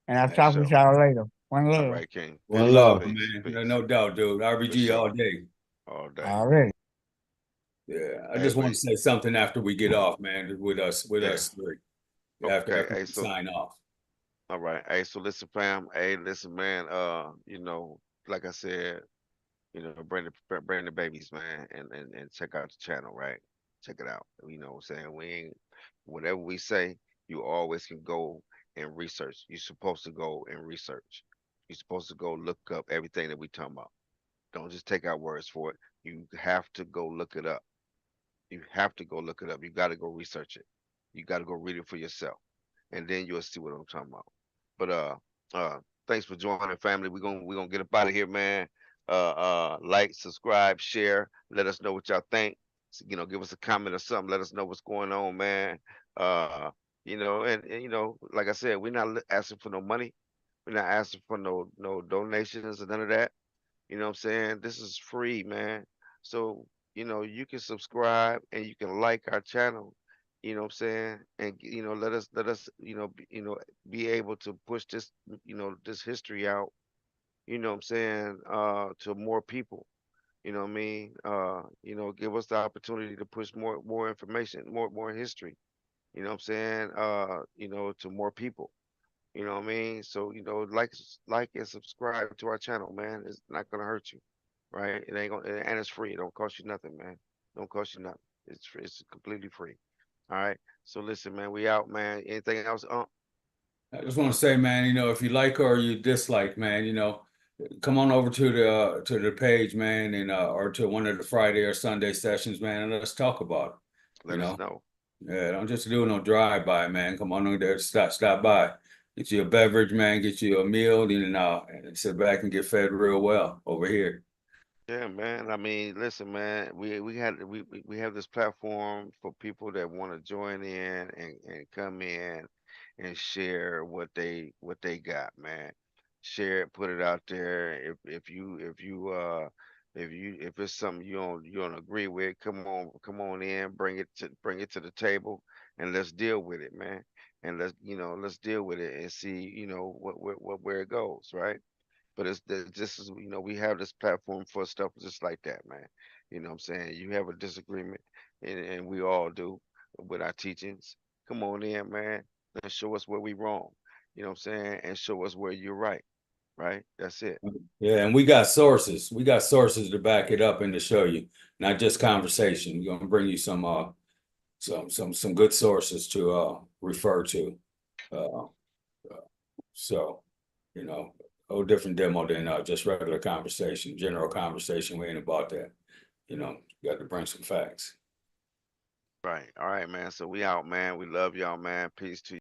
And I'll man, talk with sure. y'all later. One All love. right, King. One Peace, love, One love. peace, man. peace. No doubt, dude. For RBG all sure. day. All day. Already. Yeah, I Hey, just want to say something after we get off, man. With us yeah. three. after Okay. after Hey, we so sign off. all right. Hey, so listen, fam. Hey, listen, man. Like I said, bring the babies, man, and check out the channel, right? Check it out. You know what I'm saying? We ain't whatever we say, you always can go and research. You're supposed to go and research. You're supposed to go look up everything that we talking about. Don't just take our words for it. You have to go look it up. You have to go look it up. You got to go research it. You got to go read it for yourself, and then you'll see what I'm talking about. But uh, thanks for joining, family. We're gonna get up out of here, man. Like, subscribe, share. Let us know what y'all think. Give us a comment or something. Let us know what's going on, man. Uh, and like I said, we're not asking for no money. We're not asking for no donations or none of that. You know what I'm saying? This is free, man. So, you can subscribe and you can like our channel. You know what I'm saying? And let us, be able to push this, this history out, what I'm saying, to more people. You know what I mean? Give us the opportunity to push more information, more history. You know what I'm saying? To more people. You know what I mean? So, like and subscribe to our channel, man. It's not gonna hurt you, right? It ain't gonna, and it's free. It don't cost you nothing, man. Don't cost you nothing. It's free. It's completely free. All right. So listen, man, we out, man. Anything else? I just want to say, man, if you like or you dislike, man, come on over to the page, man, and or to one of the Friday or Sunday sessions, man, and let's talk about it. Let us know. Yeah, don't just do no drive by, man. Come on over there, stop by, get you a beverage, man, get you a meal, and sit back and get fed real well over here. Yeah, man. I mean, listen, man. We have this platform for people that want to join in and come in and share what they got, man. Share it, put it out there. If it's something you don't agree with, come on in, bring it to the table, and let's deal with it, man. And let's deal with it and see where it goes, right? But this is, we have this platform for stuff just like that, man. You know what I'm saying? You have a disagreement, and we all do with our teachings. Come on in, man, and show us where we wrong. You know what I'm saying? And show us where you're right. Right? That's it. Yeah, and we got sources. We got sources to back it up and to show you, not just conversation. We're gonna bring you some good sources to refer to. Uh, so, whole different demo than just regular conversation, general conversation. We ain't about that. You got to bring some facts. Right. All right, man. So we out, man. We love y'all, man. Peace to you.